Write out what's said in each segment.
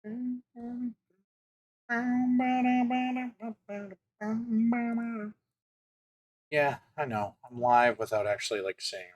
Yeah, I know. I'm live without actually like saying.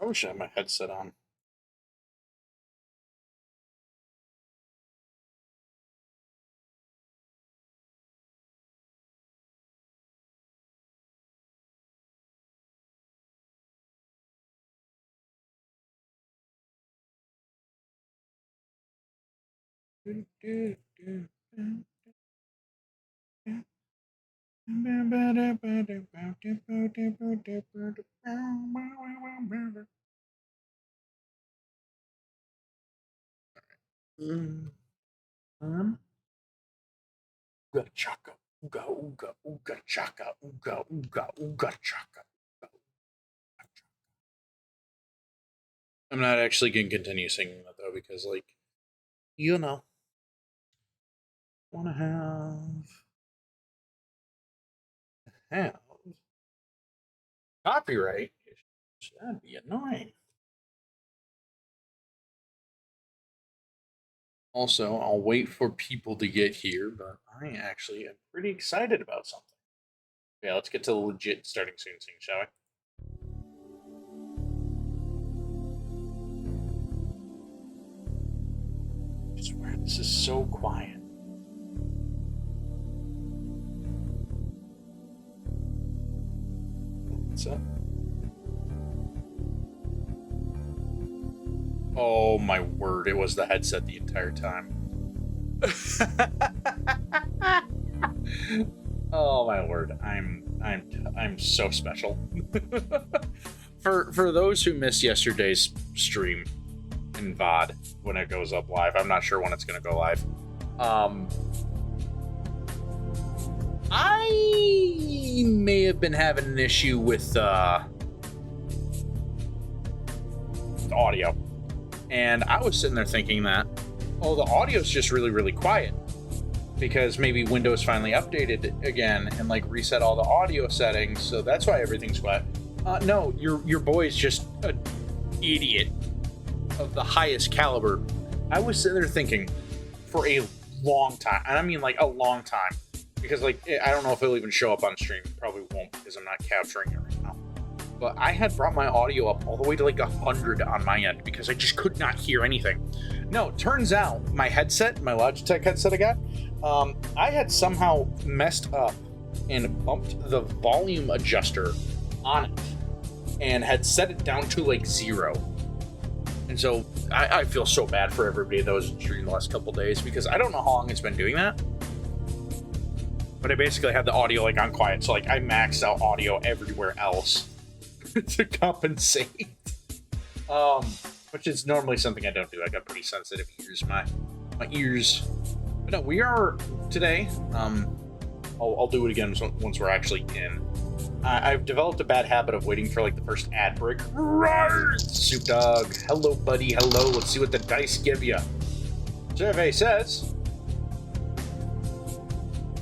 I wish I had my headset on. Ooga chaka, ooga ooga ooga chaka, ooga ooga ooga chaka. I'm not actually going to continue singing that though because, like, you know, want to have copyright. That'd be annoying. Also, I'll wait for people to get here, but I actually am pretty excited about something. Yeah, let's get to the legit starting soon, shall we? I swear, this is so quiet. What's up? Oh my word, it was the headset the entire time. Oh my word, I'm so special. For those who missed yesterday's stream in VOD when it goes up live, I'm not sure when it's gonna go live. I may have been having an issue with audio. And I was sitting there thinking that, oh, the audio's just really, really quiet. Because maybe Windows finally updated again and like reset all the audio settings, so that's why everything's quiet. No, your boy's just an idiot of the highest caliber. I was sitting there thinking for a long time, and I mean like a long time, because like I don't know if it'll even show up on stream. Probably won't because I'm not capturing it right now. But I had brought my audio up all the way to like 100 on my end because I just could not hear anything. No, turns out my headset, my Logitech headset I got, I had somehow messed up and bumped the volume adjuster on it and had set it down to like 0. And so I feel so bad for everybody that was during the last couple days because I don't know how long it's been doing that. But I basically had the audio like on quiet, so like I maxed out audio everywhere else to compensate. Which is normally something I don't do. I got pretty sensitive ears. My ears. But no, we are today. I'll do it again once we're actually in. I've developed a bad habit of waiting for like the first ad break. Right, Soup Dog. Hello, buddy. Hello. Let's see what the dice give you. Survey says,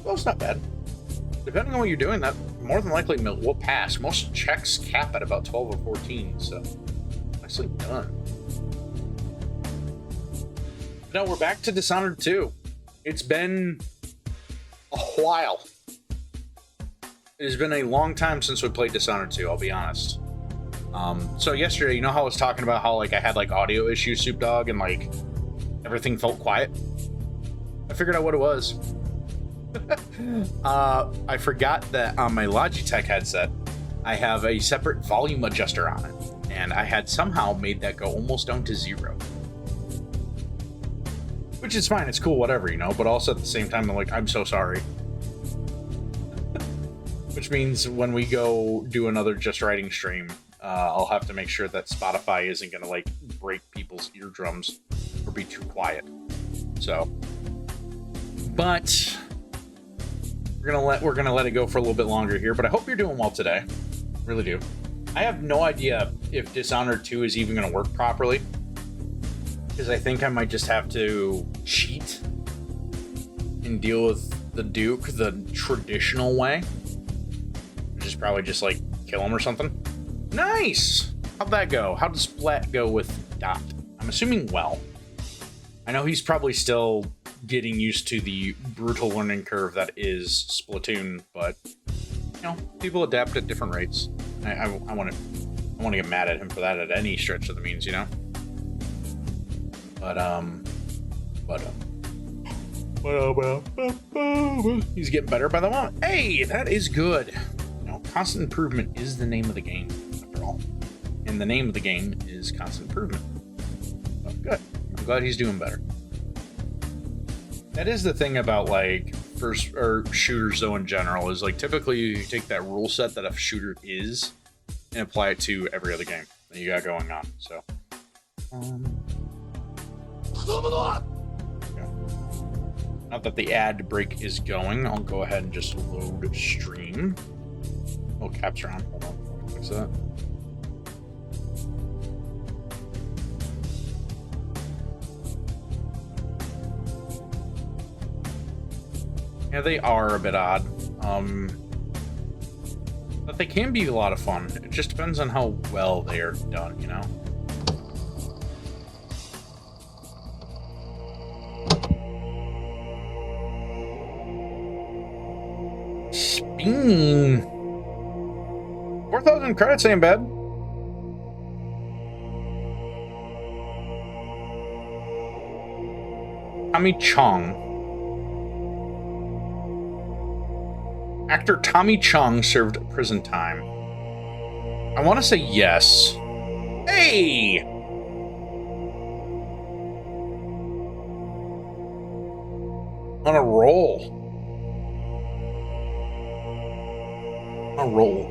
well, it's not bad. Depending on what you're doing, that more than likely will pass. Most checks cap at about 12 or 14, so nicely done. Now we're back to Dishonored 2. It's been a while. It has been a long time since we played Dishonored 2, I'll be honest. So yesterday, you know how I was talking about how like I had like audio issues, Soup Dog, and like everything felt quiet? I figured out what it was. I forgot that on my Logitech headset, I have a separate volume adjuster on it, and I had somehow made that go almost down to 0. Which is fine, it's cool, whatever, you know, but also at the same time, I'm like, I'm so sorry. Which means when we go do another Just Writing stream, I'll have to make sure that Spotify isn't gonna, like, break people's eardrums or be too quiet. So, but we're gonna let it go for a little bit longer here. But I hope you're doing well today, really do. I have no idea if Dishonored 2 is even gonna work properly, because I think I might just have to cheat and deal with the Duke the traditional way, which is probably just like kill him or something. Nice! How'd that go? How does Splat go with Dot? I'm assuming well. I know he's probably still getting used to the brutal learning curve that is Splatoon, but you know, people adapt at different rates. I want to get mad at him for that at any stretch of the means, you know. But he's getting better by the moment. Hey, that is good. You know, constant improvement is the name of the game, after all, and the name of the game is constant improvement. Oh, good. I'm glad he's doing better. That is the thing about, like, first or shooters though in general, is like typically you take that rule set that a shooter is and apply it to every other game that you got going on. So now that the ad break is going, I'll go ahead and just load stream. Oh, caps are on. Hold on. Fix that. Yeah, they are a bit odd. But they can be a lot of fun. It just depends on how well they are done, you know? Spin. 4,000 credits ain't bad. Tommy Chong. Actor Tommy Chung served prison time. I want to say yes. Hey! On a roll. On a roll.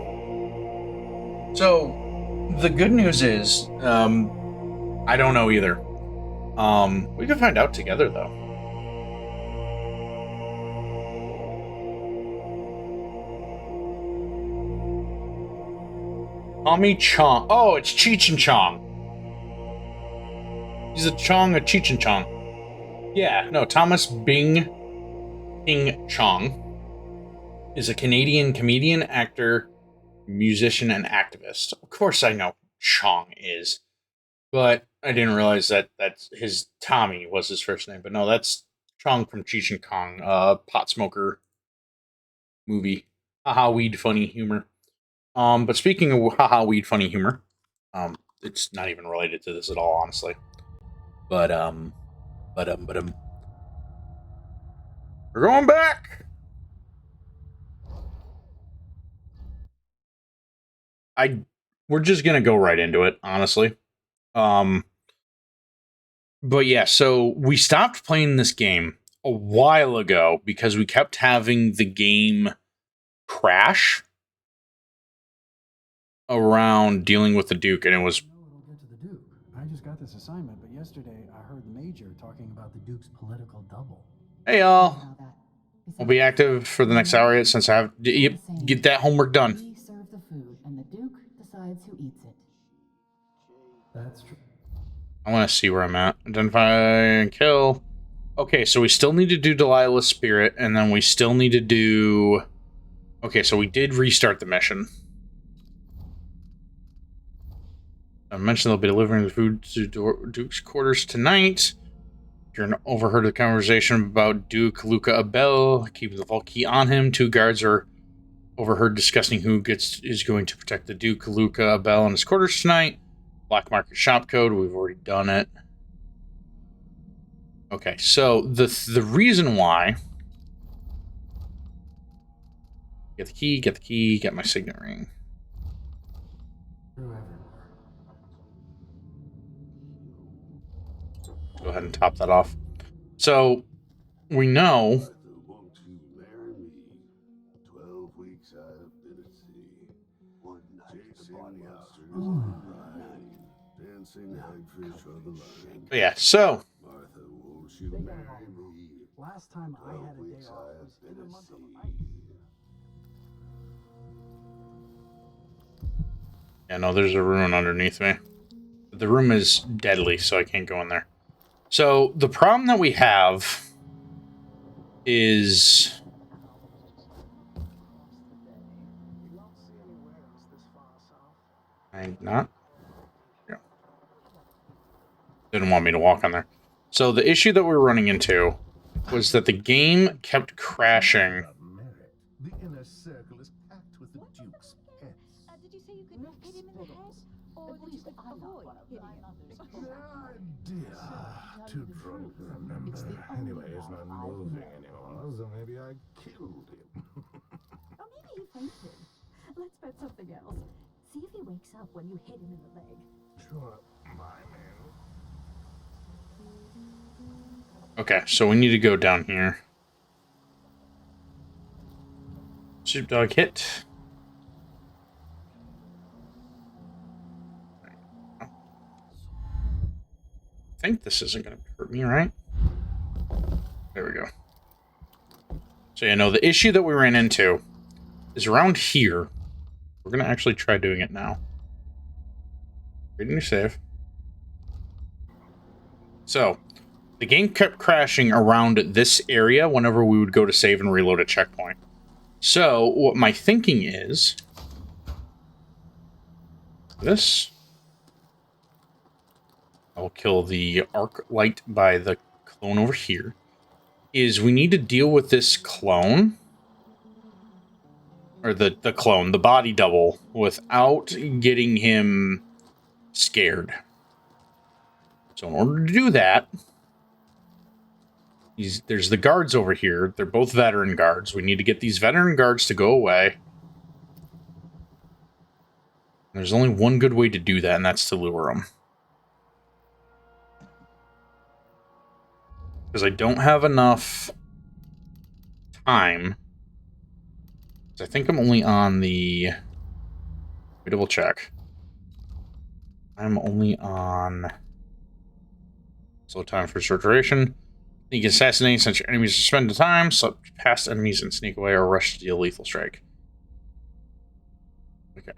So, the good news is, I don't know either. We can find out together, though. Tommy Chong. Oh, it's Cheech and Chong. He's a Chong, a Cheech and Chong. Yeah, no, Thomas Bing Chong is a Canadian comedian, actor, musician, and activist. Of course I know Chong is, but I didn't realize that his Tommy was his first name. But no, that's Chong from Cheech and Chong, pot smoker movie. Haha, weed funny humor. But speaking of haha weed funny humor, it's not even related to this at all, honestly. But we're going back. We're just gonna go right into it, honestly. But yeah, so we stopped playing this game a while ago because we kept having the game crash around dealing with the Duke, and it was. It'll get to the Duke. I just got this assignment, but yesterday I heard the Major talking about the Duke's political double. Hey y'all, we'll be active for the next hour yet since I have to get that homework done. We serve the food, and the Duke decides who eats it. That's true. I want to see where I'm at. Identify and kill. Okay, so we still need to do Delilah's Spirit, and then we still need to do. Okay, so we did restart the mission. I mentioned they'll be delivering the food to Duke's quarters tonight. You're overheard the conversation about Duke Luca Abel keeping the vault key on him. 2 guards are overheard discussing who is going to protect the Duke Luca Abel in his quarters tonight. Black market shop code. We've already done it. Okay, so the reason why... Get the key, get my signet ring. Through everywhere. Go ahead and top that off. So, we know... Won't you marry me? 12 weeks I've been at sea. One night chasing monsters on the brine. Dancing hagfish on the line. But yeah, so... Martha, won't you marry me? Last time I had 12 a day weeks off I've was in been the at month of sea. Yeah, no, there's a ruin underneath me. The room is deadly, so I can't go in there. So, the problem that we have is... I'm not... Yeah. Didn't want me to walk on there. So, the issue that we were running into was that the game kept crashing. The inner circle is packed with the Duke's pets. Did you say you could hit him in the head? Or that you could avoid hitting him? Dear, too drunk to remember. Anyway, he's not moving anymore, so maybe I killed him. Or maybe he fainted. Let's bet something else. See if he wakes up when you hit him in the leg. Sure, my man. Okay, so we need to go down here. Sheepdog hit. I think this isn't going to hurt me, right? There we go. So, yeah, no, the issue that we ran into is around here. We're going to actually try doing it now. Reading your save. So, the game kept crashing around this area whenever we would go to save and reload a checkpoint. So, what my thinking is... This... I'll kill the arc light by the clone over here. Is we need to deal with this clone... Or the clone, the body double, without getting him scared. So in order to do that... There's the guards over here. They're both veteran guards. We need to get these veteran guards to go away. There's only one good way to do that, and that's to lure them. Because I don't have enough time. I think I'm only on the... Let me double check. I'm only on... Slow time for duration. You can assassinate since your enemies suspend the time, so past enemies and sneak away or rush to deal lethal strike. Okay.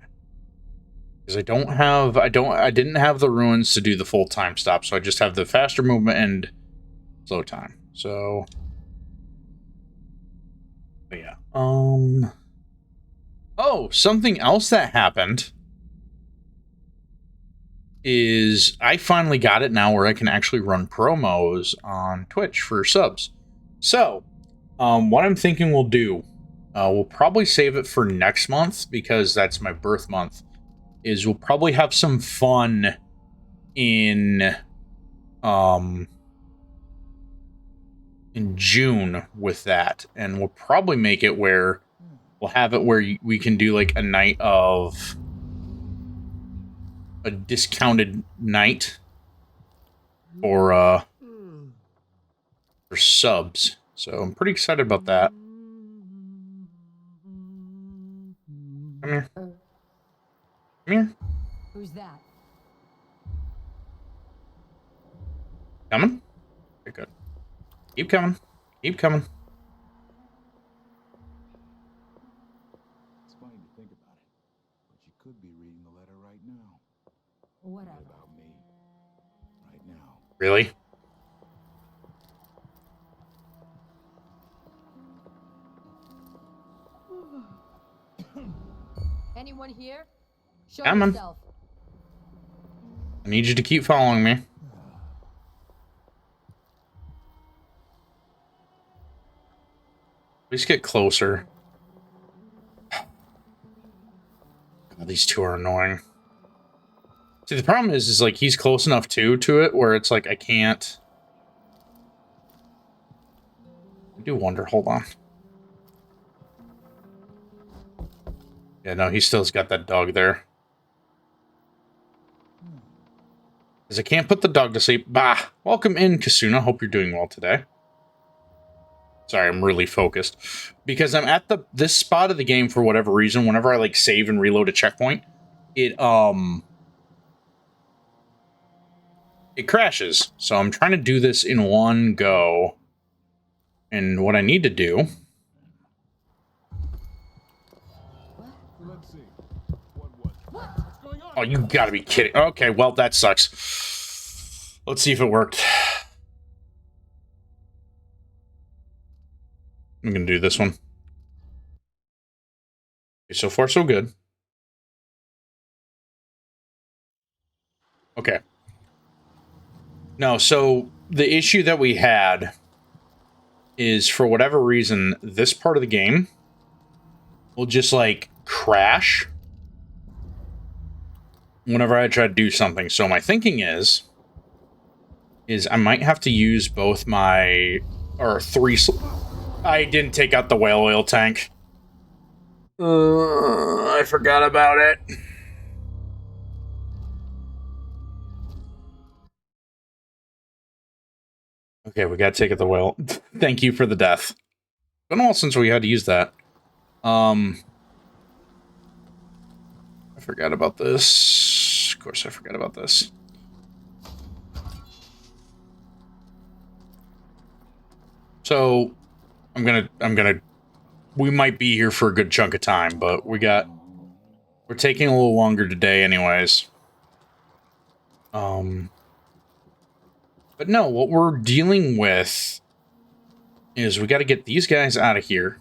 Because I didn't have the ruins to do the full time stop, so I just have the faster movement and slow time. So but yeah. Oh, something else that happened is I finally got it now where I can actually run promos on Twitch for subs. So, what I'm thinking we'll do, we'll probably save it for next month because that's my birth month, is we'll probably have some fun in June with that. And we'll probably make it where we'll have it where we can do like a night of... a discounted night for subs. So I'm pretty excited about that. Come here. Come here. Who's that? Coming? Okay, good. Keep coming. Keep coming. It's funny to think about it, but you could be reading the letter right now. Whatever. About me. Right now. Really? Anyone here? Show Come on. yourself. I need you to keep following me. Please get closer. God, these two are annoying. See, the problem is like he's close enough to it where it's like I can't. I do wonder. Hold on. Yeah, no, he still's got that dog there. Because I can't put the dog to sleep. Bah! Welcome in, Kasuna. Hope you're doing well today. Sorry, I'm really focused. Because I'm at this spot of the game for whatever reason. Whenever I, like, save and reload a checkpoint, it crashes. So I'm trying to do this in one go. And what I need to do... Let's see. What was it? What's going on? Oh, you gotta be kidding. Okay, well, that sucks. Let's see if it worked. I'm gonna do this one. Okay, so far, so good. Okay. No, so the issue that we had is, for whatever reason, this part of the game will just, like, crash whenever I try to do something. So my thinking is I might have to use both my... or three... I didn't take out the whale oil tank. I forgot about it. Okay, we gotta take out the whale. Thank you for the death. Been a while since we had to use that. I forgot about this. Of course I forgot about this. So, I'm gonna... We might be here for a good chunk of time, but we're taking a little longer today anyways. But no, what we're dealing with is we gotta get these guys out of here.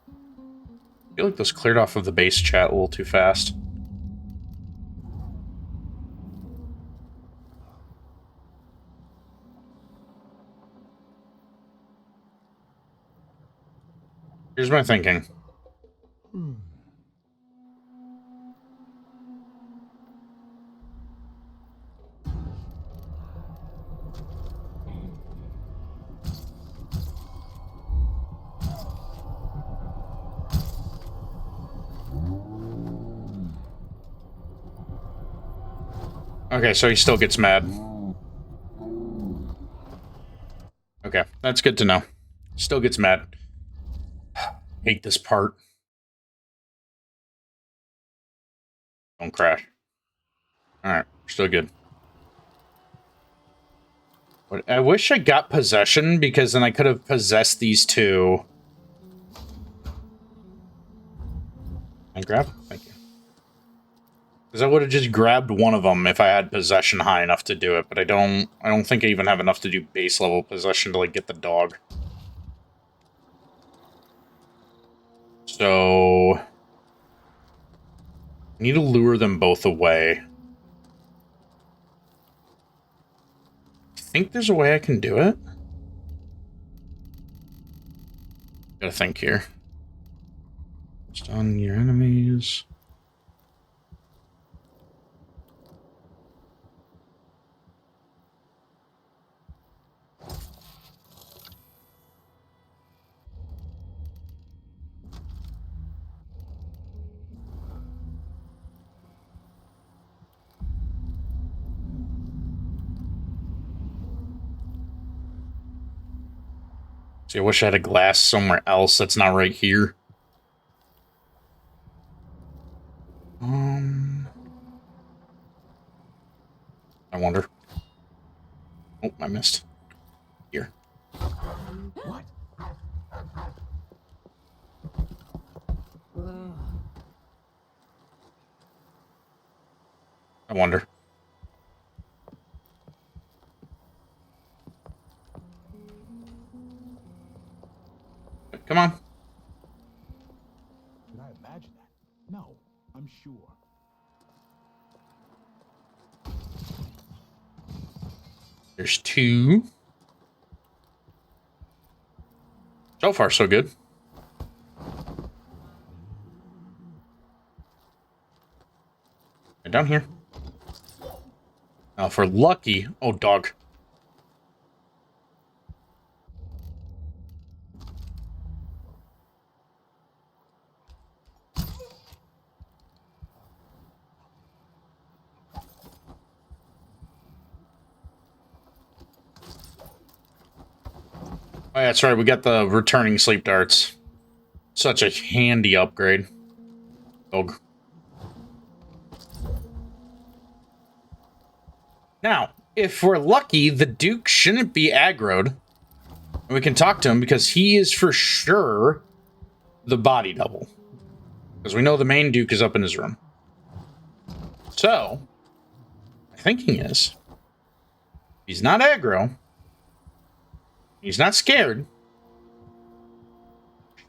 I feel like those cleared off of the base chat a little too fast. Here's my thinking. Okay, so he still gets mad. Okay, that's good to know. Still gets mad. Hate this part. Don't crash. Alright, still good. But I wish I got possession, because then I could have possessed these two. Can I grab? Thank you. Because I would have just grabbed one of them if I had possession high enough to do it, but I don't think I even have enough to do base level possession to, like, get the dog. So... I need to lure them both away. I think there's a way I can do it. Gotta think here. Stun your enemies. See, I wish I had a glass somewhere else that's not right here. I wonder. Oh, I missed. Here. What? I wonder. Come on. Did I imagine that? No, I'm sure. There's two. So far, so good. Right down here. Now, if we're lucky... Oh, dog. Oh, yeah, that's right. We got the returning sleep darts. Such a handy upgrade. Oh. Now, if we're lucky, the Duke shouldn't be aggroed. And we can talk to him because he is for sure the body double. Because we know the main Duke is up in his room. So, my thinking is, he's not aggro. He's not scared.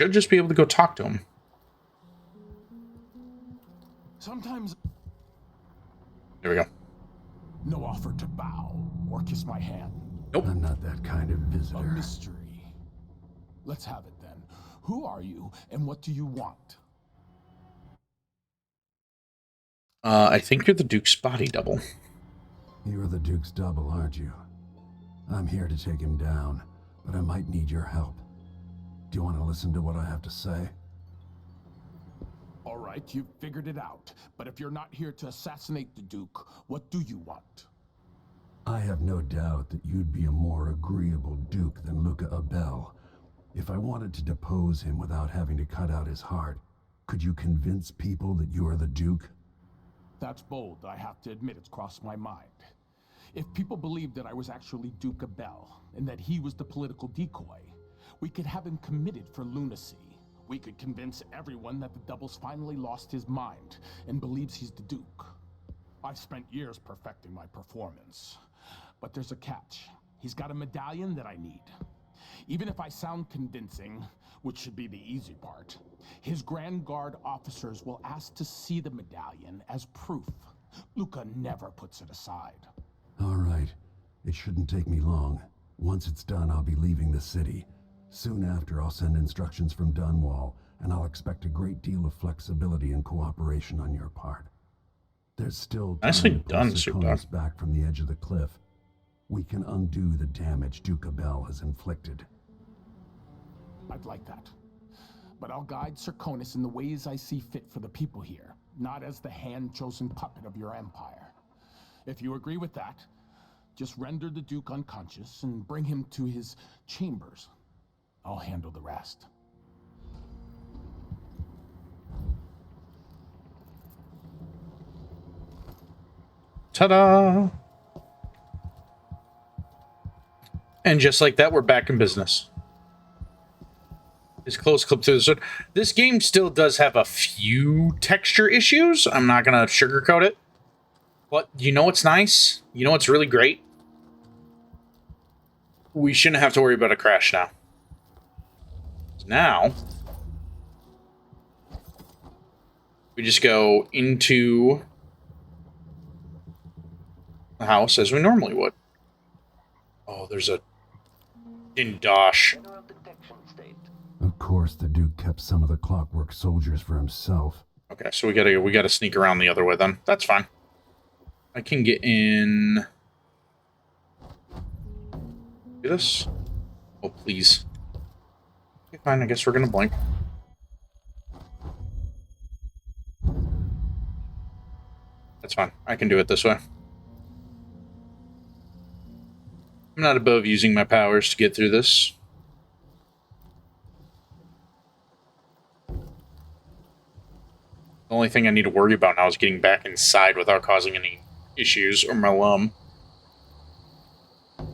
Should just be able to go talk to him. Sometimes There we go. no offer to bow or kiss my hand. Nope. I'm not that kind of A visitor. mystery. Let's have it then. Who are you and what do you want? I think you're the Duke's body double. You're the Duke's double, aren't you? I'm here to take him down, but I might need your help. Do you want to listen to what I have to say? All right, you've figured it out. But if you're not here to assassinate the Duke, what do you want? I have no doubt that you'd be a more agreeable Duke than Luca Abel. If I wanted to depose him without having to cut out his heart, could you convince people that you are the Duke? That's bold. I have to admit it's crossed my mind. If people believed that I was actually Duke Abel and that he was the political decoy, we could have him committed for lunacy. We could convince everyone that the double's finally lost his mind and believes he's the Duke. I've spent years perfecting my performance. But there's a catch. He's got a medallion that I need. Even if I sound convincing, which should be the easy part, his Grand Guard officers will ask to see the medallion as proof. Luca never puts it aside. All right. It shouldn't take me long. Once it's done, I'll be leaving the city. Soon after, I'll send instructions from Dunwall, and I'll expect a great deal of flexibility and cooperation on your part. There's still time Nicely to pull done, Soup Dog. Serkonos back from the edge of the cliff. We can undo the damage Duke Abel has inflicted. I'd like that. But I'll guide Serkonis in the ways I see fit for the people here, not as the hand-chosen puppet of your empire. If you agree with that, just render the Duke unconscious and bring him to his chambers. I'll handle the rest. Ta-da! And just like that, we're back in business. It's close clip to the sword. This game still does have a few texture issues. I'm not going to sugarcoat it. But you know what's nice? You know what's really great? We shouldn't have to worry about a crash now. Now, we just go into the house as we normally would. Oh, there's a Dindosh. Of course, the Duke kept some of the clockwork soldiers for himself. Okay, so we gotta sneak around the other way then. That's fine. I can get in. Do this? Oh, please. Okay, fine. I guess we're gonna blink. That's fine. I can do it this way. I'm not above using my powers to get through this. The only thing I need to worry about now is getting back inside without causing any issues or my lum. I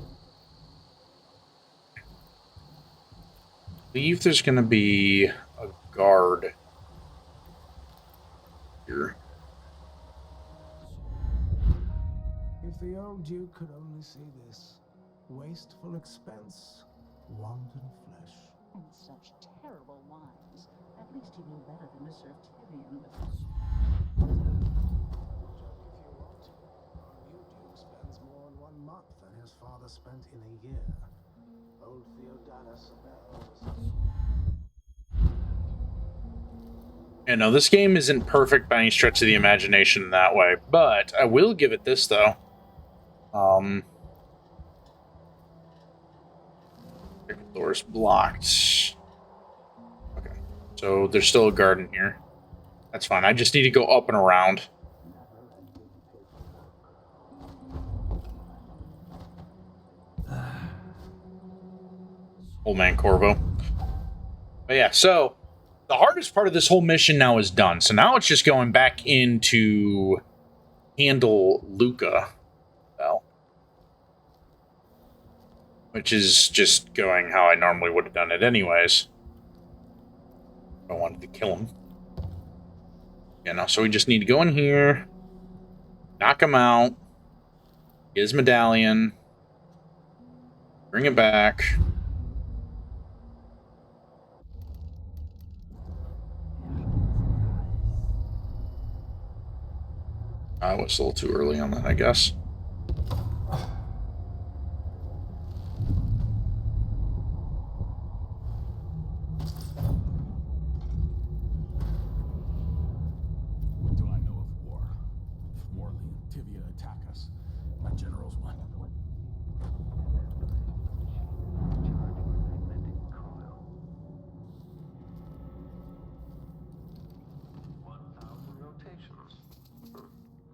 believe there's going to be a guard here. If the old Duke could only see this. Wasteful expense, wanton flesh. And such terrible wines. At least he knew better than to serve Tyrion with Our new Duke spends more in 1 month than his father spent in a year. Old Theodatus Abel was... Yeah, no, this game isn't perfect by any stretch of the imagination in that way, but I will give it this, though. Door's blocked. Okay, so there's still a guard in here. That's fine. I just need to go up and around. Old man Corvo. But yeah, so the hardest part of this whole mission now is done. So now it's just going back in to handle Luca. Well, which is just going how I normally would have done it anyways. I wanted to kill him. You know, so we just need to go in here, knock him out, get his medallion, bring it back. I was a little too early on that, I guess. What do I know of war? If Morley and Tivia attack us, my generals won. Rotations.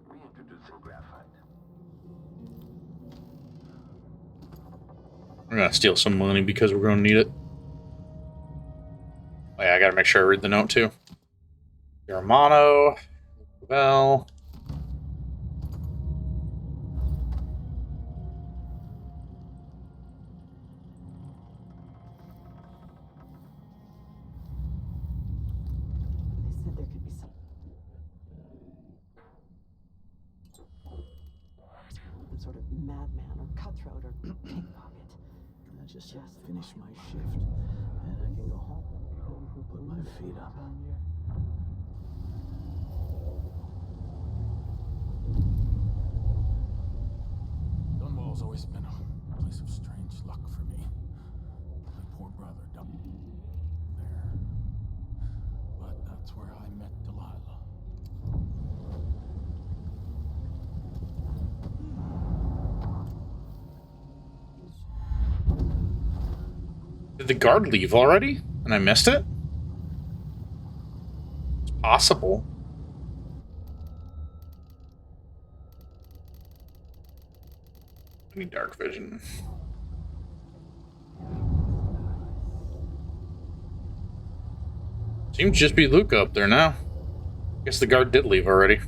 Reintroducing graphite. We're gonna steal some money because we're gonna need it. Oh yeah, I gotta make sure I read the note too. Romano, well. They said there could be some sort of madman or cutthroat or pickpocket. I just finish my shift, and I can go home. Put my feet up. Dunwall's always been a place of strange luck for me. My poor brother died there. But that's where I met Delilah. Did the guard leave already? And I missed it? It's possible. I need dark vision. Seems to just be Luca up there now. Guess the guard did leave already.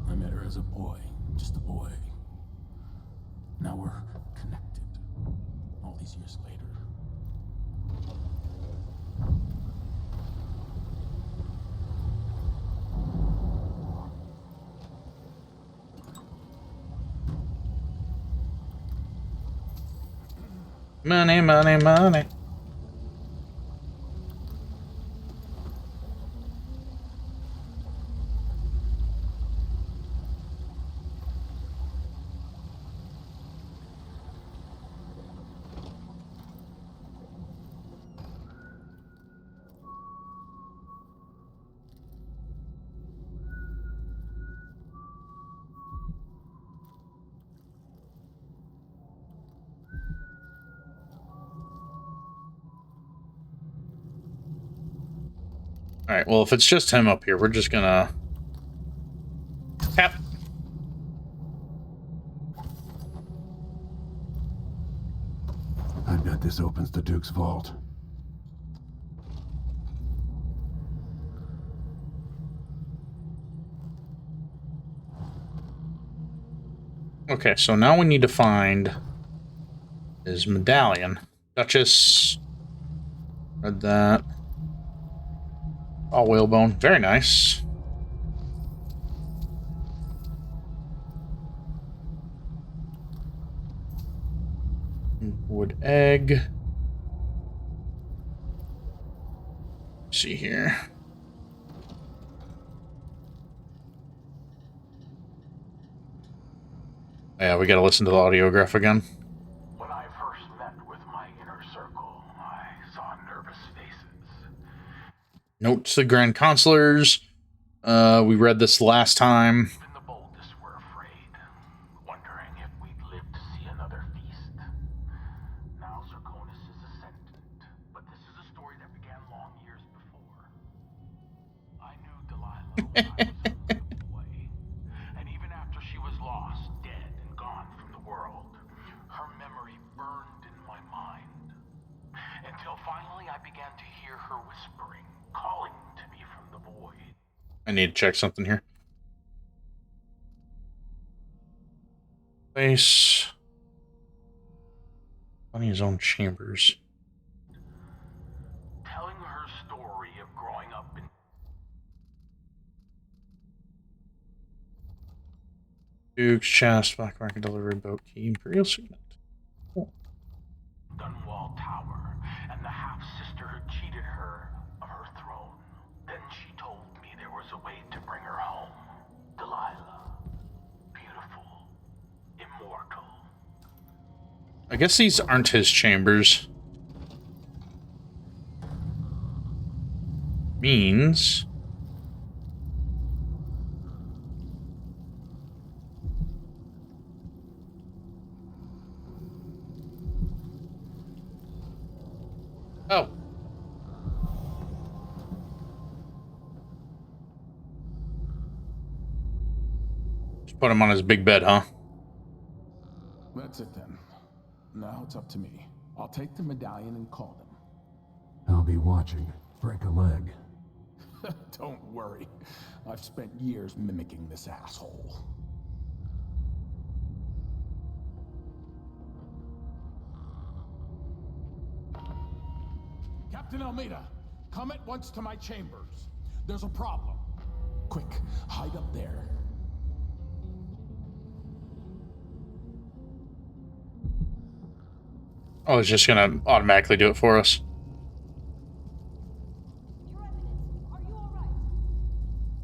I met her as a boy, just a boy. Now we're connected, all these years later. Money, money, money. Alright, well, if it's just him up here, we're just gonna tap. I bet this opens the Duke's vault. Okay, so now we need to find his medallion. Duchess. Read that. Oh, whalebone. Very nice. Wood egg. Let's see here. Yeah, we gotta listen to the audiograph again. When I first met with my inner circle, I saw nervous faces. Note to the Grand Consulars. We read this last time. Even the boldest were afraid, wondering if we'd live to see another feast. Now Zirconis is ascendant, but this is a story that began long years before. I knew Delilah when I was a little boy, and even after she was lost, dead, and gone from the world, I need to check something here. Place. On his own chambers. Telling her story of growing up in Duke's chest, black market delivery boat key, Imperial signet. Cool. Dunwall Tower, and the half-sister who cheated her of her throne. Then she told me there was a way to bring her home. Delilah. Beautiful. Immortal. I guess these aren't his chambers. Means... Oh. Just put him on his big bed, huh? That's it then. Now it's up to me. I'll take the medallion and call them. I'll be watching. Break a leg. Don't worry. I've spent years mimicking this asshole. Captain Almeida, come at once to my chambers. There's a problem. Quick, hide up there. Oh, it's just gonna automatically do it for us. Your Eminence, are you alright?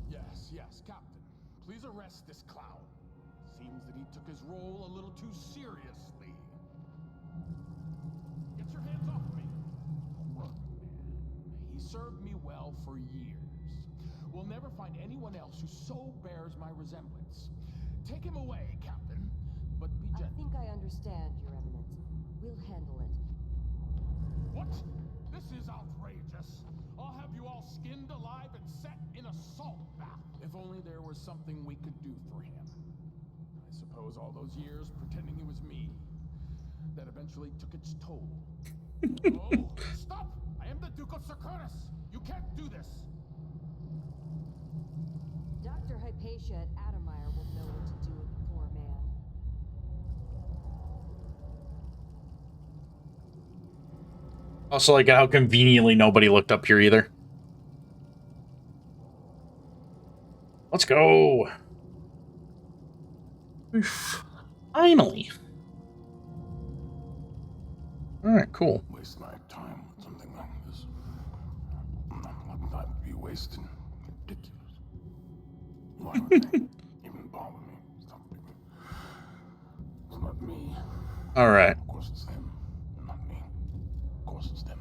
Yes, Captain. Please arrest this clown. Seems that he took his role a little too seriously. Get your hands off me. Poor man. He served me well for years. We'll never find anyone else who so bears my resemblance. Take him away, Captain, but be I gentle. think I understand, Your Eminence. We'll handle it. What? This is outrageous. I'll have you all skinned alive and set in a salt bath. If only there was something we could do for him. I suppose all those years pretending he was me, that eventually took its toll. Oh, stop! I am the Duke of Circurus. You can't do this. Dr. Hypatia at Adamire will know what to do with the poor man. Also, like how conveniently nobody looked up here either. Let's go. Finally. Alright, cool. Waste my time with something like this. Let that be wasted. Ridiculous. Why would they even bother me? Something. It's not me. Alright. Of course it's them, not me. Of course it's them.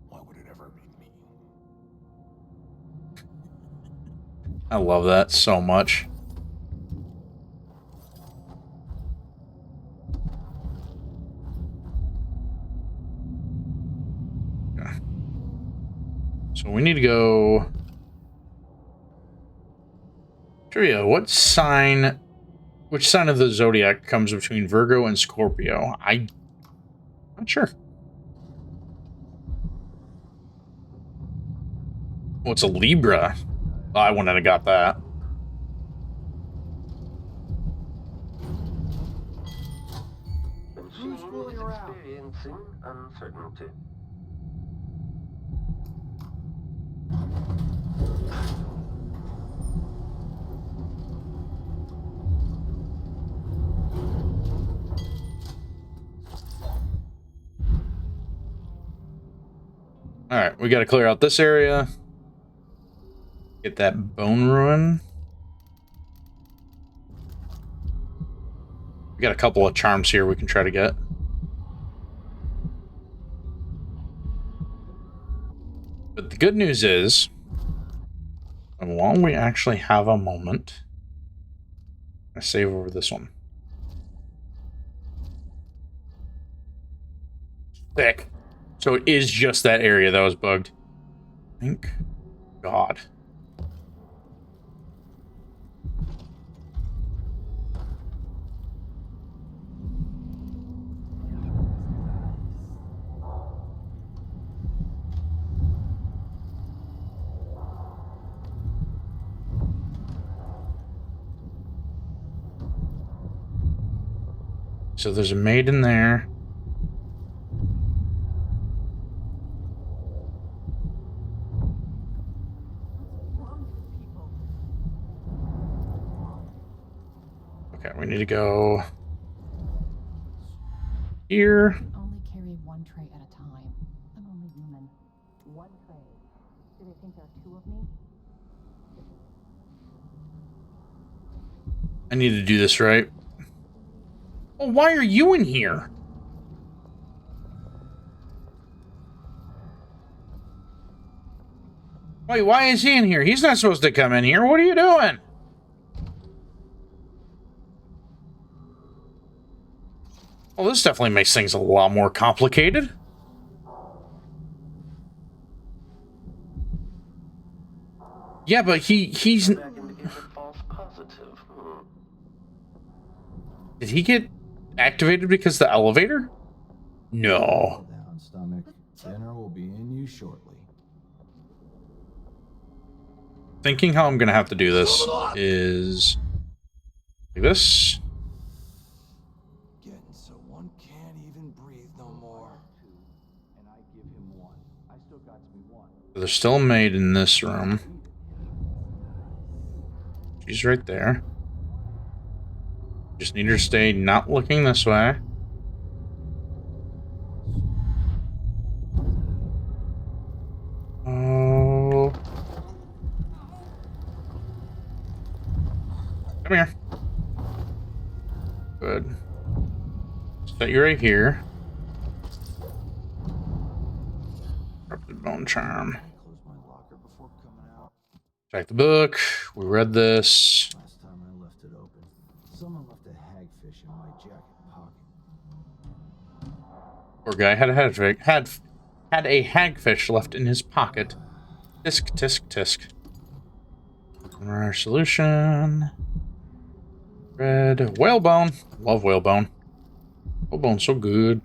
Why would it ever be me? I love that so much. Okay. So we need to go... Trivia, which sign of the zodiac comes between Virgo and Scorpio? I'm not sure. Oh, it's a Libra. Oh, I wouldn't have got that. Who's fooling around? Experiencing uncertainty. Alright, we gotta clear out this area. Get that bone ruin. We got a couple of charms here we can try to get. But the good news is, while we actually have a moment, I save over this one. Thick. So it is just that area that was bugged. Thank God. So there's a maid in there. Okay, we need to go here. Only carry one tray at a time. I'm only human. One tray. Do they think there are two of me? I need to do this right. Well, why are you in here? Wait, why is he in here? He's not supposed to come in here. What are you doing? Well, this definitely makes things a lot more complicated. Yeah, but he's... Back indicates a false positive. Did he get activated because of the elevator? No. Down, stomach. Dinner will be in you shortly. Thinking how I'm gonna have to do this is like this. Getting so one can't even breathe no more. And I give him one. I still got to be one. There's still a maid in this room. She's right there. Just need her to stay not looking this way. Oh. Come here. Good. Set you right here. Corrupted bone charm. Close my locker before coming out. Check the book. We read this. Last time I left it open, someone left a hagfish in my jacket pocket. Poor guy had a hagfish left in his pocket. Tisk, tisk, tisk. Rare solution. Red whalebone. Love whalebone. Whalebone's so good.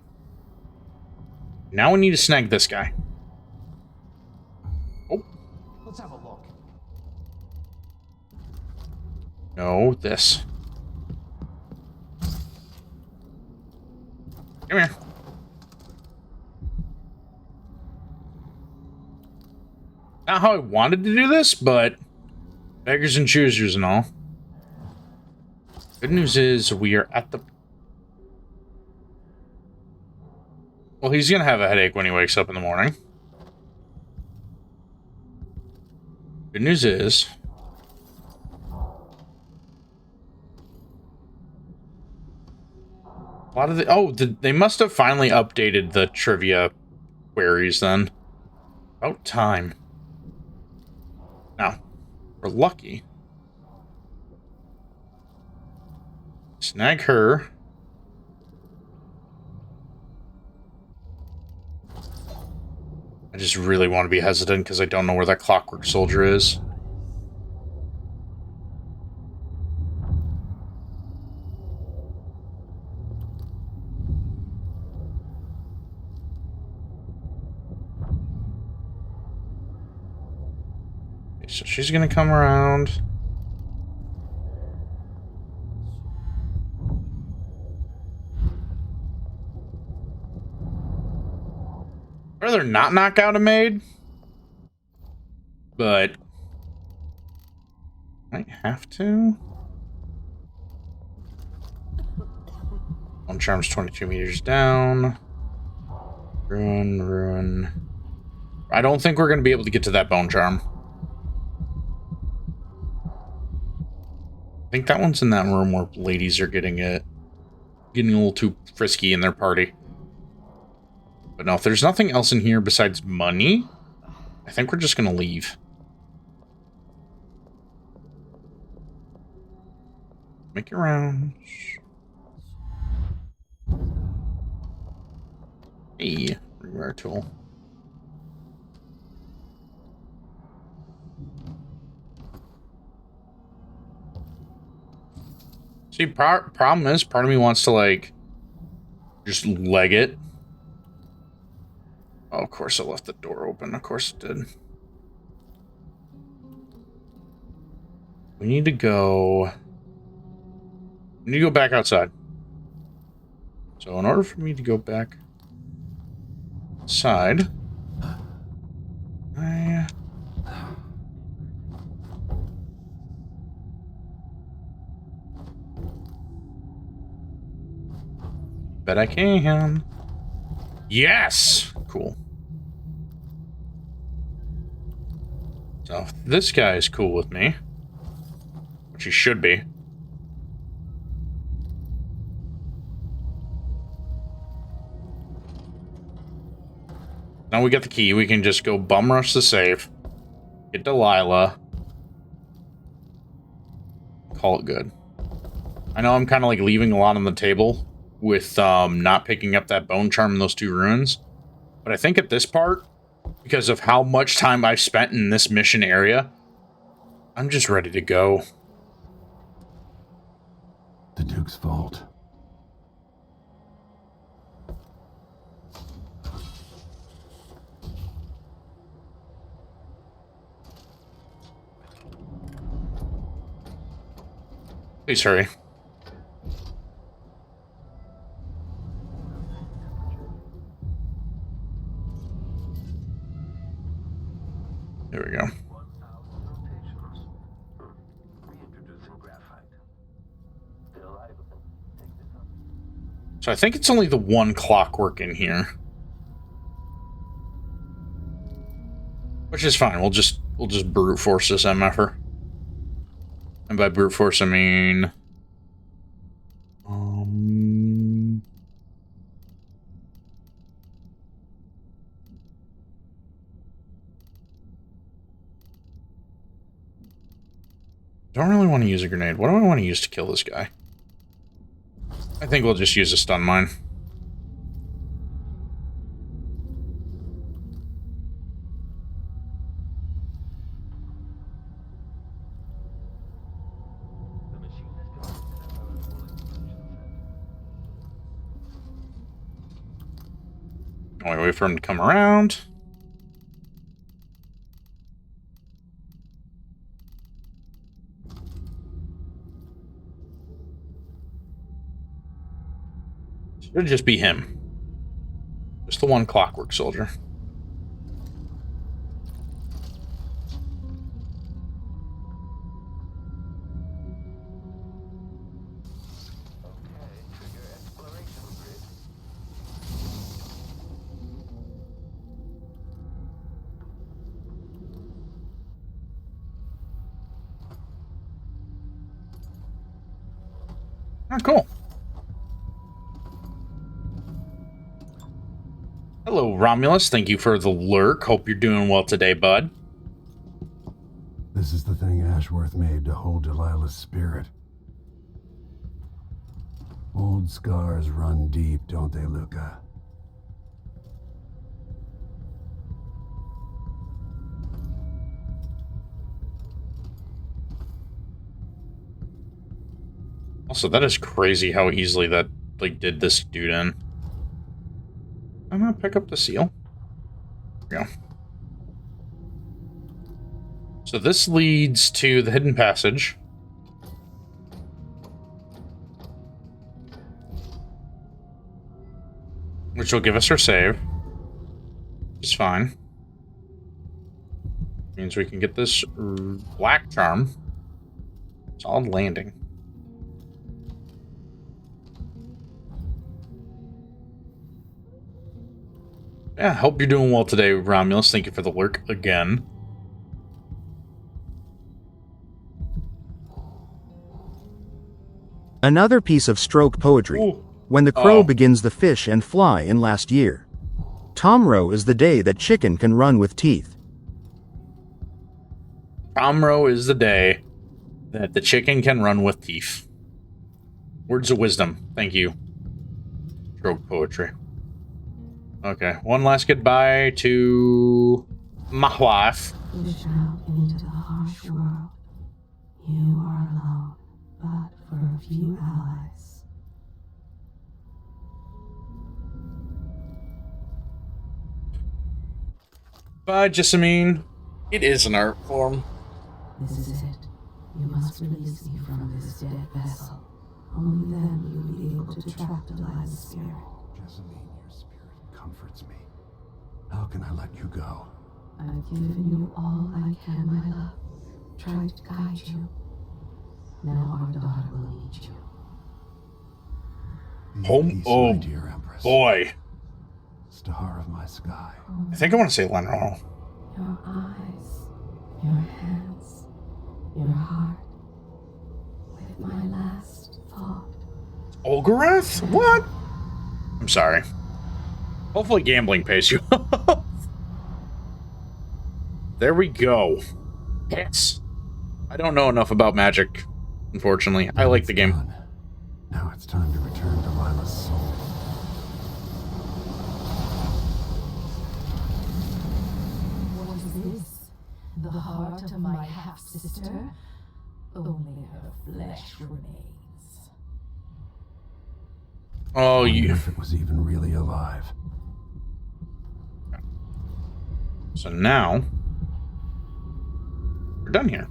Now we need to snag this guy. Oh. Let's have a look. No, this. Come here. Not how I wanted to do this, but beggars and choosers and all. Good news is we are at the... Well, he's gonna have a headache when he wakes up in the morning. Good news is... a lot of the... Oh, they must have finally updated the trivia queries then. About time. Now, we're lucky. Snag her. I just really want to be hesitant because I don't know where that clockwork soldier is. Okay, so she's gonna come around. I'd rather not knock out a maid, but might have to. One charm's 22 meters down. Ruin, ruin. I don't think we're going to be able to get to that bone charm. I think that one's in that room where ladies are getting a little too frisky in their party. But no, if there's nothing else in here besides money, I think we're just going to leave. Make your rounds. Hey, rewire tool. See, problem is, part of me wants to, like, just leg it. Oh, of course I left the door open. Of course it did. We need to go... We need to go back outside. So in order for me to go back inside, I bet I can. Yes! Cool. So this guy is cool with me, which he should be. Now we got the key. We can just go bum rush the safe, get Delilah, call it good. I know I'm kind of like leaving a lot on the table with not picking up that bone charm in those 2 ruins, but I think at this part, because of how much time I've spent in this mission area, I'm just ready to go. The Duke's vault. Please hurry. There we go. So I think it's only the 1 clockwork in here. Which is fine. We'll just brute force this MFer. And by brute force, I mean... Don't really want to use a grenade. What do I want to use to kill this guy? I think we'll just use a stun mine. I'll wait for him to come around. Should just be him. Just the 1 clockwork soldier. Oh, cool. Hello, Romulus. Thank you for the lurk. Hope you're doing well today, bud. This is the thing Ashworth made to hold Delilah's spirit. Old scars run deep, don't they, Luca? Also, that is crazy how easily that, like, did this dude in. I'm gonna pick up the seal. There we go. So this leads to the hidden passage. Which will give us our save. Which is fine. Means we can get this black charm. Solid landing. Yeah, hope you're doing well today, Romulus. Thank you for the lurk again. Another piece of stroke poetry. Ooh. When the crow begins the fish and fly in last year. Tomorrow is the day that chicken can run with teeth. Tomorrow is the day that the chicken can run with teeth. Words of wisdom. Thank you. Stroke poetry. Okay, one last goodbye to my wife. Push out into the harsh world. You are alone, but for a few allies. Bye, Jessamine. It is an art form. This is it. You must release me from this dead vessel. Only then will you be able to trap Delilah's spirit. Jessamine, your spirit comforts me. How can I let you go? I've given you all I can, my love. Tried to guide you. Now our daughter will lead you. Home. Oh, dear Empress. boy. Star of my sky. I think I want to say Lenro. Your eyes, your hands, your heart. With my last thought. Olgarath? What? I'm sorry. Hopefully gambling pays you off. There we go. Yes. I don't know enough about magic, unfortunately. I like the game. Done. Now it's time to return Delilah's soul. What is this? The heart of my half-sister? Only her flesh remains. Oh, you. If it was even really alive. So now we're done here.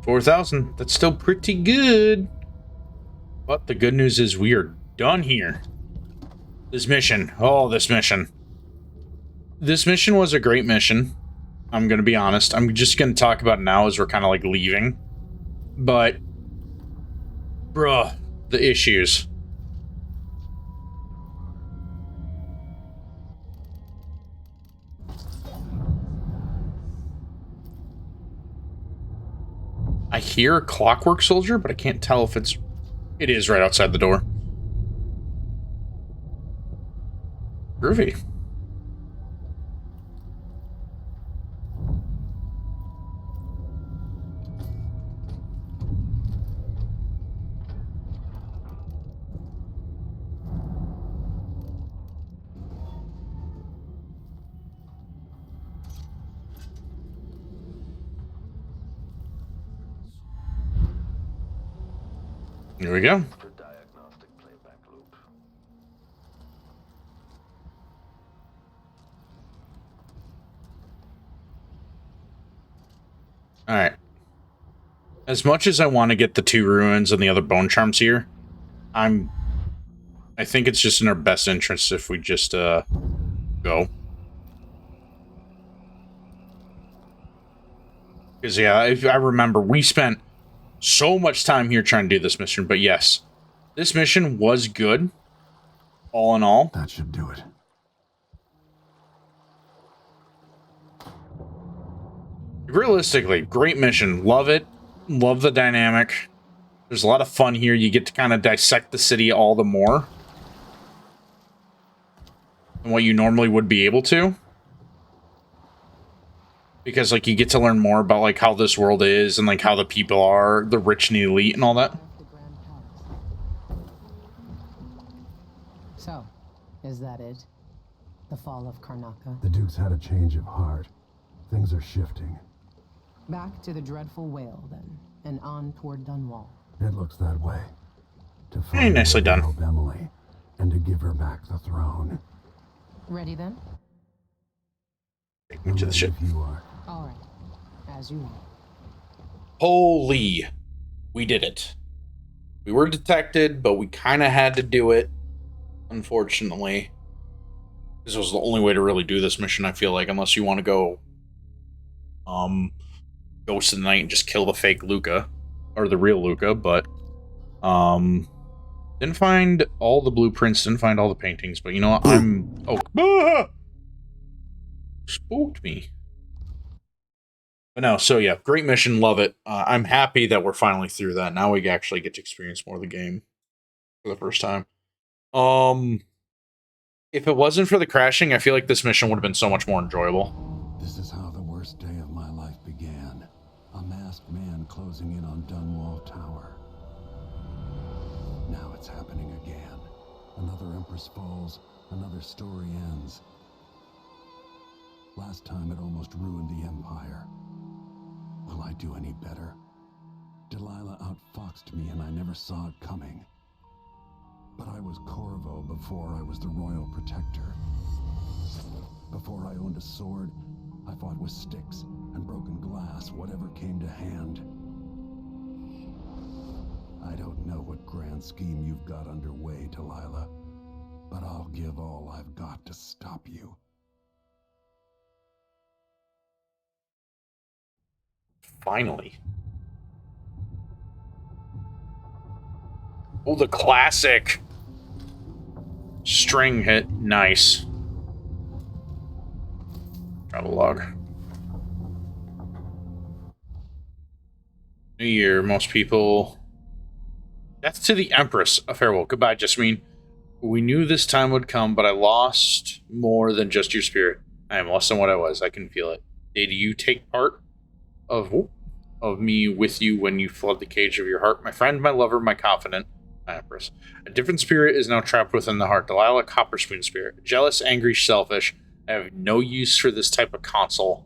$4,000. That's still pretty good. But the good news is we are done here. This mission. Oh, this mission. This mission was a great mission. I'm going to be honest. I'm just going to talk about it now as we're kind of like leaving. But, bruh, the issues. I hear a clockwork soldier, but I can't tell if it's... It is right outside the door. Groovy. Here we go. Alright. As much as I want to get the 2 ruins and the other bone charms here, I think it's just in our best interest if we just go. Because yeah, I remember we spent so much time here trying to do this mission, but yes, this mission was good, all in all. That should do it. Realistically, great mission. Love it. Love the dynamic. There's a lot of fun here. You get to kind of dissect the city all the more than what you normally would be able to. Because, like, you get to learn more about, like, how this world is and, like, how the people are, the rich and the elite and all that. So, is that it? The fall of Karnaca? The Duke's had a change of heart. Things are shifting. Back to the dreadful whale, then, and on toward Dunwall. It looks that way. To Hey, nicely done. help Emily, and to give her back the throne. Ready, then? Take me to the ship. You are. All right. As you want. Holy. We did it. We were detected, but we kind of had to do it, unfortunately. This was the only way to really do this mission, I feel like, unless you want to go Ghost of the Night and just kill the fake Luca, or the real Luca, but didn't find all the blueprints, didn't find all the paintings, but you know what, spooked me. But no, so yeah, great mission, love it. I'm happy that we're finally through that. Now we actually get to experience more of the game for the first time. If it wasn't for the crashing, I feel like this mission would have been so much more enjoyable. This is how the worst day of my life began. A masked man closing in on Dunwall Tower. Now it's happening again. Another Empress falls, another story ends. Last time it almost ruined the Empire. Will I do any better? Delilah outfoxed me and I never saw it coming. But I was Corvo before I was the Royal Protector. Before I owned a sword, I fought with sticks and broken glass, whatever came to hand. I don't know what grand scheme you've got underway, Delilah, but I'll give all I've got to stop you. Finally. Oh, the classic string hit. Nice. Travel log. New Year, most people. Death to the Empress. A farewell. Goodbye, Jasmine. We knew this time would come, but I lost more than just your spirit. I am less than what I was. I can feel it. Did you take part of me with you when you fled the cage of your heart? My friend, my lover, my confidant, my Empress. A different spirit is now trapped within the heart. Delilah Copperspoon spirit. Jealous, angry, selfish. I have no use for this type of console.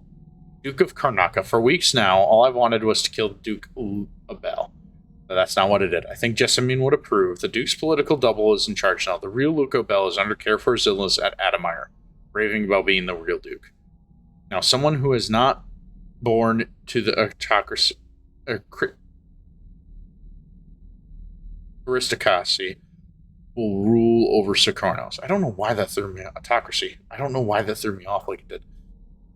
Duke of Karnaca. For weeks now, all I've wanted was to kill Duke Abel. But that's not what it did. I think Jessamine would approve. The Duke's political double is in charge now. The real Luke Abel is under care for his illness at Adamire, raving about being the real Duke. Now, someone who is not born to the aristocracy will rule over Socornos. I don't know why that threw me off. Autocracy. I don't know why that threw me off like it did.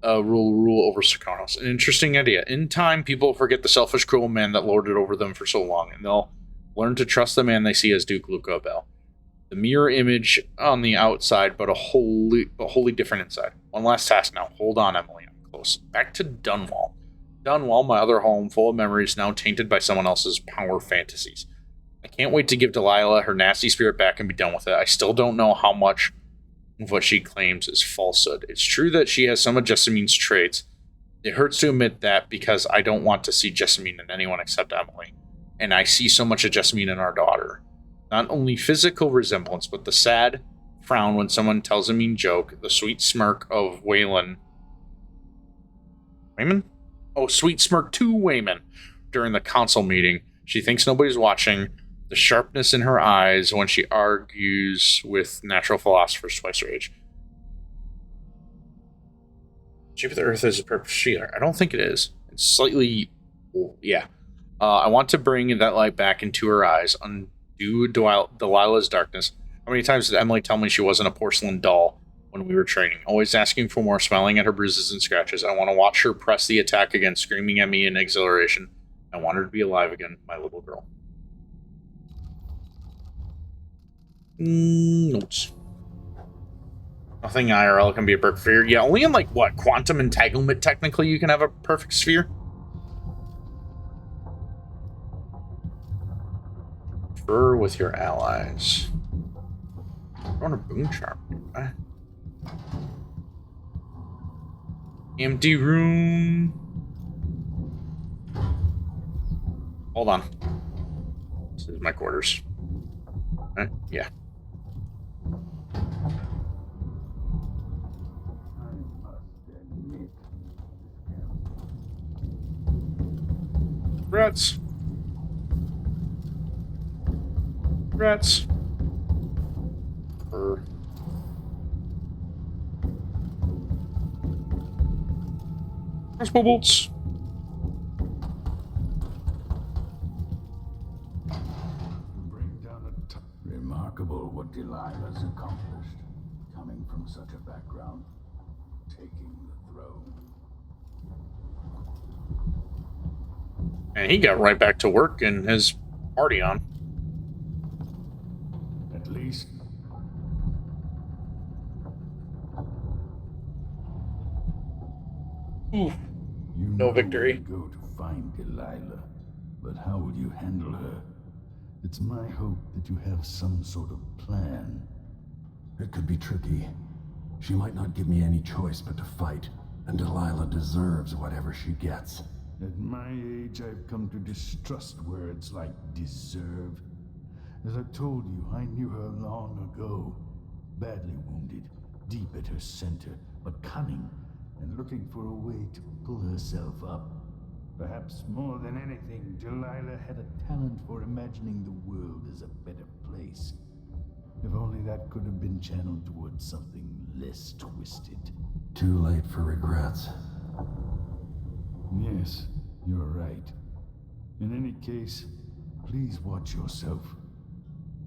Rule over Socornos. An interesting idea. In time, people forget the selfish, cruel man that lorded over them for so long, and they'll learn to trust the man they see as Duke Luca Bell. The mirror image on the outside, but wholly different inside. One last task now. Hold on, Emily. I'm close. Back to Dunwall. Dunwall, my other home, full of memories, now tainted by someone else's power fantasies. I can't wait to give Delilah her nasty spirit back and be done with it. I still don't know how much of what she claims is falsehood. It's true that she has some of Jessamine's traits. It hurts to admit that because I don't want to see Jessamine in anyone except Emily. And I see so much of Jessamine in our daughter. Not only physical resemblance, but the sad frown when someone tells a mean joke, the sweet smirk of Wayman? Oh, sweet smirk to Wayman during the council meeting. She thinks nobody's watching. The sharpness in her eyes when she argues with natural philosophers twice her age. Shape of the Earth is a perfect sphere. I don't think it is. It's slightly... Oh, yeah. I want to bring that light back into her eyes. Undo Delilah's darkness. How many times did Emily tell me she wasn't a porcelain doll when we were training? Always asking for more, smiling at her bruises and scratches. I want to watch her press the attack again, screaming at me in exhilaration. I want her to be alive again, my little girl. Notes. Nothing IRL can be a perfect sphere. Yeah, only in, like, what, quantum entanglement, technically, you can have a perfect sphere? Confer with your allies. Going to boom charm. Okay. Empty room. Hold on. This is my quarters. Yeah. Rats. Rats. Crossbow bolts. Remarkable what Delilah's accomplished, coming from such a background, taking the throne. And he got right back to work and his party on. At least. Ooh. No victory. Go to find Delilah, but how will you handle her? It's my hope that you have some sort of plan. It could be tricky. She might not give me any choice but to fight, and Delilah deserves whatever she gets. At my age, I've come to distrust words like deserve. As I've told you, I knew her long ago. Badly wounded, deep at her center, but cunning, and looking for a way to pull herself up. Perhaps more than anything, Delilah had a talent for imagining the world as a better place. If only that could have been channeled towards something less twisted. Too late for regrets. Yes, you're right. In any case, please watch yourself.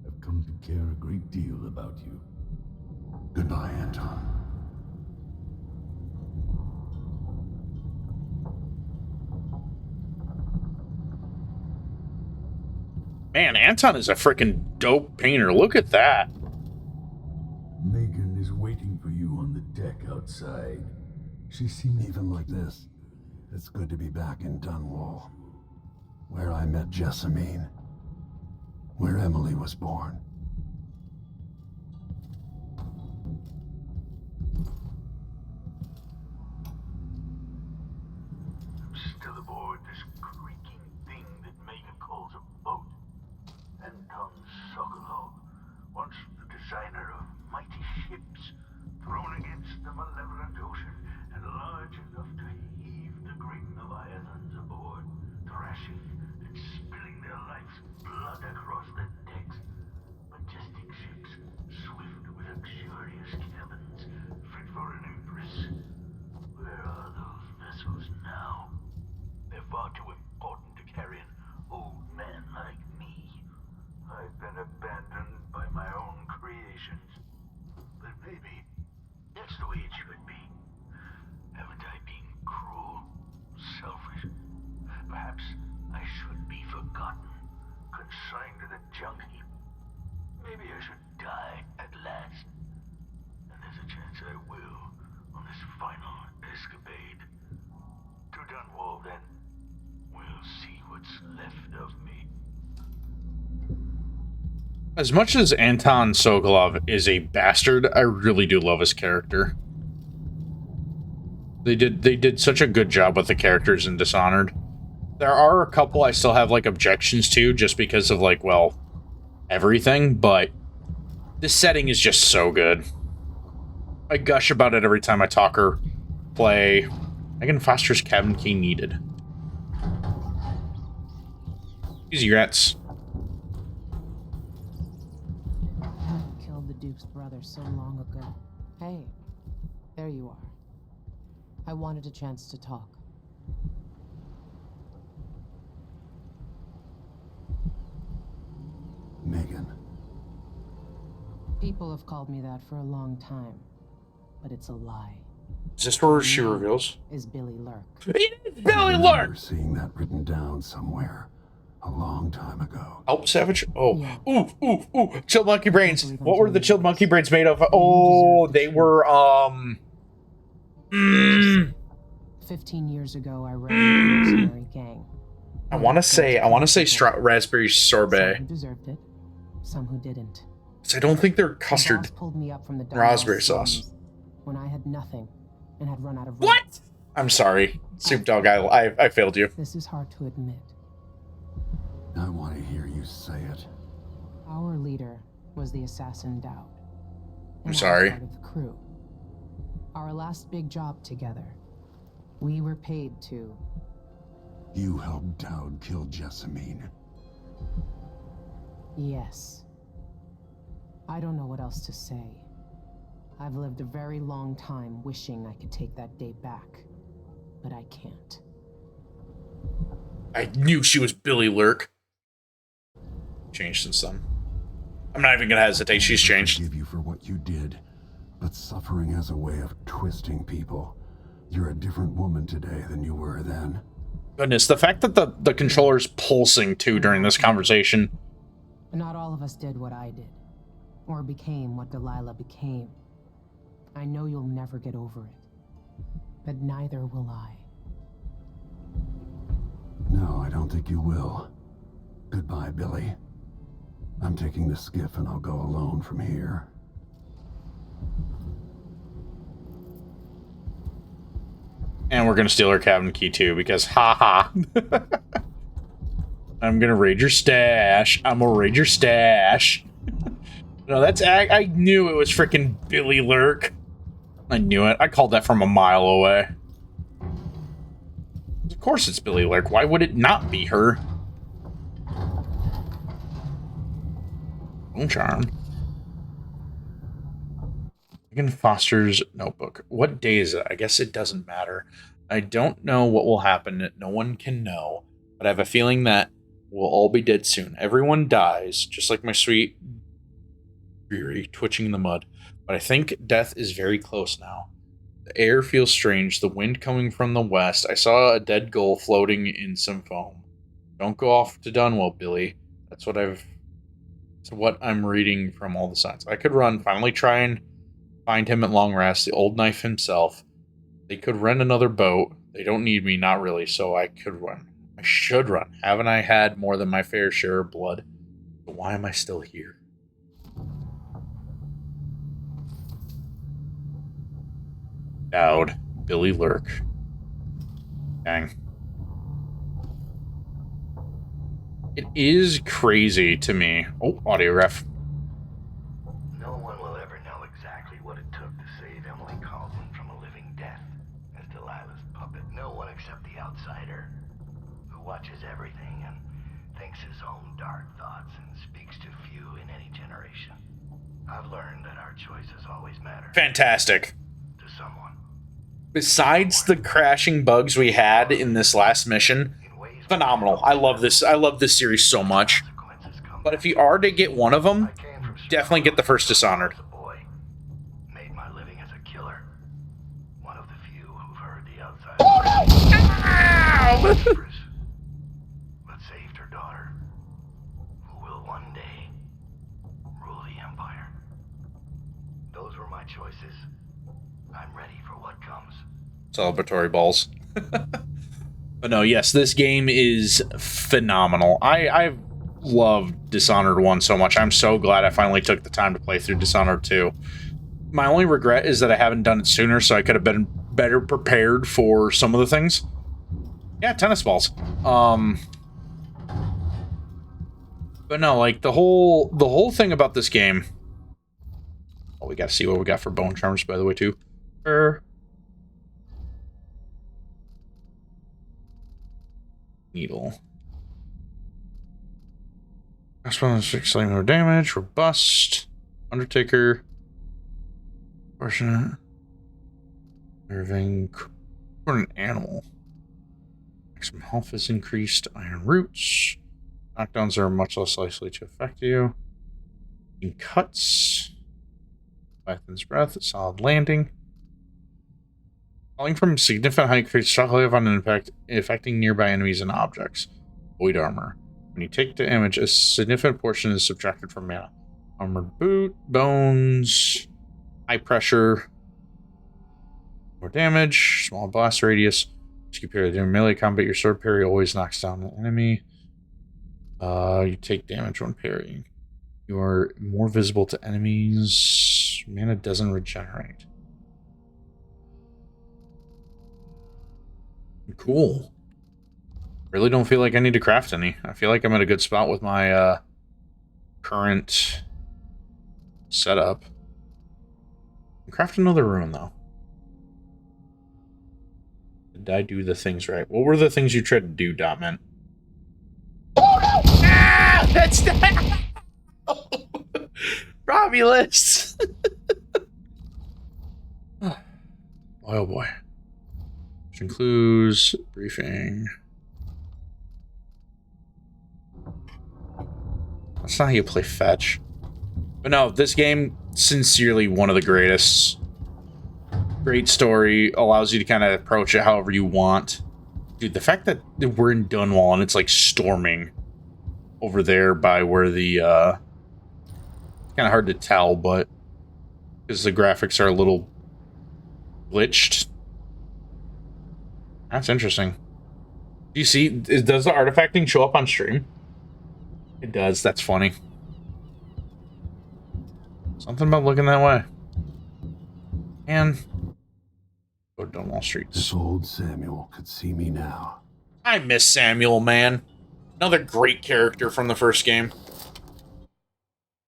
I've come to care a great deal about you. Goodbye, Anton. Man, Anton is a freaking dope painter. Look at that. Megan is waiting for you on the deck outside. She seems Even like this, it's good to be back in Dunwall, where I met Jessamine, where Emily was born. I'm still aboard this creaking thing that Megan calls a boat. Anton Sokolov, once the designer of mighty ships, thrown against the malevolent ocean and large enough to heave the great leviathans aboard, thrashing and spilling their life's blood across the decks. Majestic ships, swift with luxurious cabins, fit for an empress. Where are those vessels now? They're far too important to carry an old man like me. I've been abandoned by my own creations. But maybe that's the way it should be. Haven't I been cruel, selfish? Perhaps I should be forgotten, consigned to the junk heap. Maybe I should die at last. And there's a chance I will on this final escapade. To Dunwall, then. We'll see what's left of me. As much as Anton Sokolov is a bastard, I really do love his character. They did such a good job with the characters in Dishonored. There are a couple I still have like objections to just because of like, well, everything, but this setting is just so good. I gush about it every time I talk or play. Megan Foster's cabin key needed. Easy rats. Killed the Duke's brother so long ago. Hey, there you are. I wanted a chance to talk. Megan. People have called me that for a long time, but it's a lie. Is this where she reveals? Is Billy Lurk. Billy Lurk! I remember seeing that written down somewhere a long time ago. Oh, Savage? Oh. Yeah. Ooh. Chilled monkey brains. What were the chilled monkey brains made of? Oh, they were, 15 years ago, I ran a mercenary gang. I want to say raspberry sorbet. Some who deserved it, some who didn't. So I don't think they're custard. The boss pulled me up from the raspberry sauce. When I had nothing and had run out of what? I'm sorry, Soup Dog. I failed you. This is hard to admit. I want to hear you say it. Our leader was the assassin Dowd. I'm sorry. Part of the crew. Our last big job together. We were paid to. You helped Dowd kill Jessamine. Yes. I don't know what else to say. I've lived a very long time wishing I could take that day back, but I can't. I knew she was Billy Lurk. Changed since then. I'm not even gonna hesitate. She's changed. I forgive you for what you did, but suffering has a way of twisting people. You're a different woman today than you were then. Goodness, the fact that the controller's pulsing too during this conversation. Not all of us did what I did, or became what Delilah became. I know you'll never get over it, but neither will I. No, I don't think you will. Goodbye, Billy. I'm taking the skiff and I'll go alone from here. And we're gonna steal her cabin key too, because haha. I'm gonna raid your stash. I'm gonna raid your stash. No, that's I knew it was freaking Billy Lurk. I knew it. I called that from a mile away. Of course it's Billy Lurk. Why would it not be her? Bone charm. Megan Foster's notebook. What day is it? I guess it doesn't matter. I don't know what will happen. No one can know. But I have a feeling that we'll all be dead soon. Everyone dies, just like my sweet Riri twitching in the mud. But I think death is very close now. The air feels strange, the wind coming from the west. I saw a dead gull floating in some foam. Don't go off to Dunwell, Billy. That's what I'm reading from all the signs. I could run, finally try and find him at long rest, the old knife himself. They could rent another boat. They don't need me, not really, so I could run. I should run. Haven't I had more than my fair share of blood? But why am I still here? Dowd. Billy Lurk. Dang. It is crazy to me. Oh, audio ref. No one will ever know exactly what it took to save Emily Caldwell from a living death as Delilah's puppet. No one except the outsider, who watches everything and thinks his own dark thoughts and speaks to few in any generation. I've learned that our choices always matter. Fantastic. To someone. Besides the crashing bugs we had in this last mission, phenomenal. I love this. I love this series so much. But if you are to get one of them, definitely get the first Dishonored. Made my living as a killer. One of the few who've heard the outside. Ow! But saved her daughter, who will one day rule the Empire. Those were my choices. I'm ready for what comes. Celebratory balls. But no, yes, this game is phenomenal. I've loved Dishonored 1 so much. I'm so glad I finally took the time to play through Dishonored 2. My only regret is that I haven't done it sooner, so I could have been better prepared for some of the things. Yeah, tennis balls. But no, like the whole thing about this game. Oh, we gotta see what we got for bone charms, by the way, too. Needle. Next one is 6 more damage. Robust. Undertaker. Fortunate. Nerving. For an animal. Maximum health is increased. Iron roots. Knockdowns are much less likely to affect you. In cuts. Python's breath. Solid landing. Falling from significant height creates shockwave on an impact, affecting nearby enemies and objects. Void armor. When you take damage, a significant portion is subtracted from mana. Armored boot, bones, high pressure, more damage, small blast radius. In melee combat, your sword parry always knocks down an enemy. You take damage when parrying. You are more visible to enemies. Mana doesn't regenerate. Cool. Really don't feel like I need to craft any. I feel like I'm at a good spot with my current setup. Craft another rune, though. Did I do the things right? What were the things you tried to do, Dotman? Ah! That's that! Romulus! Oh boy. Which includes briefing. That's not how you play fetch. But no, this game, sincerely one of the greatest. Great story, allows you to kind of approach it however you want. Dude, the fact that we're in Dunwall and it's like storming over there by where the, kind of hard to tell, but because the graphics are a little glitched. That's interesting. Do you see, does the artifacting show up on stream? It does, that's funny. Something about looking that way. And go down Wall Street. This old Samuel could see me now. I miss Samuel, man. Another great character from the first game.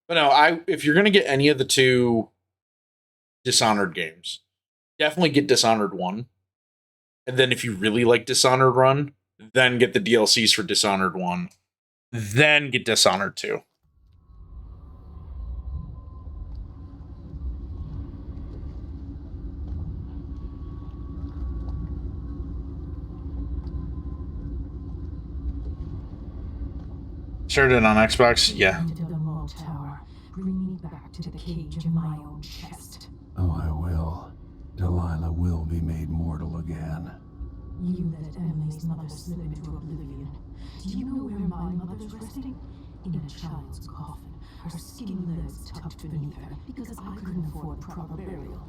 But no, if you're gonna get any of the two Dishonored games, definitely get Dishonored 1. And then if you really like Dishonored Run, then get the DLCs for Dishonored 1. Then get Dishonored 2. Started it on Xbox? Yeah. To the Mall Tower. Bring me back to the cage of my own chest. Oh, I will. Delilah will be made mortal again. You let Emily's mother slip into oblivion. Do you know where my mother's resting? In a child's coffin, her skinny legs tucked beneath her, because I couldn't afford proper burial,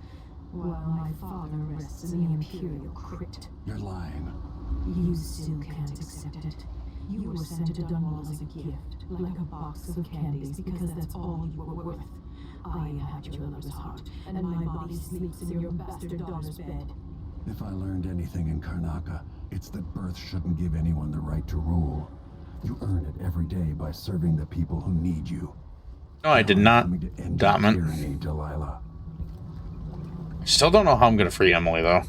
while my father rests in the Imperial crypt. You're lying. You still can't accept it. You were sent to Dunwall as a gift, like a box of candies, because that's all you were worth. I inhabit your lover's heart, and my body sleeps in your bastard daughter's bed. If I learned anything in Karnaca, it's that birth shouldn't give anyone the right to rule. You earn it every day by serving the people who need you. No, I did not, Dotman. Tyranny, Delilah. I still don't know how I'm going to free Emily, though.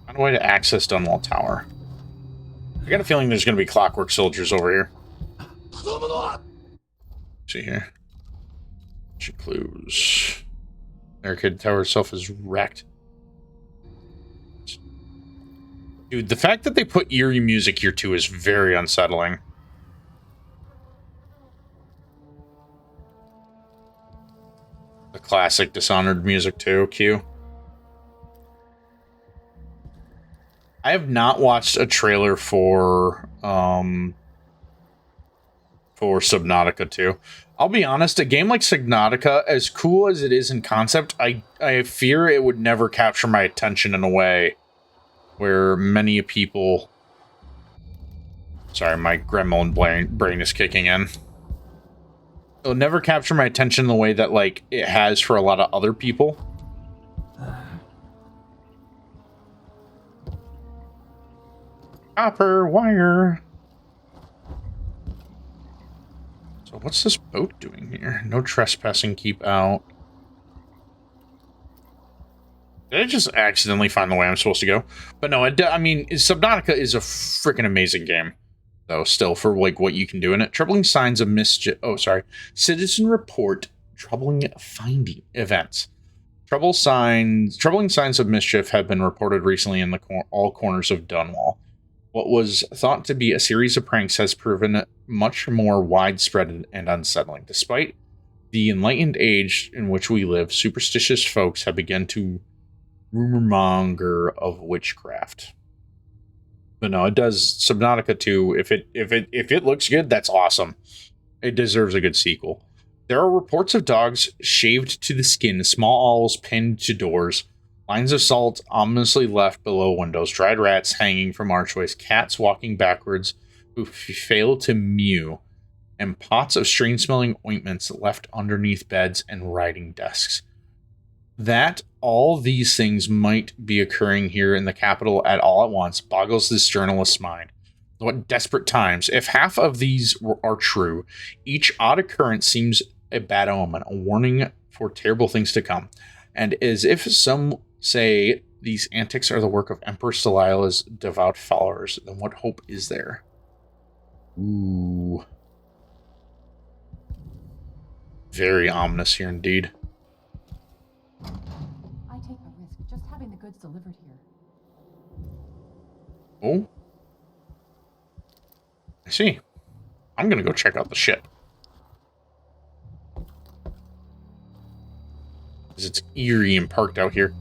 Find a way to access Dunwall Tower. I got a feeling there's going to be clockwork soldiers over here. See here. Clues. Barricade tower itself is wrecked. Dude, the fact that they put eerie music here too is very unsettling. The classic Dishonored music too, Q. I have not watched a trailer for Subnautica 2. I'll be honest, a game like Subnautica, as cool as it is in concept, I fear it would never capture my attention in a way where many people... Sorry, my gremlin brain is kicking in. It'll never capture my attention in the way that, like, it has for a lot of other people. Copper wire. So what's this boat doing here? No trespassing, keep out. Did I just accidentally find the way I'm supposed to go? But no, I mean, Subnautica is a freaking amazing game, though, still, for, like, what you can do in it. Troubling signs of mischief... Oh, sorry. Citizen report troubling finding events. Troubling signs of mischief have been reported recently in all corners of Dunwall. What was thought to be a series of pranks has proven much more widespread and unsettling. Despite the enlightened age in which we live, superstitious folks have begun to rumormonger of witchcraft. But no, it does. Subnautica 2, if it looks good, that's awesome. It deserves a good sequel. There are reports of dogs shaved to the skin, small owls pinned to doors, lines of salt ominously left below windows, dried rats hanging from archways, cats walking backwards who fail to mew, and pots of strange-smelling ointments left underneath beds and writing desks. That all these things might be occurring here in the capital at all at once boggles this journalist's mind. What desperate times. If half of these are true, each odd occurrence seems a bad omen, a warning for terrible things to come. And as if some say these antics are the work of Empress Delilah's devout followers, then what hope is there? Ooh. Very ominous here indeed. I take a risk just having the goods delivered here. Oh. I see. I'm gonna go check out the ship. Because it's eerie and parked out here.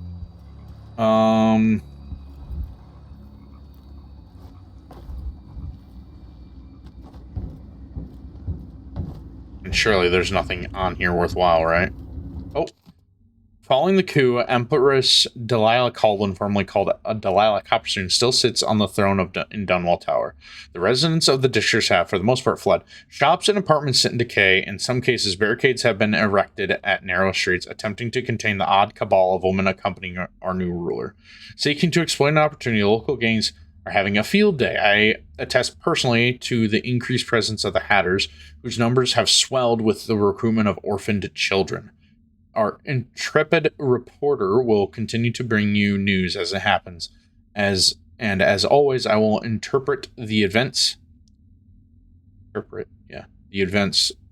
And surely there's nothing on here worthwhile, right? Oh. Following the coup, Empress Delilah Caldwin, formerly called Delilah Copperstone, still sits on the throne in Dunwall Tower. The residents of the districts have, for the most part, fled. Shops and apartments sit in decay. In some cases, barricades have been erected at narrow streets, attempting to contain the odd cabal of women accompanying our new ruler. Seeking to exploit an opportunity, local gangs are having a field day. I attest personally to the increased presence of the Hatters, whose numbers have swelled with the recruitment of orphaned children. Our intrepid reporter will continue to bring you news as it happens. As always, I will interpret the events to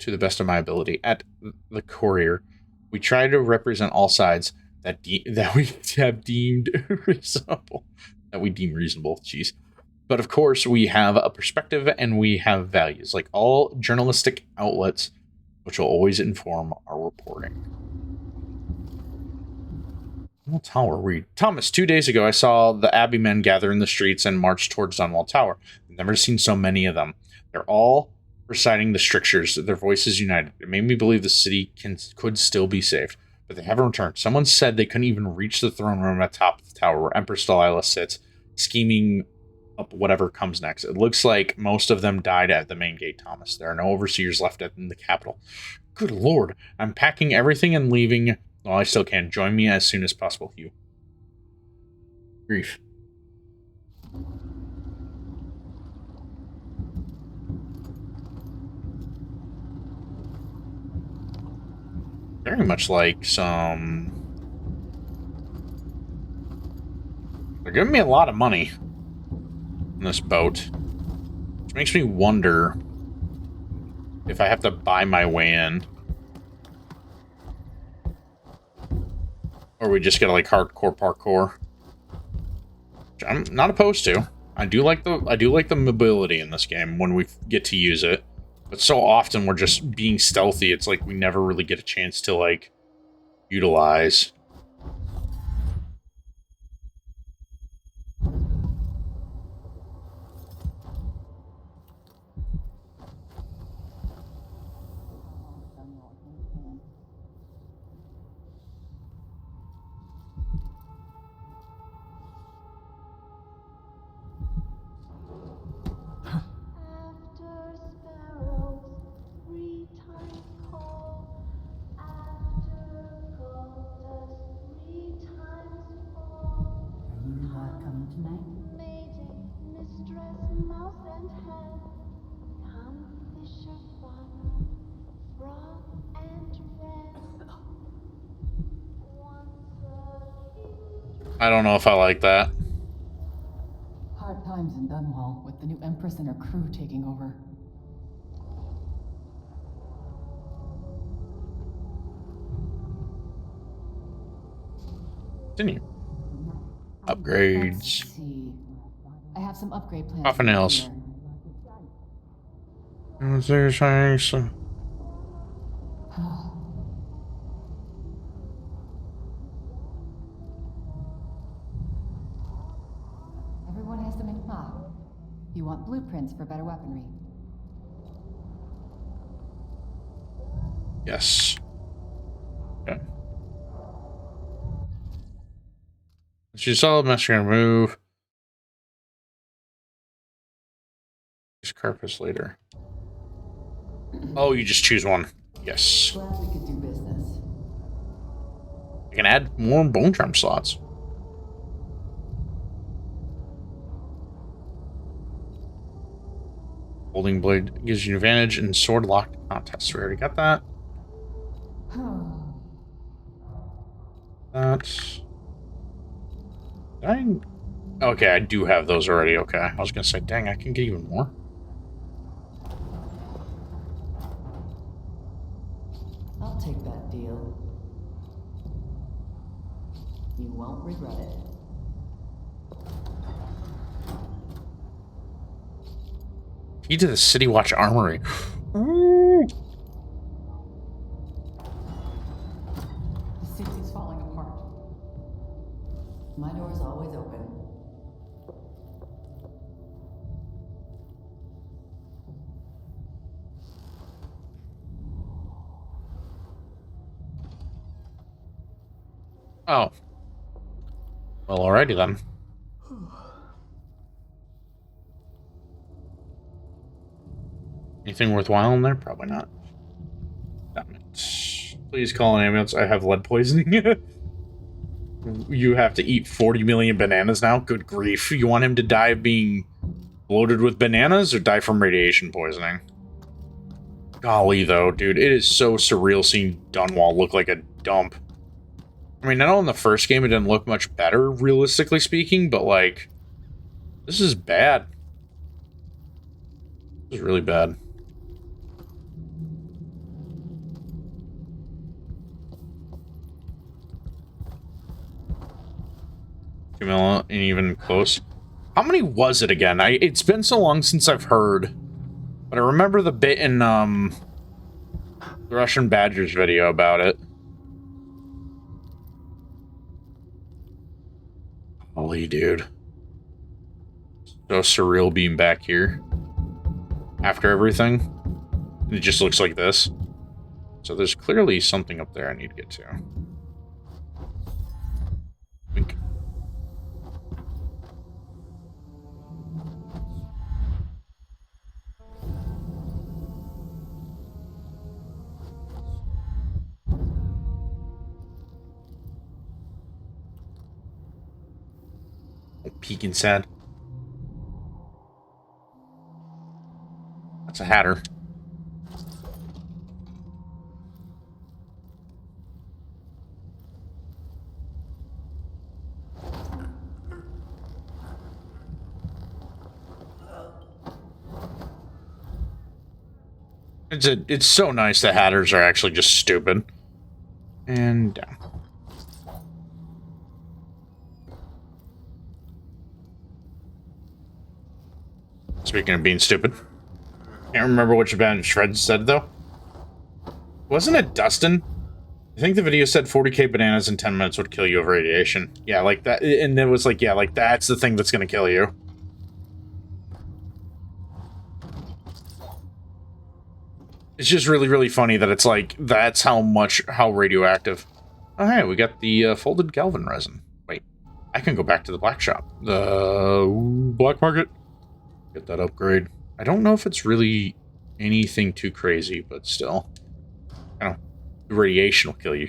the best of my ability. At the Courier, we try to represent all sides. that we have deemed reasonable. That we deem reasonable. Jeez. But of course, we have a perspective and we have values, like all journalistic outlets, which will always inform our reporting. Dunwall Tower. Read. Thomas, 2 days ago, I saw the Abbey men gather in the streets and march towards Dunwall Tower. I've never seen so many of them. They're all reciting the strictures, their voices united. It made me believe the city could still be saved, but they haven't returned. Someone said they couldn't even reach the throne room at the top of the tower where Empress Delilah sits, scheming up whatever comes next. It looks like most of them died at the main gate, Thomas. There are no overseers left in the capital. Good lord. I'm packing everything and leaving. Well, I still can. Join me as soon as possible, Hugh. Grief. Very much like some... They're giving me a lot of money in this boat. Which makes me wonder if I have to buy my way in. Or we just get like hardcore parkour. Which I'm not opposed to. I do like the mobility in this game when we get to use it. But so often we're just being stealthy, it's like we never really get a chance to, like, utilize. I don't know if I like that. Hard times in Dunwall, with the new Empress and her crew taking over. Continue. Upgrades. Let's see. I have some upgrade plans. Coffin nails. Everyone has to make You want blueprints for better weaponry. Yes. Okay. She's solid master gonna move. Use carpus later. Oh, you just choose one. Yes. Glad we could do business. I can add more bone charm slots. Holding blade gives you advantage in sword locked contests. We already got that. That's... Okay, I do have those already. Okay, I was gonna say, dang, I can get even more. I'll take that deal. You won't regret it. Key to the City Watch Armory. The city's falling apart. My door's always open. Oh. Well, alrighty then. Anything worthwhile in there? Probably not. Damn it. Please call an ambulance. I have lead poisoning. You have to eat 40 million bananas now? Good grief. You want him to die of being bloated with bananas or die from radiation poisoning? Golly, though, dude. It is so surreal seeing Dunwall look like a dump. I mean, I know in the first game it didn't look much better, realistically speaking, but, like, this is bad. This is really bad. 2 mil ain't even close. How many was it again? It's been so long since I've heard. But I remember the bit in, the Russian Badgers video about it. Holy dude. So surreal being back here. After everything. It just looks like this. So there's clearly something up there I need to get to. Wink. Peeking sad. That's a hatter. It's so nice that hatters are actually just stupid. And down. Speaking of being stupid. Can't remember which band Shred said, though. Wasn't it Dustin? I think the video said 40k bananas in 10 minutes would kill you of radiation. Yeah, like that. And it was like, yeah, like that's the thing that's gonna kill you. It's just really, really funny that it's like, that's how radioactive. Oh, hey, we got the folded Galvin resin. Wait, I can go back to the black shop. The black market. Get that upgrade. I don't know if it's really anything too crazy, but still. I don't know. Radiation will kill you.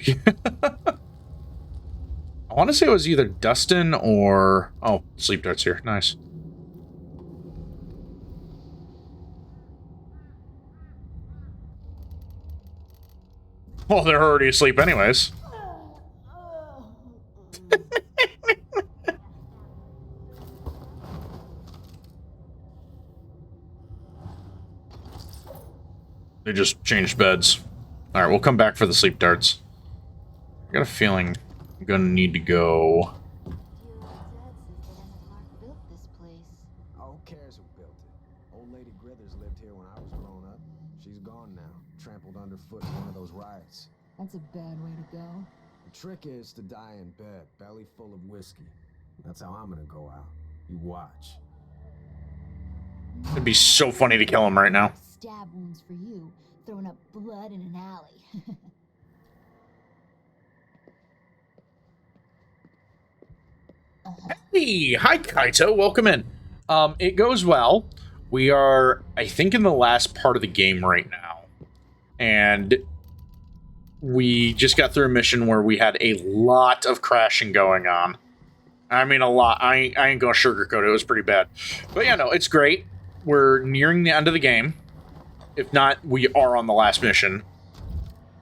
I want to say it was either Dustin or... Oh, sleep darts here. Nice. Well, they're already asleep anyways. They just changed beds. Alright, we'll come back for the sleep darts. I got a feeling I'm gonna need to go... Who cares who built it? Old Lady Grithers lived here when I was growing up. She's gone now, trampled underfoot in one of those riots. That's a bad way to go. The trick is to die in bed, belly full of whiskey. That's how I'm gonna go out. You watch. It'd be so funny to kill him right now. Stab wounds for you, throwing up blood in an alley. Hey, hi Kaito, welcome in. It goes well. We are, I think, in the last part of the game right now. And we just got through a mission where we had a lot of crashing going on. I mean, a lot. I ain't gonna sugarcoat it. It was pretty bad. But yeah, no, it's great. We're nearing the end of the game. If not, we are on the last mission.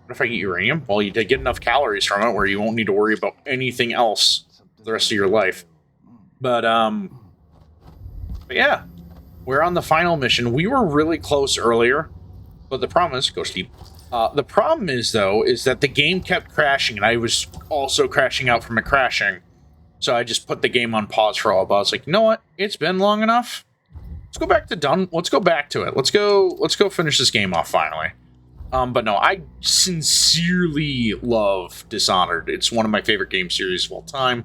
What if I get uranium? Well, you did get enough calories from it where you won't need to worry about anything else the rest of your life. But yeah, we're on the final mission. We were really close earlier, but the problem is, go sleep. The problem is, though, is that the game kept crashing, and I was also crashing out from it crashing. So I just put the game on pause for a while. But I was like, you know what? It's been long enough. Let's go back to done. Let's go back to it. Let's go finish this game off finally. But no, I sincerely love Dishonored. It's one of my favorite game series of all time.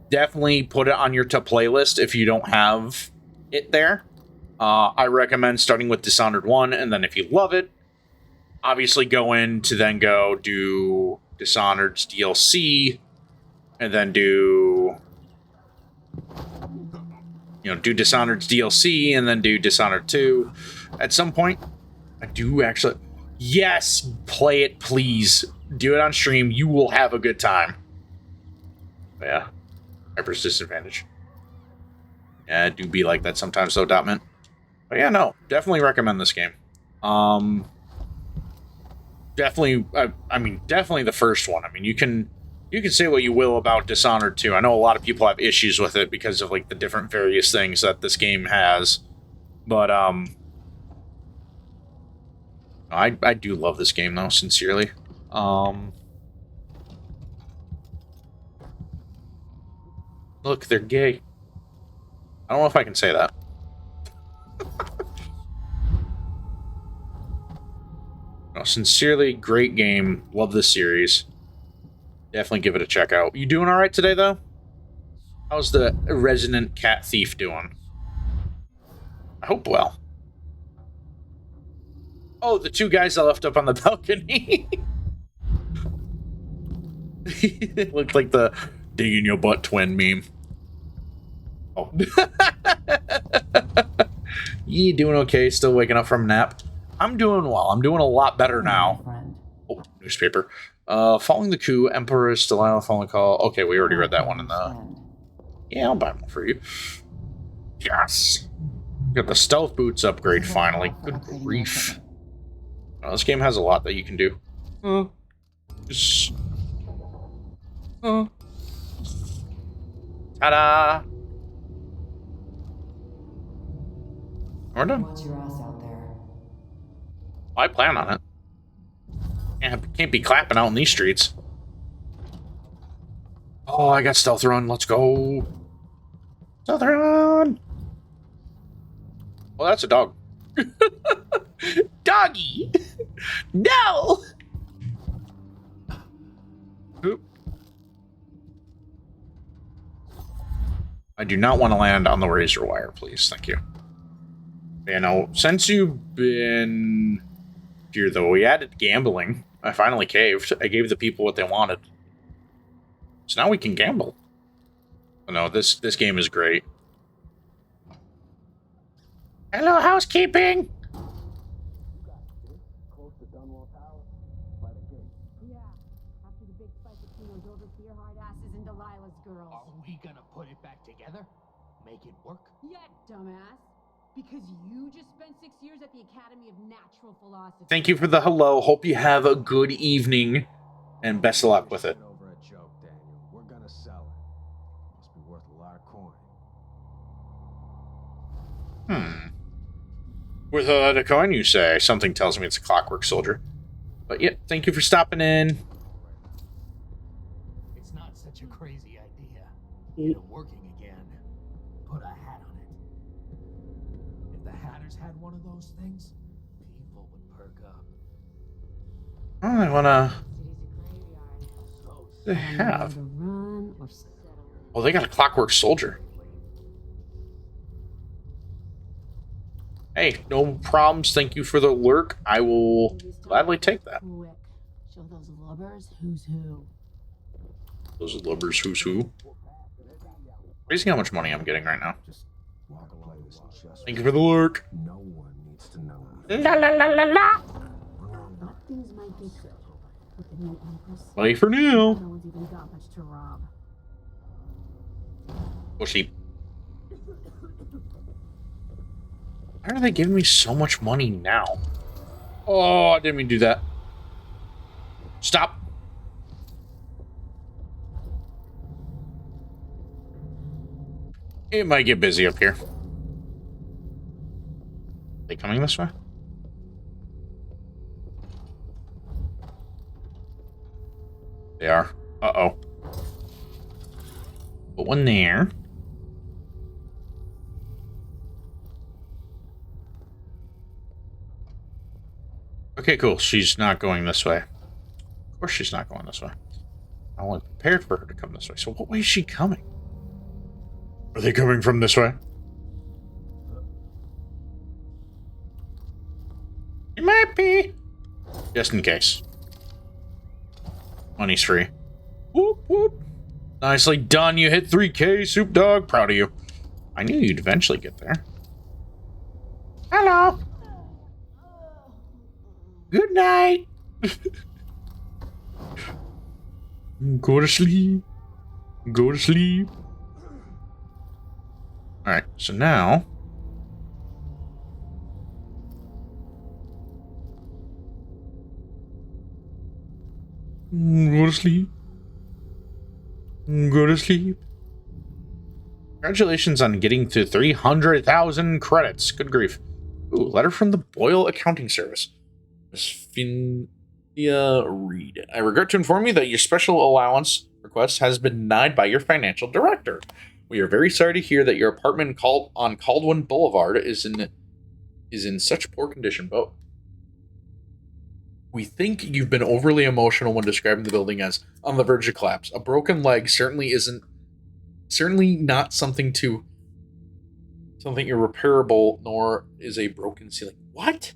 Definitely put it on your to playlist if you don't have it there. I recommend starting with Dishonored 1, and then if you love it, obviously go in to then go do Dishonored's DLC, and then do Dishonored's DLC, and then do Dishonored 2. At some point, I do actually... Yes, play it, please. Do it on stream. You will have a good time. But yeah. Hyper's disadvantage. Yeah, it do be like that sometimes, though, Dotman. But yeah, no. Definitely recommend this game. Definitely... I mean, definitely the first one. I mean, you can say what you will about Dishonored 2. I know a lot of people have issues with it because of, like, the different various things that this game has. But, I do love this game, though, sincerely. Look, they're gay. I don't know if I can say that. No, sincerely, great game. Love this series. Definitely give it a check out. You doing all right today, though? How's the resident cat thief doing? I hope well. Oh, the two guys I left up on the balcony. It looked like the dig in your butt twin meme. Oh. You doing okay? Still waking up from a nap? I'm doing well. I'm doing a lot better now. Oh, newspaper. Following the coup, Emperor is still on the phone call. Okay, we already read that one in the... Yeah, I'll buy one for you. Yes! Got the stealth boots upgrade finally. Good grief. Oh, this game has a lot that you can do. Ta-da! We're done. Watch your ass out there. I plan on it. Can't be clapping out in these streets. Oh, I got stealth run. Let's go. Stealth run! Well, that's a dog. Doggy! No! Oop. I do not want to land on the razor wire, please. Thank you. You know, since you've been here, though, we added gambling. I finally caved. I gave the people what they wanted. So now we can gamble. Oh, no, this game is great. Hello, housekeeping! Yeah, after the big fight between those overseer hard asses and Delilah's girls. Are we gonna put it back together? Make it work? Yeah, dumbass. Because you just spent 6 years at the Academy of Natural Philosophy. Thank you for the hello. Hope you have a good evening. And best of luck with it. Over a joke, Daniel. We're gonna sell it. Must be worth a lot of coin. With a lot of coin, you say. Something tells me it's a Clockwork Soldier. But yeah, thank you for stopping in. It's not such a crazy idea. Get it working again. Put a hat on it. If the Hatters had one of those things, people would perk up. Oh, I wanna... They have. Oh, they got a Clockwork Soldier. Hey, no problems. Thank you for the lurk. I will gladly take that. Show those lubbers who's who. Those lubbers who's who. Crazy how much money I'm getting right now. Thank you for the lurk. No one needs to know. La la la la la. Things might get good with the new Empress. Play for now. No one's even got much to rob. Oh, sheep. Why are they giving me so much money now? Oh, I didn't mean to do that. Stop. It might get busy up here. They coming this way? They are. Uh-oh. Put one there. Okay, cool. She's not going this way. Of course she's not going this way. I only prepared for her to come this way. So what way is she coming? Are they coming from this way? It might be. Just in case. Money's free. Whoop, whoop. Nicely done. You hit 3K, Soup Dog. Proud of you. I knew you'd eventually get there. Hello. Good night. Go to sleep. Go to sleep. Alright, so now... Go to sleep. Go to sleep. Congratulations on getting to 300,000 credits. Good grief. Ooh, letter from the Boyle Accounting Service. Miss Findia Reed. I regret to inform you that your special allowance request has been denied by your financial director. We are very sorry to hear that your apartment on Caldwin Boulevard is in such poor condition, but we think you've been overly emotional when describing the building as on the verge of collapse. A broken leg certainly not something irreparable, nor is a broken ceiling. What?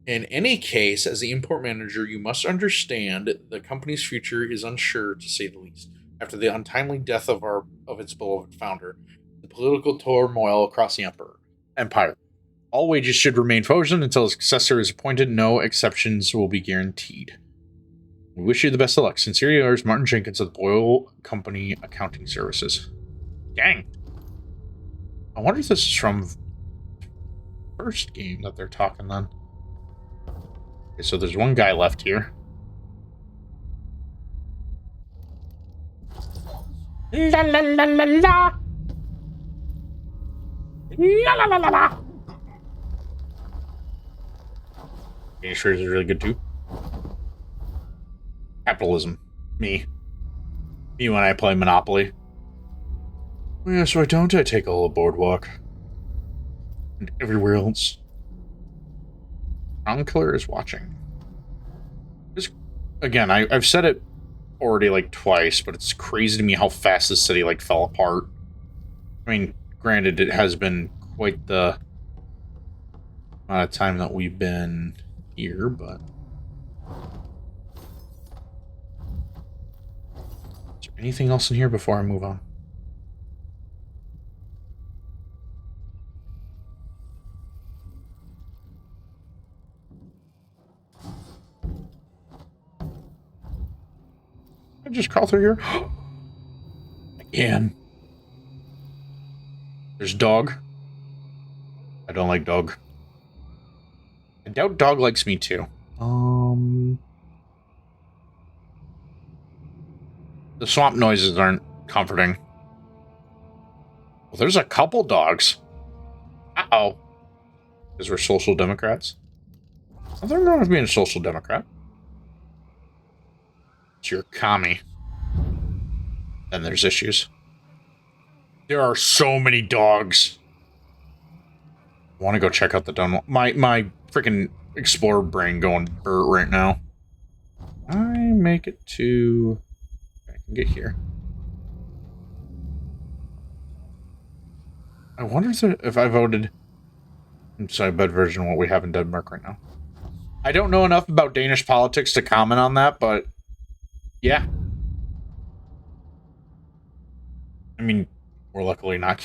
In any case, as the import manager, you must understand the company's future is unsure, to say the least. After the untimely death of its beloved founder, the political turmoil across the empire. All wages should remain frozen until a successor is appointed. No exceptions will be guaranteed. We wish you the best of luck. Sincerely yours, Martin Jenkins of the Boyle Company Accounting Services. Dang. I wonder if this is from the first game that they're talking then. Okay, so there's one guy left here. La la la la la. La la la la la. Game sure is really good too. Capitalism. Me when I play Monopoly. Yes, why don't I take all the boardwalk? And everywhere else. Crown Killer is watching. Again, I've said it already like twice, but it's crazy to me how fast this city like fell apart. I mean, granted, it has been quite the amount of time that we've been here, but is there anything else in here before I move on? I just crawl through here. Again. There's dog. I don't like dog. I doubt dog likes me too. The swamp noises aren't comforting. Well, there's a couple dogs. Uh-oh. Because we're social democrats. Nothing wrong with being a social democrat. It's your commie. Then there's issues. There are so many dogs. I want to go check out the Dunwall. My freaking explorer brain going burr right now. I make it to... I can get here. I wonder if I voted inside a better version of what we have in Denmark right now. I don't know enough about Danish politics to comment on that, but yeah. I mean, we're luckily not.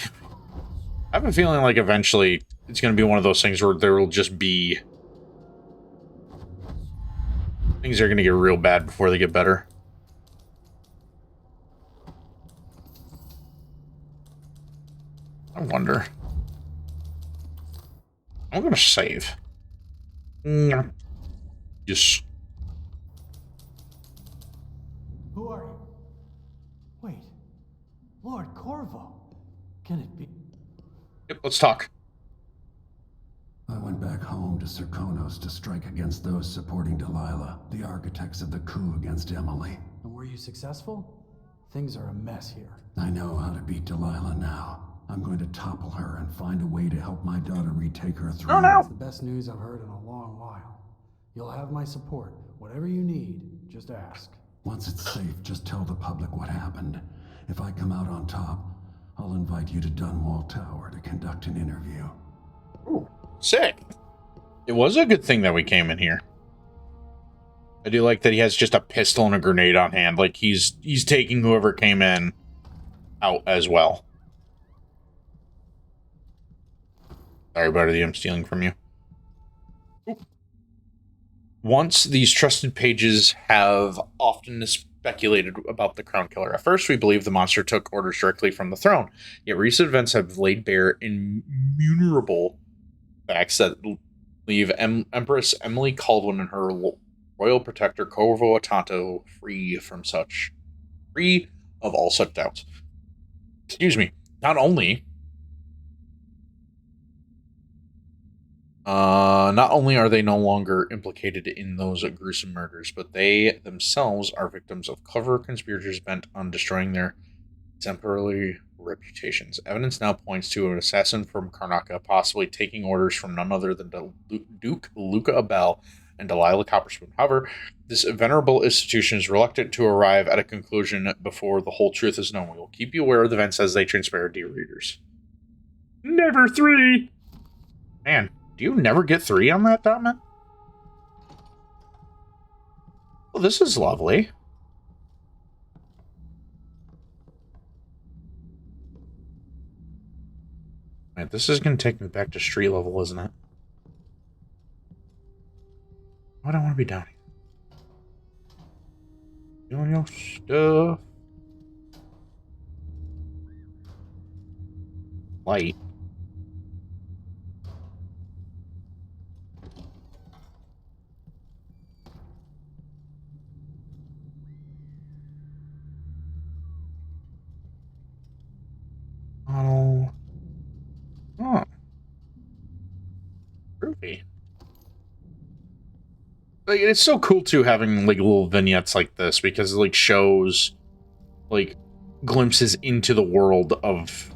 I have a feeling like eventually it's going to be one of those things where there will just be... Things are going to get real bad before they get better. I wonder. I'm going to save. Yes. Who are you? Wait. Lord Corvo. Can it be? Yep, let's talk. I went back home to Serkonos to strike against those supporting Delilah, the architects of the coup against Emily. And were you successful? Things are a mess here. I know how to beat Delilah now. I'm going to topple her and find a way to help my daughter retake her throne. That's the best news I've heard in a long while. You'll have my support. Whatever you need, just ask. Once it's safe, just tell the public what happened. If I come out on top, I'll invite you to Dunwall Tower to conduct an interview. Ooh, sick. It was a good thing that we came in here. I do like that he has just a pistol and a grenade on hand. Like, he's taking whoever came in out as well. Sorry, buddy, I'm stealing from you. Once these trusted pages have often speculated about the Crown Killer. At first, we believe the monster took orders directly from the throne. Yet recent events have laid bare innumerable facts that leave Empress Emily Caldwin and her royal protector Corvo Attanto free of all such doubts. Excuse me. Not only are they no longer implicated in those gruesome murders, but they themselves are victims of clever conspirators bent on destroying their exemplary reputations. Evidence now points to an assassin from Karnaca, possibly taking orders from none other than Duke Luca Abel and Delilah Copperspoon. However, this venerable institution is reluctant to arrive at a conclusion before the whole truth is known. We will keep you aware of the events as they transpire, dear readers. Never 3! Man, do you never get 3 on that document? Well, this is lovely. Man, this is going to take me back to street level, isn't it? Why do I want to be down here? Doing your stuff. Light. Oh. Oh. Groovy. Like, it's so cool too having like little vignettes like this because it like shows like glimpses into the world of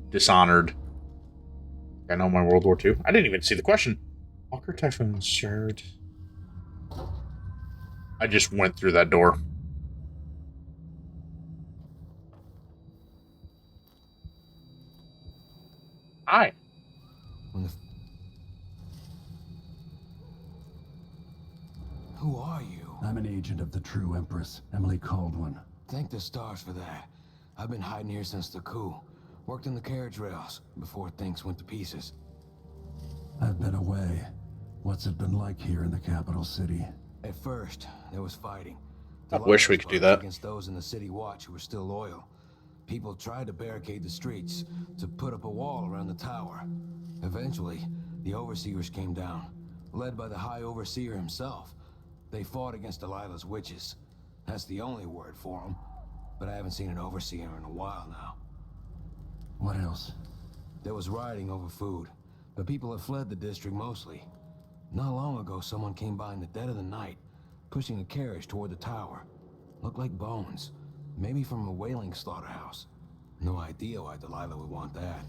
Dishonored. I know my World War II. I didn't even see the question. Walker Typhoon shared. I just went through that door. Hi. Who are you? I'm an agent of the true Empress, Emily Caldwin. Thank the stars for that. I've been hiding here since the coup. Worked in the carriage rails before things went to pieces. I've been away. What's it been like here in the capital city? At first, there was fighting. I wish we could do that. Against those in the city watch who were still loyal. People tried to barricade the streets, to put up a wall around the tower. Eventually, the overseers came down, led by the High Overseer himself. They fought against Delilah's witches. That's the only word for them. But I haven't seen an overseer in a while now. What else? There was rioting over food, but people have fled the district mostly. Not long ago, someone came by in the dead of the night, pushing a carriage toward the tower. Looked like bones, maybe from a whaling slaughterhouse. No idea why Delilah would want that.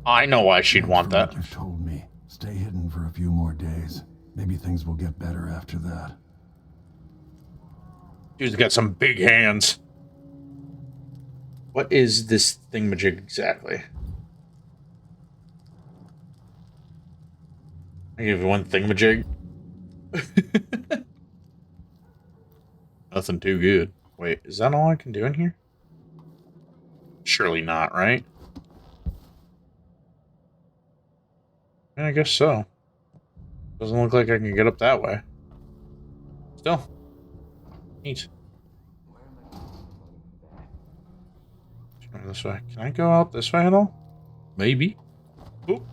I know why she'd want that. You've told me. Stay hidden for a few more days. Maybe things will get better after that. Dude's got some big hands. What is this thingamajig exactly? I give you one thingamajig. Nothing too good. Wait, is that all I can do in here? Surely not, right? Yeah, I guess so. Doesn't look like I can get up that way. Still. Neat. This way. Can I go out this way at all? Maybe. Oop.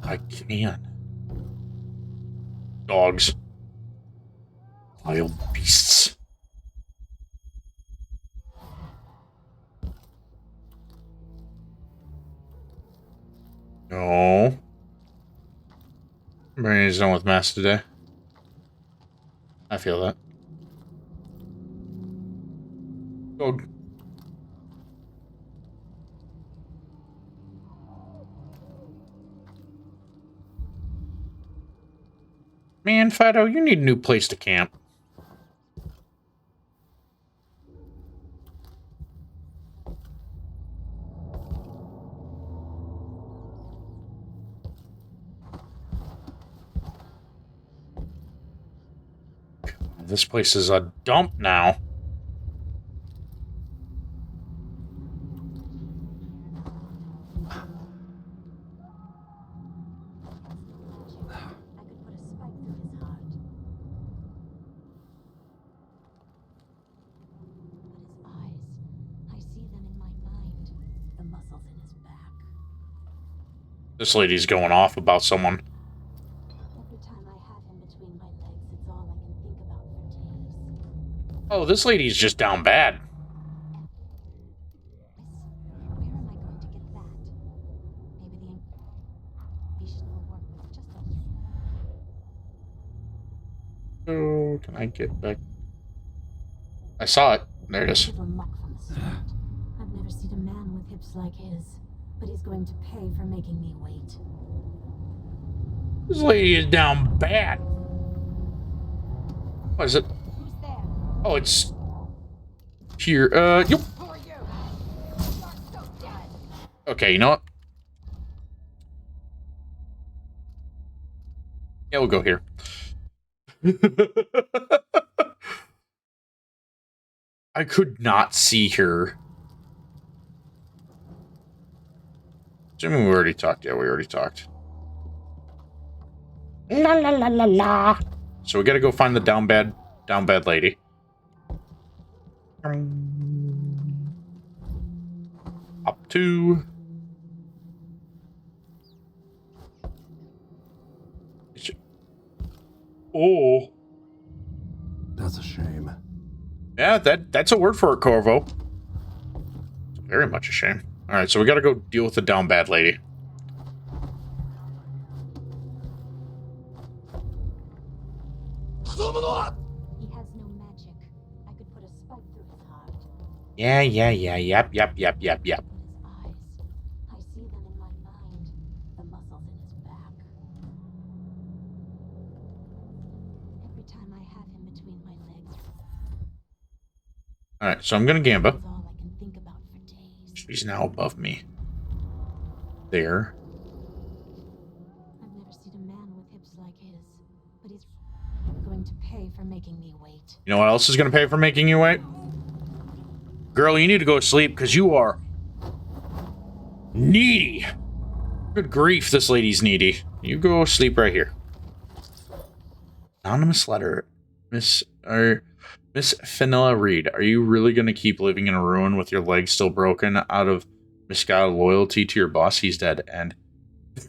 I can. Dogs. Wild beasts. No. Brain is done with mass today. I feel that. Dog. Man, Fido, you need a new place to camp. This place is a dump now. This lady's going off about someone. Oh, this lady's just down bad. Oh, can I get back? I saw it. There it is. I'm I've never seen a man with hips like his, but he's going to pay for making me wait. This lady is down bad. What is it? Who's there? Oh, it's here. Yep. Who are you? You're so dead. Okay, you know what? Yeah, we'll go here. I could not see her. Assuming we already talked. Yeah, we already talked. La la la la la. So we gotta go find the down bad lady. Up to. Oh. That's a shame. Yeah, that's a word for it, Corvo. It's very much a shame. Alright, so we gotta go deal with the down bad lady. He has no magic. I could put a spike through his heart. Yeah, yep. His eyes. I see them in my mind. The muscles in his back. Every time I have him between my legs. Alright, so I'm gonna Gamba. That's all I can think about for days. She's now above me. There. I've never seen a man with hips like his, but he's going to pay for making me wait. You know what else is gonna pay for making you wait? Girl, you need to go to sleep because you are needy. Good grief, this lady's needy. You go sleep right here. Anonymous letter. Miss Fenella Reed, are you really gonna keep living in a ruin with your leg still broken out of misguided loyalty to your boss? He's dead, and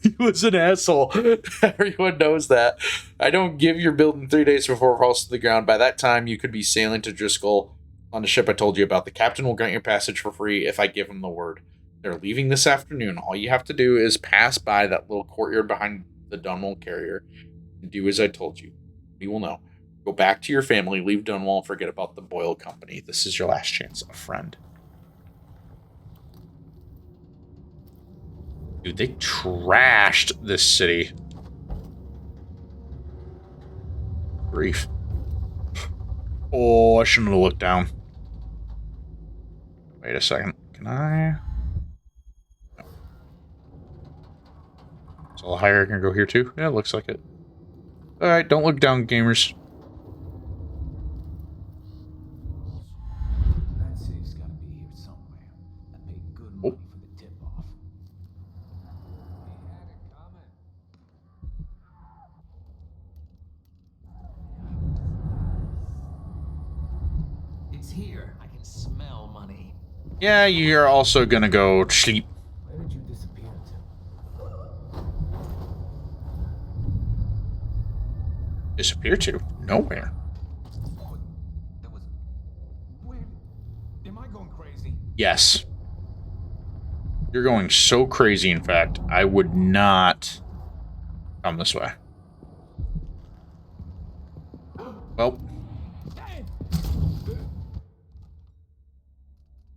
he was an asshole. Everyone knows that. I don't give your building 3 days before it falls to the ground. By that time, you could be sailing to Driscoll on the ship I told you about. The captain will grant your passage for free if I give him the word. They're leaving this afternoon. All you have to do is pass by that little courtyard behind the Dunwall carrier and do as I told you. We will know. Go back to your family, leave Dunwall, and forget about the Boyle Company. This is your last chance, a friend. Dude, they trashed this city. Grief. Oh, I shouldn't have looked down. Wait a second. Can I? No. So the higher I can go here too? Yeah, it looks like it. Alright, don't look down, gamers. That safe's gotta be here somewhere. I paid good money for the tip-off. We had it coming. It's here. I can smell money. Yeah, you're also gonna go sleep. Where did you disappear to? Disappear to? Nowhere. Am I going crazy? Yes. You're going so crazy, in fact, I would not come this way. Well.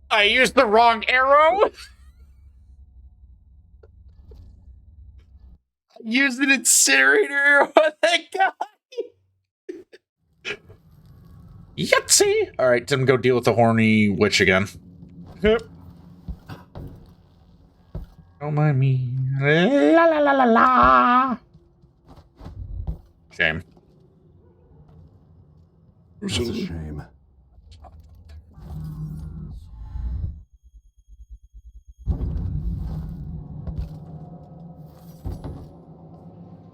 I used the wrong arrow! I used an incinerator arrow on that guy! Yahtzee! Alright, Tim, go deal with the horny witch again. Yep. Don't mind me. La la la la la! Shame. That's a shame.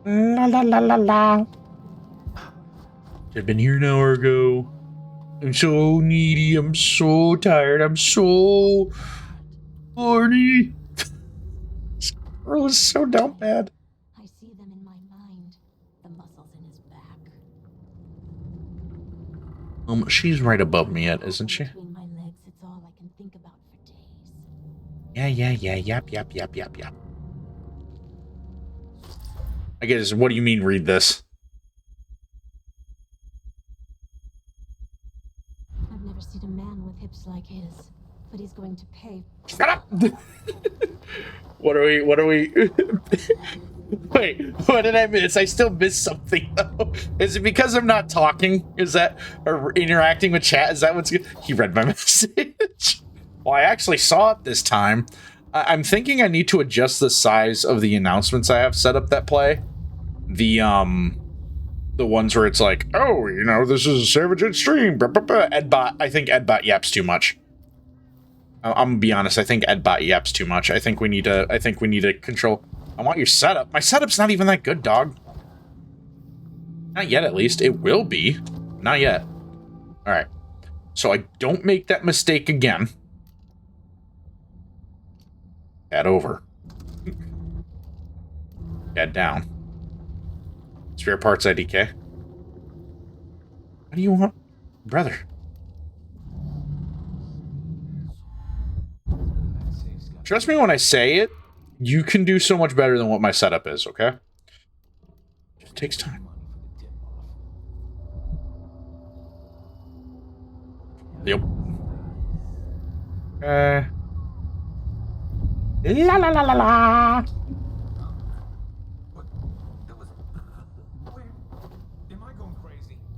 La la la la la. I've been here an hour ago. I'm so needy. I'm so tired. I'm so horny. This girl is so down bad. I see them in my mind. The muscles in his back. She's right above me yet, isn't she? Between my legs, it's all I can think about for days. Yeah, yep. I guess, what do you mean, read this? I've never seen a man with hips like his, but he's is going to pay. Shut up! What are we? Wait, what did I miss? I still missed something, though. Is it because I'm not talking? Is that, or interacting with chat? Is that what's good? He read my message. Well, I actually saw it this time. I'm thinking I need to adjust the size of the announcements I have set up that play. The ones where it's like, oh, you know, this is a SavageED stream. Blah, blah, blah. Edbot, I think Edbot yaps too much. I'm gonna be honest. I think Edbot yaps too much. I think we need to control. I want your setup. My setup's not even that good, dog. Not yet, at least. It will be. Not yet. All right. So I don't make that mistake again. Add over. Add down. Spare parts IDK. What do you want, brother? Trust me when I say it, you can do so much better than what my setup is, okay? It takes time. Yep. La la la la la.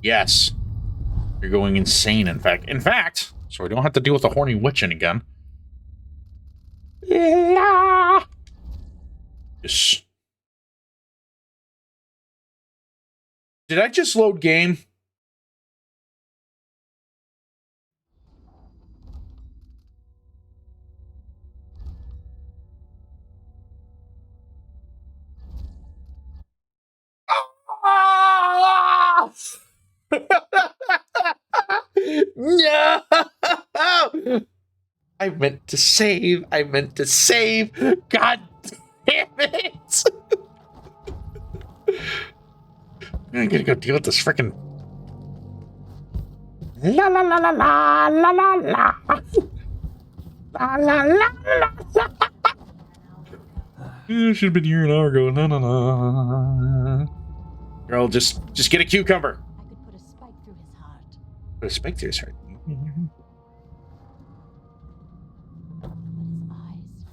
Yes. You're going insane, in fact, so we don't have to deal with the horny witch again. La. Yes. Did I just load game? No! I meant to save. God damn it! I gotta go deal with this freaking. La la la la la la la la. La la la la la. Should have been here an hour ago. Na na na. Girl, just get a cucumber. I could put a spike through his heart. Put a spike through his heart. But his eyes.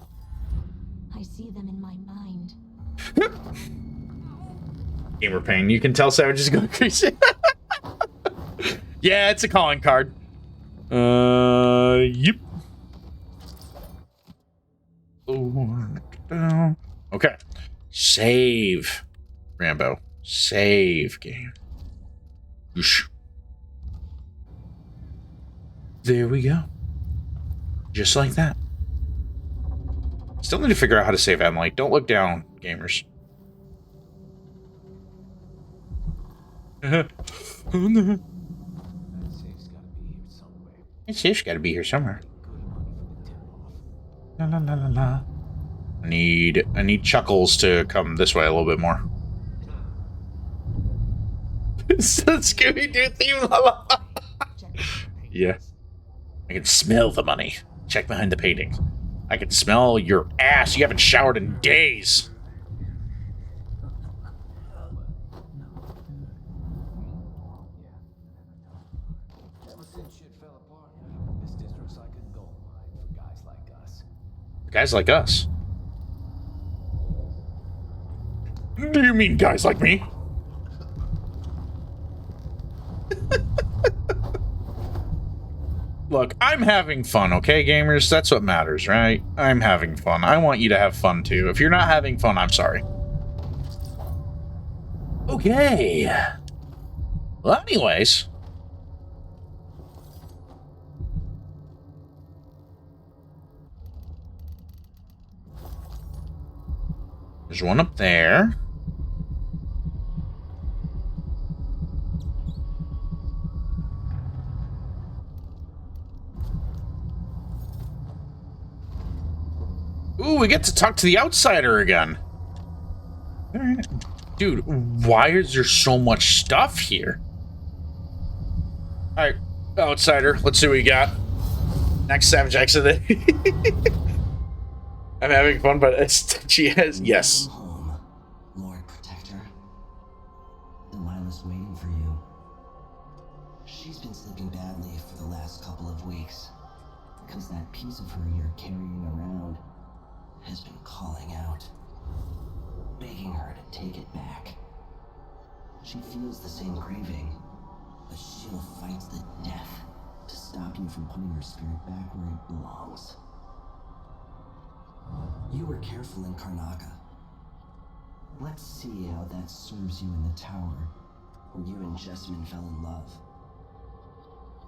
I see them in my mind. Gamer pain. You can tell Savage is going crazy. Yeah, it's a calling card. Yep. Okay. Save. Rambo. Save game. Whoosh. There we go. Just like that. Still need to figure out how to save Emily. Don't look down, gamers. Oh no. That safe's gotta be here somewhere. La la la la la. I need Chuckles to come this way a little bit more. Scooby-Doo theme, la la. Yeah. I can smell the money. Check behind the paintings. I can smell your ass. You haven't showered in days. Ever since shit fell apart, this district's like a gold mine for guys like us. Guys like us? Do you mean guys like me? Look, I'm having fun, okay, gamers? That's what matters, right? I'm having fun. I want you to have fun, too. If you're not having fun, I'm sorry. Okay. Well, anyways. There's one up there. Ooh, we get to talk to the outsider again. Dude, why is there so much stuff here? Alright, outsider, let's see what we got. Next Savage exit. I'm having fun, but she has. Yes. Home, Lord Protector. Delilah's waiting for you. She's been sleeping badly for the last couple of weeks because that piece of her you're carrying around has been calling out, begging her to take it back. She feels the same craving, but she'll fight the death to stop you from putting your spirit back where it belongs. You were careful in Karnaga. Let's see how that serves you in the tower, where you and Jessamine fell in love.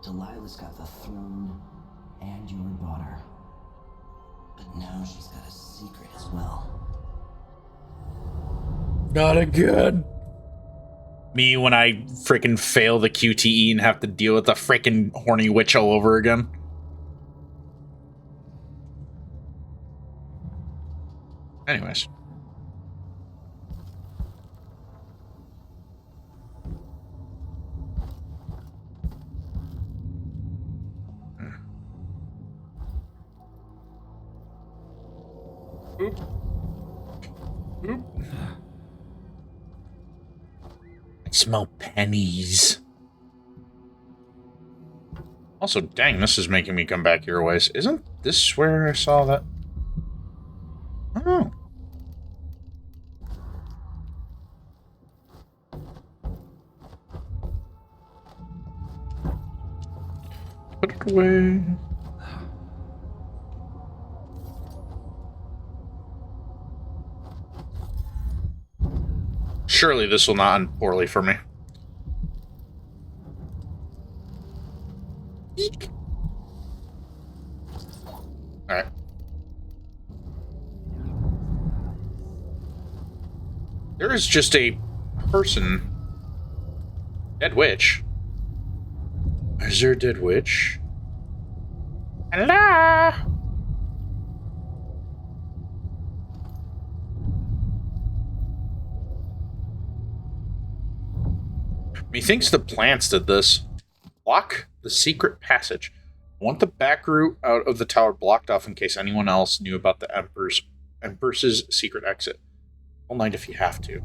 Delilah's got the throne and your daughter. But now she's got a secret as well. Not again. Me when I freaking fail the QTE and have to deal with the freaking horny witch all over again. Anyways. Oop. Oop. I smell pennies. Also, dang, this is making me come back here a ways. Isn't this where I saw that? Oh. Put it away. Surely this will not end poorly for me. Eek. Alright. There is just a person. Dead witch. Is there a dead witch? Hello? Methinks the plants did this. Block the secret passage. I want the back route out of the tower blocked off in case anyone else knew about the Empress's secret exit. All night if you have to.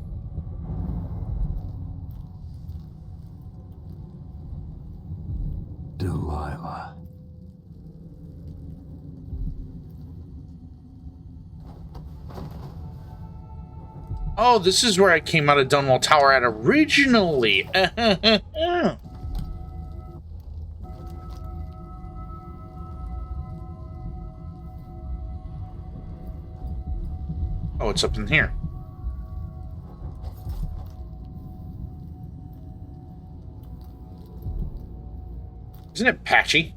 Delilah. Oh, this is where I came out of Dunwall Tower at originally. Oh, it's up in here. Isn't it patchy?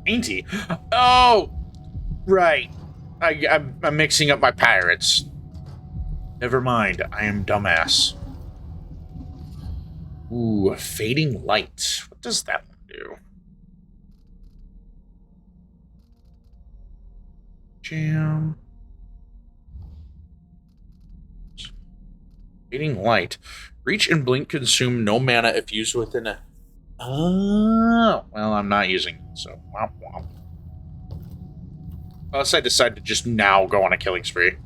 Ain't he? Oh, right. I'm mixing up my pirates. Never mind. I am dumbass. Ooh, a fading light. What does that one do? Jam. Fading light. Reach and blink consume no mana if used within a... Oh, well, I'm not using it, so womp womp. Unless I decide to just now go on a killing spree.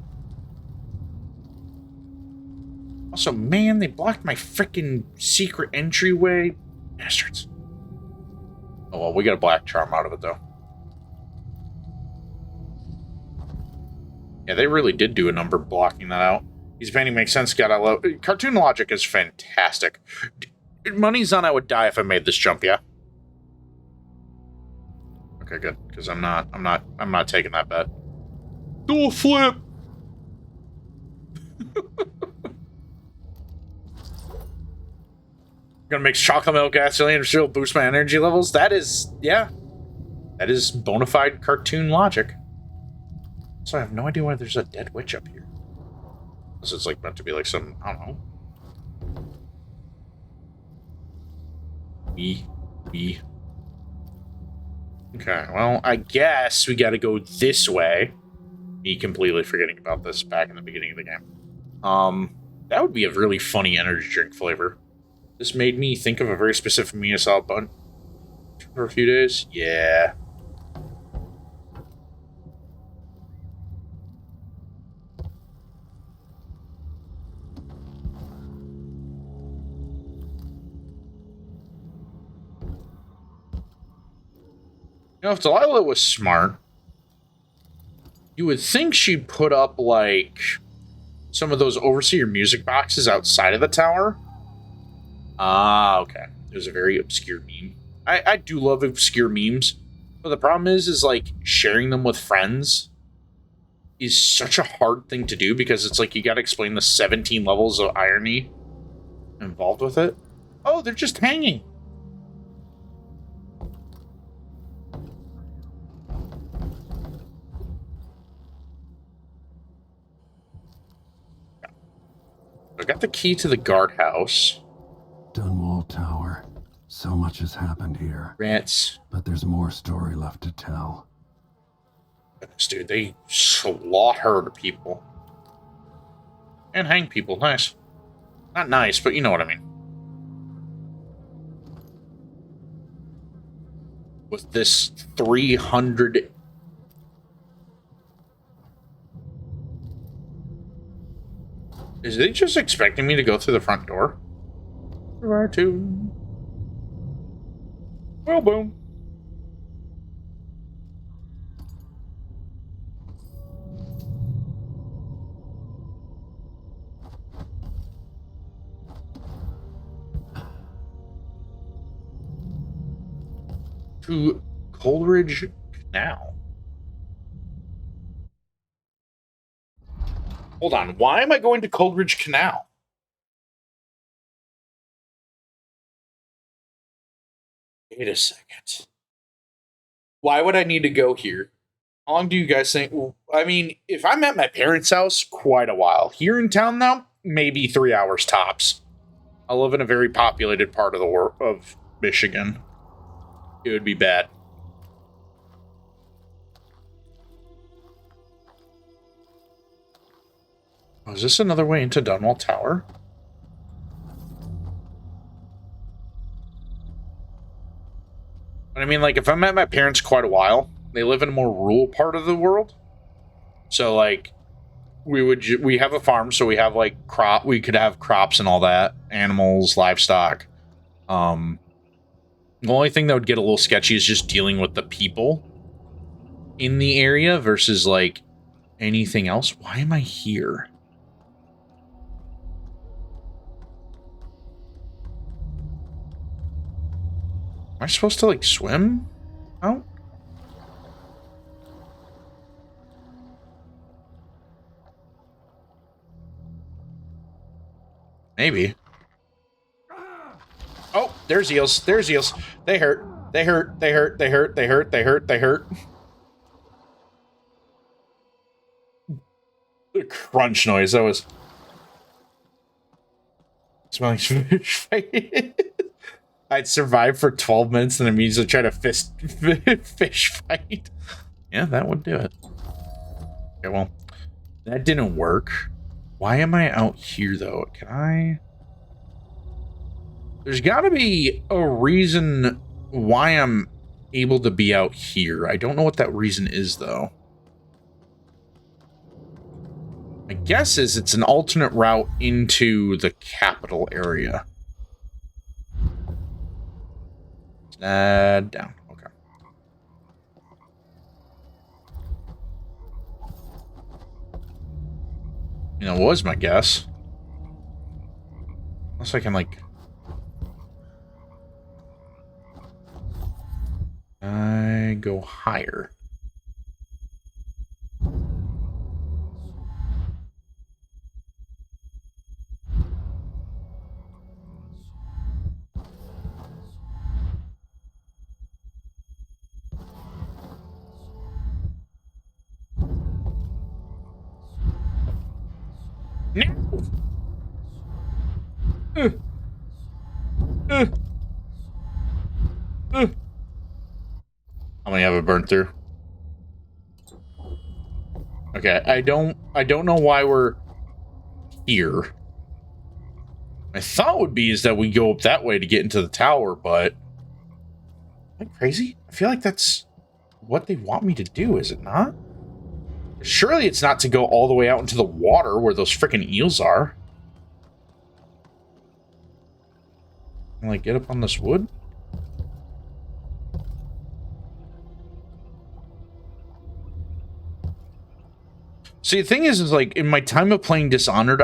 Also, man, they blocked my freaking secret entryway. Bastards. Oh, well, we got a black charm out of it, though. Yeah, they really did do a number blocking that out. Easy painting makes sense. God, I love... Cartoon logic is fantastic. Money's on I would die if I made this jump, yeah? Okay, good. Because I'm not taking that bet. Do a flip! Gonna mix chocolate milk, gasoline, and she'll boost my energy levels? That is, yeah. That is bona fide cartoon logic. So I have no idea why there's a dead witch up here. Unless it's like meant to be like some, I don't know. Okay, well, I guess we gotta go this way. Me completely forgetting about this back in the beginning of the game. That would be a really funny energy drink flavor. This made me think of a very specific Miyasawa bun for a few days. Yeah. You know, if Delilah was smart, you would think she'd put up, like, some of those Overseer music boxes outside of the tower. Ah, okay. It was a very obscure meme. I do love obscure memes, but the problem is like, sharing them with friends is such a hard thing to do because it's like you gotta explain the 17 levels of irony involved with it. Oh, they're just hanging. I got the key to the guardhouse. Dunwall Tower. So much has happened here. Rats. But there's more story left to tell. Goodness, dude, they slaughter people. And hang people. Nice. Not nice, but you know what I mean. With this 300... Is they just expecting me to go through the front door? Where to? Well, boom. To Coleridge Canal. Hold on, why am I going to Coleridge Canal? Wait a second. Why would I need to go here? How long do you guys think? I mean, if I'm at my parents' house, quite a while. Here in town now, maybe 3 hours tops. I live in a very populated part of of Michigan. It would be bad. Oh, is this another way into Dunwall Tower? But I mean, like, if I'm at my parents' quite a while, they live in a more rural part of the world. So, like, we have a farm, so we have, like, we could have crops and all that. Animals, livestock. The only thing that would get a little sketchy is just dealing with the people in the area versus, like, anything else. Why am I here? Am I supposed to, like, swim out? Maybe. Oh, there's eels. There's eels. They hurt. They hurt. They hurt. They hurt. They hurt. They hurt. They hurt. The crunch noise. That was... Smelling fish fight. I'd survive for 12 minutes and immediately try to fish fight. Yeah, that would do it. Okay, well, that didn't work. Why am I out here, though? Can I... There's got to be a reason why I'm able to be out here. I don't know what that reason is, though. My guess is it's an alternate route into the capital area. Down. Okay. You know, was my guess. Unless I can, like... I go higher. No! How many have I burned through? Okay, I don't know why we're here. My thought would be is that we go up that way to get into the tower, but... Am I crazy? I feel like that's what they want me to do, is it not? Surely it's not to go all the way out into the water where those freaking eels are. Can I, like, get up on this wood? See, the thing is like in my time of playing Dishonored,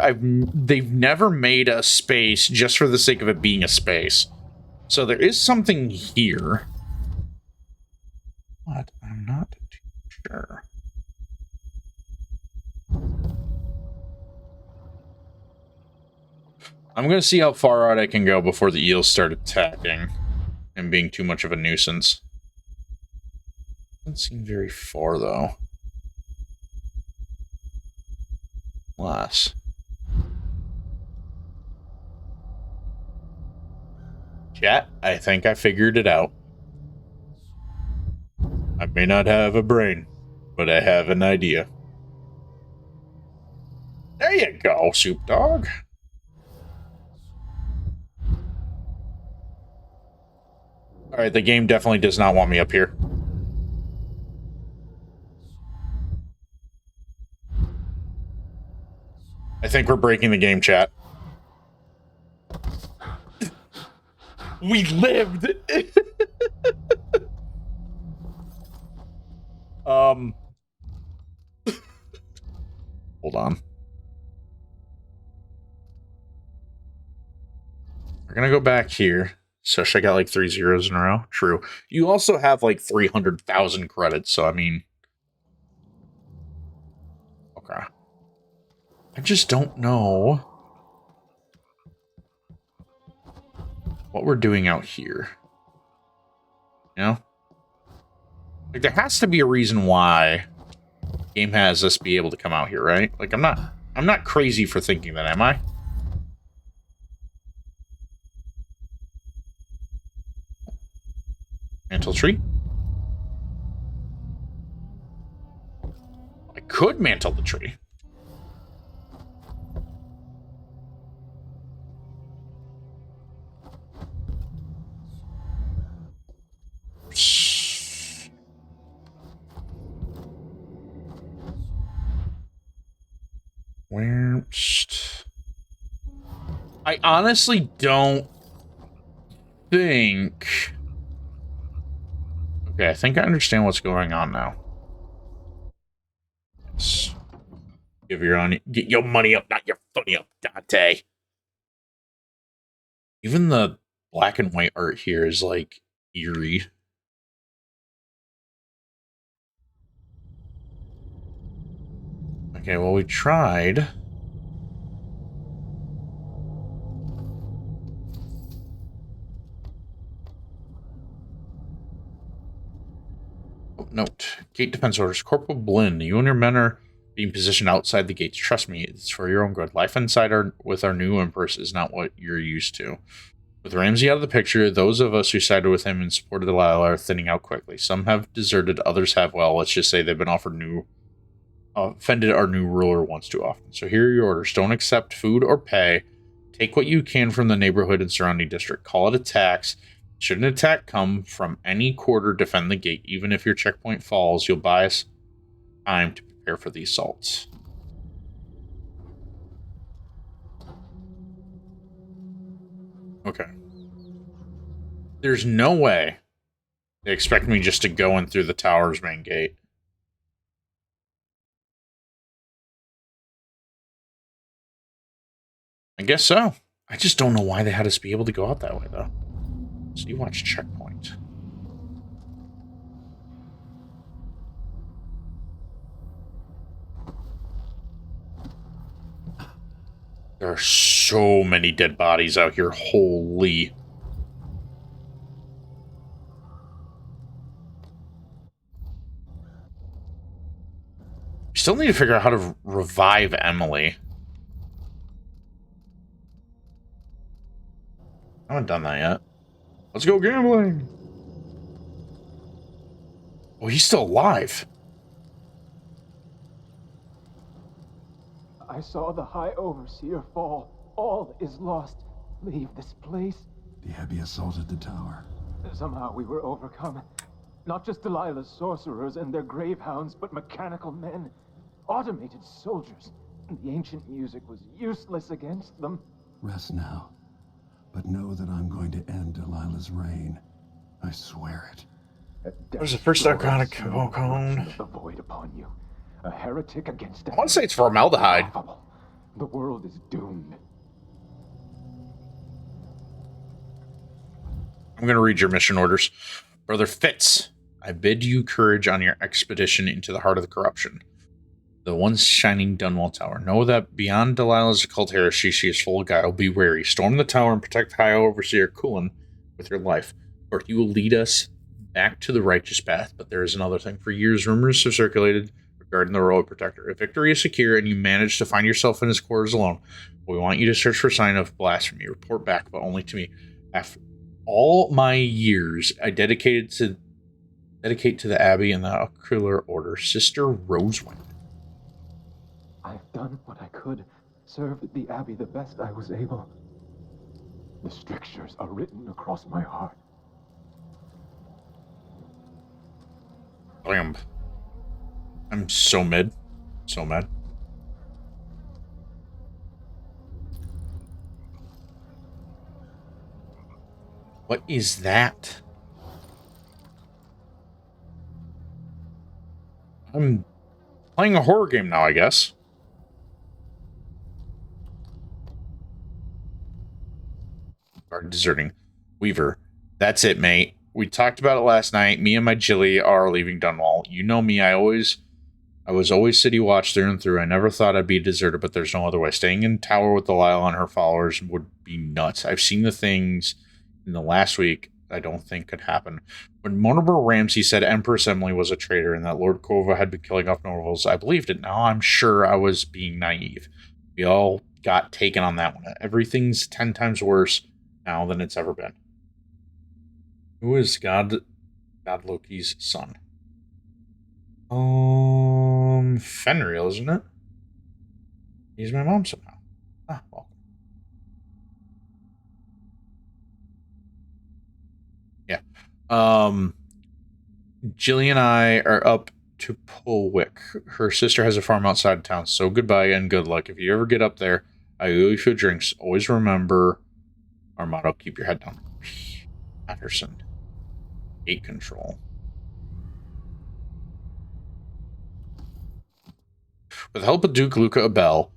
they've never made a space just for the sake of it being a space. So there is something here. But I'm not too sure. I'm gonna see how far out I can go before the eels start attacking and being too much of a nuisance. Doesn't seem very far though. Less. Chat, I think I figured it out. I may not have a brain, but I have an idea. There you go, Soup Dog. Alright, the game definitely does not want me up here. I think we're breaking the game, chat. We lived! Hold on. We're gonna go back here. So I got like 3 zeros in a row. True. You also have like 300,000 credits, so I mean... Okay. I just don't know what we're doing out here. You know? Like, there has to be a reason why the game has us be able to come out here, right? Like, I'm not crazy for thinking that, am I? Mantle tree? I could mantle the tree. Where? I honestly don't think... Okay, I think I understand what's going on now. Yes. Get your money up, not your funny up, Dante. Even the black and white art here is, like, eerie. Okay, well, we tried. Oh, note. Gate defense orders. Corporal Blinn, you and your men are being positioned outside the gates. Trust me, it's for your own good. Life inside with our new Empress is not what you're used to. With Ramsey out of the picture, those of us who sided with him and supported Delilah are thinning out quickly. Some have deserted, others have, well, let's just say they've been offended our new ruler once too often. So here are your orders. Don't accept food or pay. Take what you can from the neighborhood and surrounding district. Call it a tax. Should an attack come from any quarter, defend the gate. Even if your checkpoint falls, you'll buy us time to prepare for the assaults. Okay. There's no way they expect me just to go in through the tower's main gate. I guess so. I just don't know why they had us be able to go out that way, though. So you watch checkpoint. There are so many dead bodies out here. Holy. We still need to figure out how to revive Emily. I haven't done that yet. Let's go gambling. Oh, he's still alive. I saw the High Overseer fall. All is lost. Leave this place. The Abbey assaulted the tower. Somehow we were overcome. Not just Delilah's sorcerers and their gravehounds, but mechanical men. Automated soldiers. The ancient music was useless against them. Rest now. But know that I'm going to end Delilah's reign. I swear it. There's the first Arcana cone. The void upon you. A heretic against I want to say it's formaldehyde. The world is doomed. I'm going to read your mission orders. Brother Fitz, I bid you courage on your expedition into the heart of the corruption. The once shining Dunwall Tower. Know that beyond Delilah's occult heresy, she is full of guile. Be wary. Storm the tower and protect High Overseer Kulin with your life, for he will lead us back to the righteous path. But there is another thing. For years, rumors have circulated regarding the Royal Protector. If victory is secure and you manage to find yourself in his quarters alone, we want you to search for sign of blasphemy. Report back, but only to me. After all my years, I dedicate to the Abbey and the Ocular Order. Sister Rosewind. I've done what I could, served the Abbey the best I was able. The strictures are written across my heart. Damn. I'm so mid. So mad. What is that? I'm playing a horror game now, I guess. Guard deserting. Weaver. That's it, mate. We talked about it last night. Me and my Jilly are leaving Dunwall. You know me, I was always city watch through and through. I never thought I'd be a deserter, but there's no other way. Staying in tower with Delilah and her followers would be nuts. I've seen the things in the last week I don't think could happen. When Mortimer Ramsey said Empress Emily was a traitor and that Lord Kova had been killing off nobles, I believed it. Now I'm sure I was being naive. We all got taken on that one. Everything's 10 times worse now than it's ever been. Who is God Loki's son? Fenrir, isn't it? He's my mom somehow. Ah, well. Yeah. Jillian and I are up to Polwick. Her sister has a farm outside of town, so goodbye and good luck. If you ever get up there, I owe you a few drinks. Always remember our motto, keep your head down. Patterson. 8 control. With the help of Duke Luca Abel,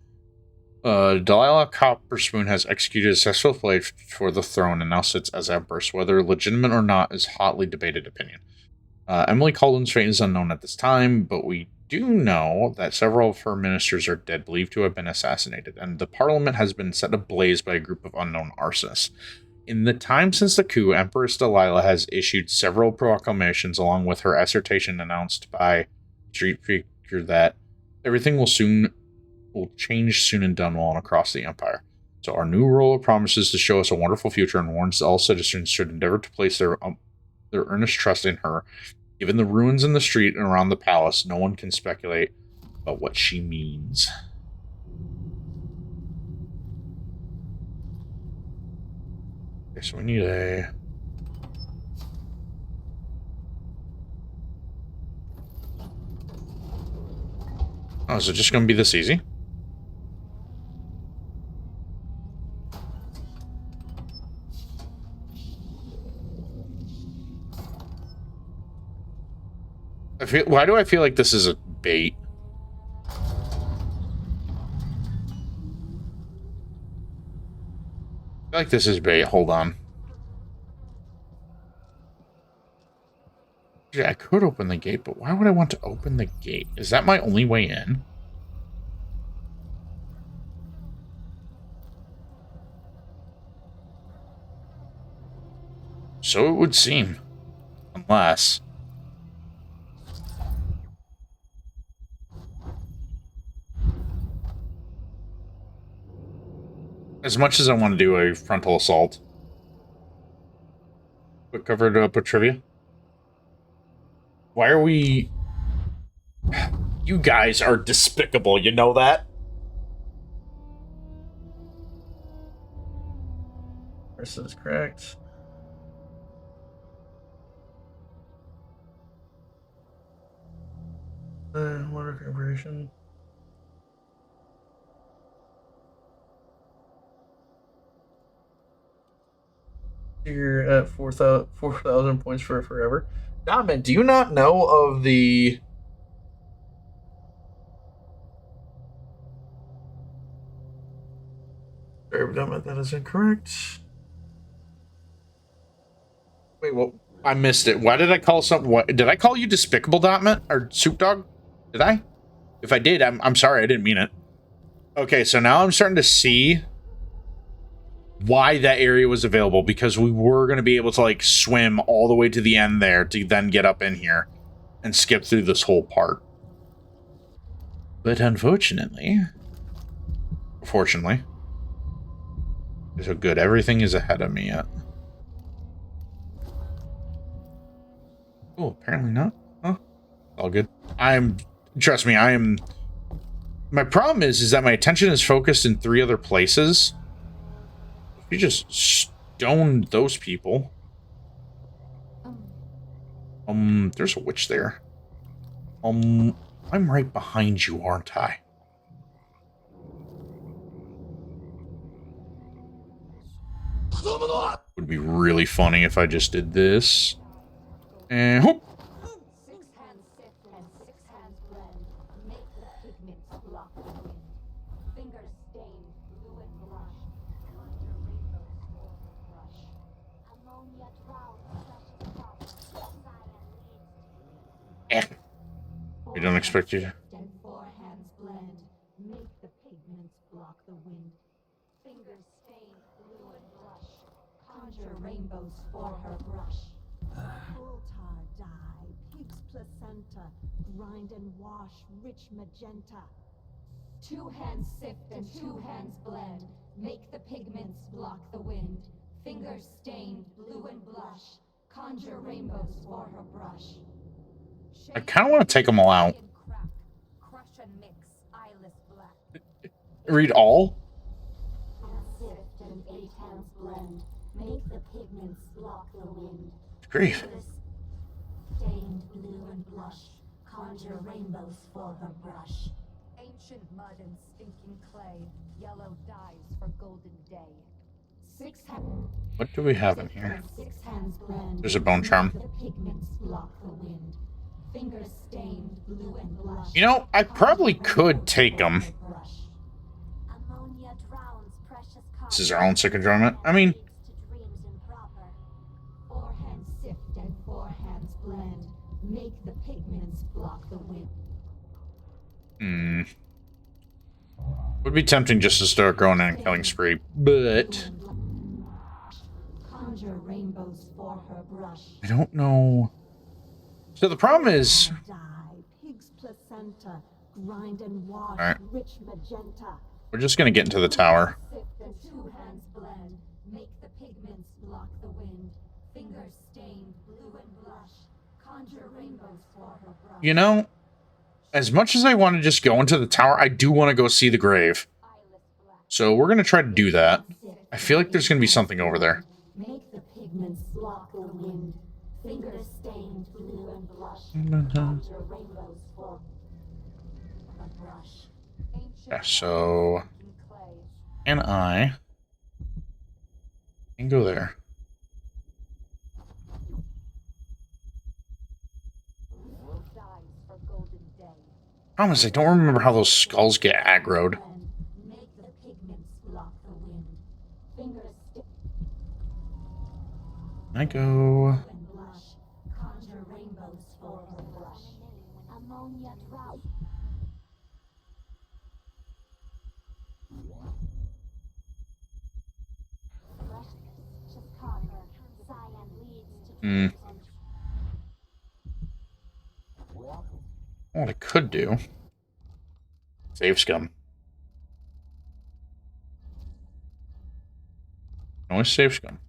Delilah Copperspoon has executed a successful flight for the throne and now sits as empress. Whether legitimate or not is hotly debated opinion. Emily Calden's fate is unknown at this time, but we do know that several of her ministers are dead, believed to have been assassinated, and the parliament has been set ablaze by a group of unknown arsonists. In the time since the coup, Empress Delilah has issued several proclamations along with her assertion announced by street figure that everything will change soon in Dunwall and across the Empire. So our new ruler promises to show us a wonderful future and warns all citizens should endeavor to place their earnest trust in her. Given the ruins in the street and around the palace, no one can speculate about what she means. Okay, so we need a... Oh, is it just going to be this easy? Why do I feel like this is a bait? I feel like this is bait. Hold on. Yeah, I could open the gate, but why would I want to open the gate? Is that my only way in? So it would seem. Unless... as much as I want to do a frontal assault. Quick covered up with trivia. Why are we... You guys are despicable, you know that? This is correct. Water conversion. You're at 4,000 points for forever. Diamond, do you not know of the That is incorrect. Wait, well, I missed it. Why did I call something? What did I call you, Despicable Dotman or Soup Dog? Did I? If I did, I'm sorry. I didn't mean it. Okay, so now I'm starting to see why that area was available, because we were going to be able to like swim all the way to the end there to then get up in here and skip through this whole part. But unfortunately, so good. Everything is ahead of me yet. Oh, apparently not. Huh? All good. Trust me, my problem is that my attention is focused in 3 other places. If you just stone those people. There's a witch there. I'm right behind you, aren't I? Would be really funny if I just did this. And whoop. Eh. We don't expect you to. Rainbows for her brush. Coal tar dye, pig's placenta, grind and wash, rich magenta. 2 hands sift and 2 hands blend, make the pigments block the wind. Fingers stained blue and blush, conjure rainbows for her brush. I kind of want to take them all out. Crush and mix, eyeless black. Read all? Sift and 8 hands blend, make the pigments block the wind. Grief. Stained blue and blush, conjure rainbows for her brush. Ancient mud and stinking clay, yellow dyes for golden day. 6 hands. What do we have in here? 6 hands blend. There's a bone charm. The pigments block the wind. Fingers stained blue and blush. You know, I probably could take them. Ammonia drowns precious. This is our own sick enjoyment. I mean, 4 hands sift and 4 hands blend. Make the pigments block the wind. Would be tempting just to start going on a killing spree, but Conjure rainbows for her brush. I don't know. So the problem is, Pig's placenta, grind and wash, all right, rich magenta. we're just gonna get into the tower. Sift and 2 hands blend, make the pigments block the wind. Fingers stained blue and blush, conjure rainbows for her brush. You know, as much as I want to just go into the tower, I do want to go see the grave. So we're gonna try to do that. I feel like there's gonna be something over there. Make the pigments block the wind. Fingers stained blue and blush. Conjure rainbows for her brush. Yeah, so and I can go there. Problem is, I don't remember how those skulls get aggroed. I go. What I could do. Save scum. Always save scum.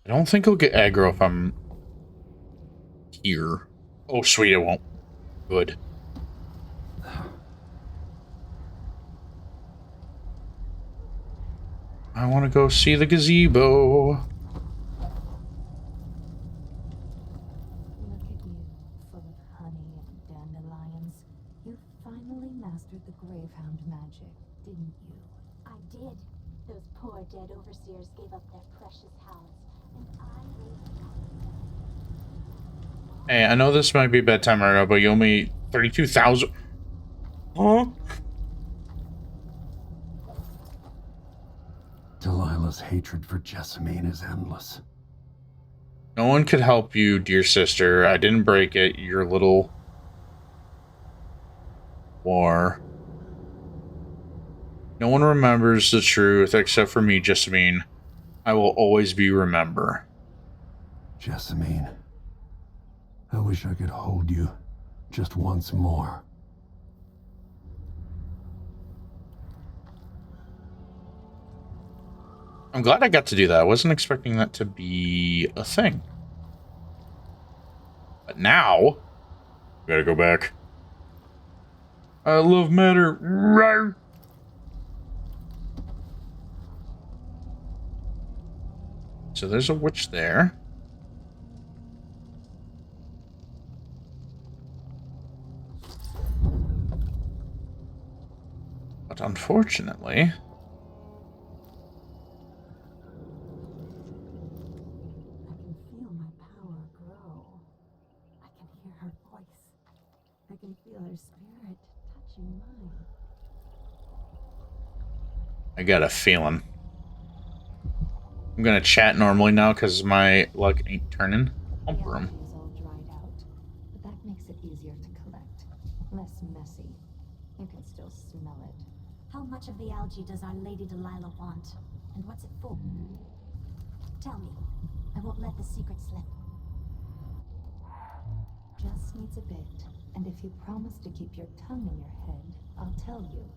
I don't think he'll get aggro if I'm here. Oh, sweet, it won't. Good. I want to go see the gazebo. Look at you, full of honey and dandelions. You finally mastered the Gravehound magic, didn't you? I did. Those poor dead overseers gave up their precious hounds, and I raised them. Hey, I know this might be bedtime right now, but you owe me 32,000. Huh? Delilah's hatred for Jessamine is endless. No one could help you, dear sister. I didn't break it. Your little war. No one remembers the truth except for me, Jessamine. I will always be remember. Jessamine, I wish I could hold you just once more. I'm glad I got to do that. I wasn't expecting that to be a thing. But now, gotta go back. I love matter. Rawr. So there's a witch there. But unfortunately, I can feel my power grow. I can hear her voice. I can feel her spirit touching mine. I got a feeling. I'm gonna chat normally now because my luck ain't turning. Pump room. Is all dried out, but that makes it easier to collect. Less messy. You can still smell it. How much of the algae does Our Lady Delilah want? And what's it for? Tell me. I won't let the secret slip. Just needs a bit. And if you promise to keep your tongue in your head, I'll tell you.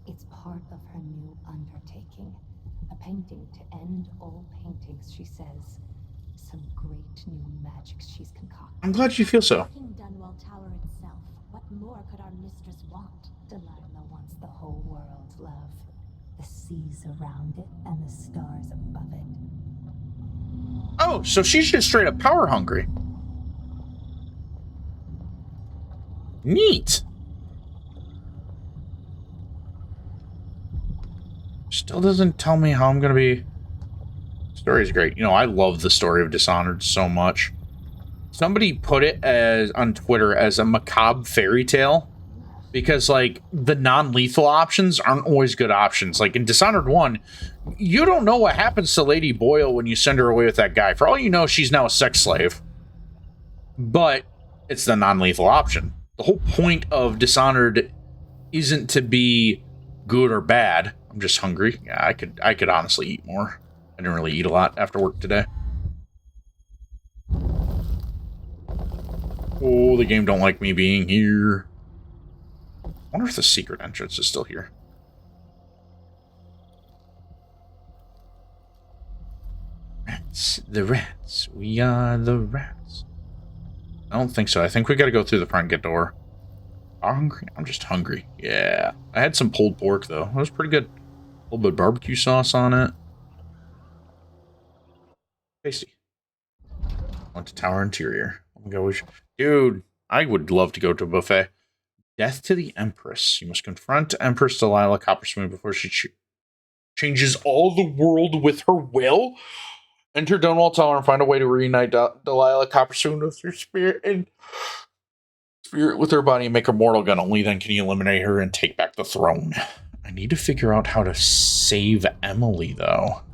It's part of her new undertaking. A painting to end all paintings, she says. Some great new magic she's concocted. I'm glad you feel so. King Dunwall Tower itself. What more could our mistress want? Delilah wants the whole world's love. The seas around it and the stars above it. Oh, so she's just straight up power hungry. Neat. Still doesn't tell me how I'm gonna be. Story's great. You know, I love the story of Dishonored so much. Somebody put it as on Twitter as a macabre fairy tale because, like, the non-lethal options aren't always good options. Like in Dishonored 1, you don't know what happens to Lady Boyle when you send her away with that guy. For all you know, she's now a sex slave. But it's the non-lethal option. The whole point of Dishonored isn't to be good or bad. I'm just hungry. Yeah, I could honestly eat more. I didn't really eat a lot after work today. Oh, the game don't like me being here. I wonder if the secret entrance is still here. Rats, the rats. We are the rats. I don't think so. I think we gotta go through the front door. Hungry? I'm just hungry. Yeah. I had some pulled pork, though. It was pretty good. A little bit of barbecue sauce on it. Tasty. Went to Tower Interior. Dude, I would love to go to a buffet. Death to the Empress. You must confront Empress Delilah Copperspoon before she changes all the world with her will. Enter Dunwall Tower and find a way to reunite Delilah Copperspoon with her spirit and spirit with her body and make her mortal again. Only then can you eliminate her and take back the throne. I need to figure out how to save Emily, though.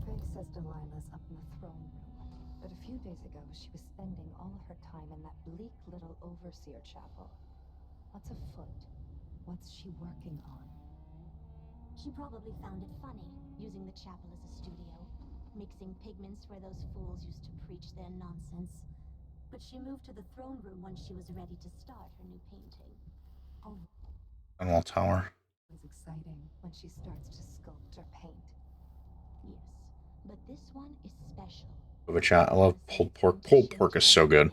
Faye says Delilah's up in the throne room, but a few days ago she was spending all of her time in that bleak little overseer chapel. What's afoot? What's she working on? She probably found it funny, using the chapel as a studio, mixing pigments where those fools used to preach their nonsense. But she moved to the throne room when she was ready to start her new painting. Oh. Dunwall Tower. It's exciting when she starts to sculpt or paint. Yes, but this one is special. But chat, I love pulled pork. Pulled pork is so good.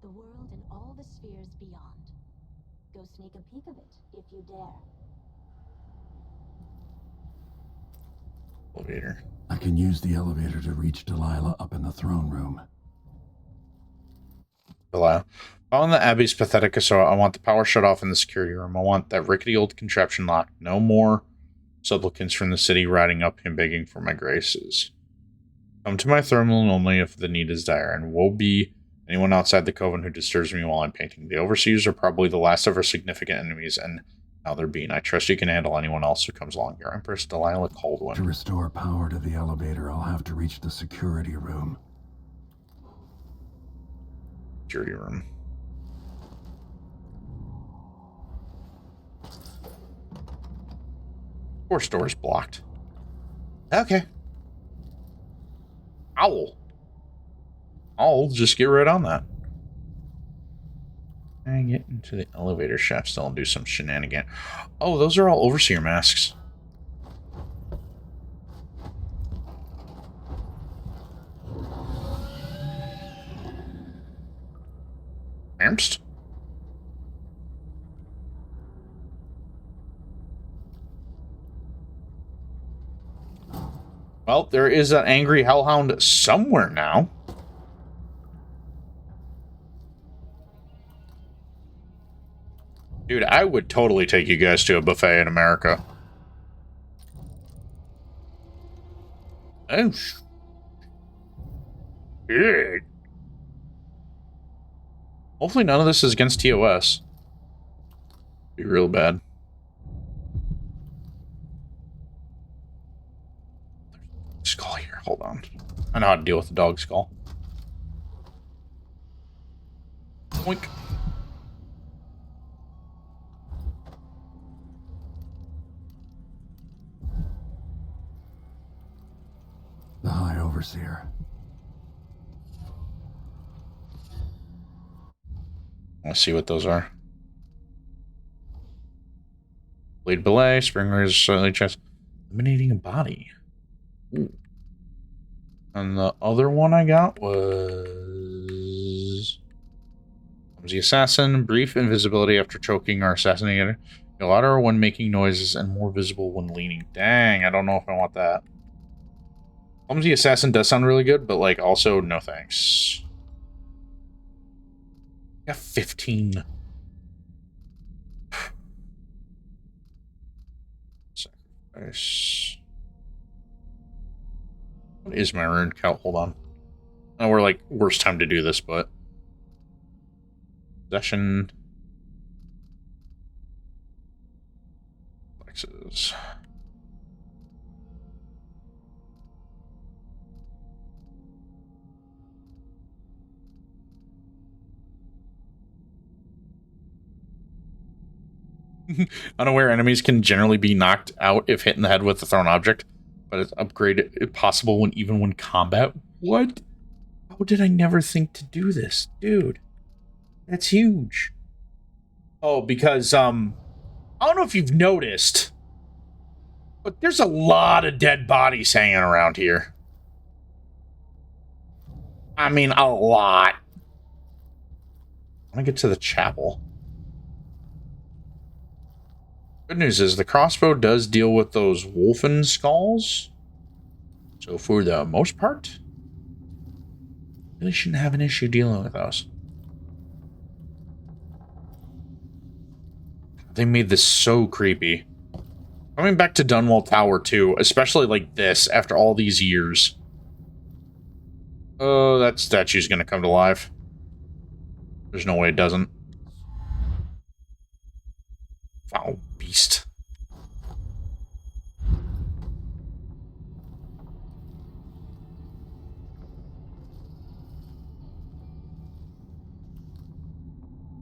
The world and all the spheres beyond. Go sneak a peek of it, if you dare. Elevator. I can use the elevator to reach Delilah up in the throne room. Delilah. Following the Abbey's pathetic assault, I want the power shut off in the security room. I want that rickety old contraption locked. No more supplicants from the city riding up and begging for my graces. Come to my throne room only if the need is dire, and woe be anyone outside the coven who disturbs me while I'm painting. The overseers are probably the last of our significant enemies, and Other being, I trust you can handle anyone else who comes along here. Empress Delilah Coldwin. To restore power to the elevator, I'll have to reach the security room. Security room. Of course, door's blocked. Okay. I'll just get right on that. And get into the elevator shaft still and do some shenanigan. Oh, those are all overseer masks. Ernst? Well, there is an angry hellhound somewhere now. Dude, I would totally take you guys to a buffet in America. Oh, shit. Hopefully none of this is against TOS. Be real bad. Skull here, hold on. I know how to deal with the dog skull. Boink. The High Overseer. Let's see what those are. Blade belay, spring razor, slightly chest. Eliminating a body. Ooh. And the other one I got was... The assassin, brief invisibility after choking or assassinating. Louder when making noises and more visible when leaning. Dang, I don't know if I want that. Clumsy assassin does sound really good, but like also no thanks. I got 15. Sacrifice. What is my rune count? Hold on. Oh, we're like worst time to do this, but possession. Flexes. Unaware enemies can generally be knocked out if hit in the head with a thrown object, but it's upgraded if possible even when combat. What? How did I never think to do this? Dude, that's huge. Oh, because, I don't know if you've noticed, but there's a lot of dead bodies hanging around here. I mean, a lot. I want to get to the chapel. Good news is the crossbow does deal with those wolfen skulls. So for the most part, really shouldn't have an issue dealing with those. They made this so creepy. Coming back to Dunwall Tower too, especially like this after all these years. Oh, that statue's gonna come to life. There's no way it doesn't. Foul beast.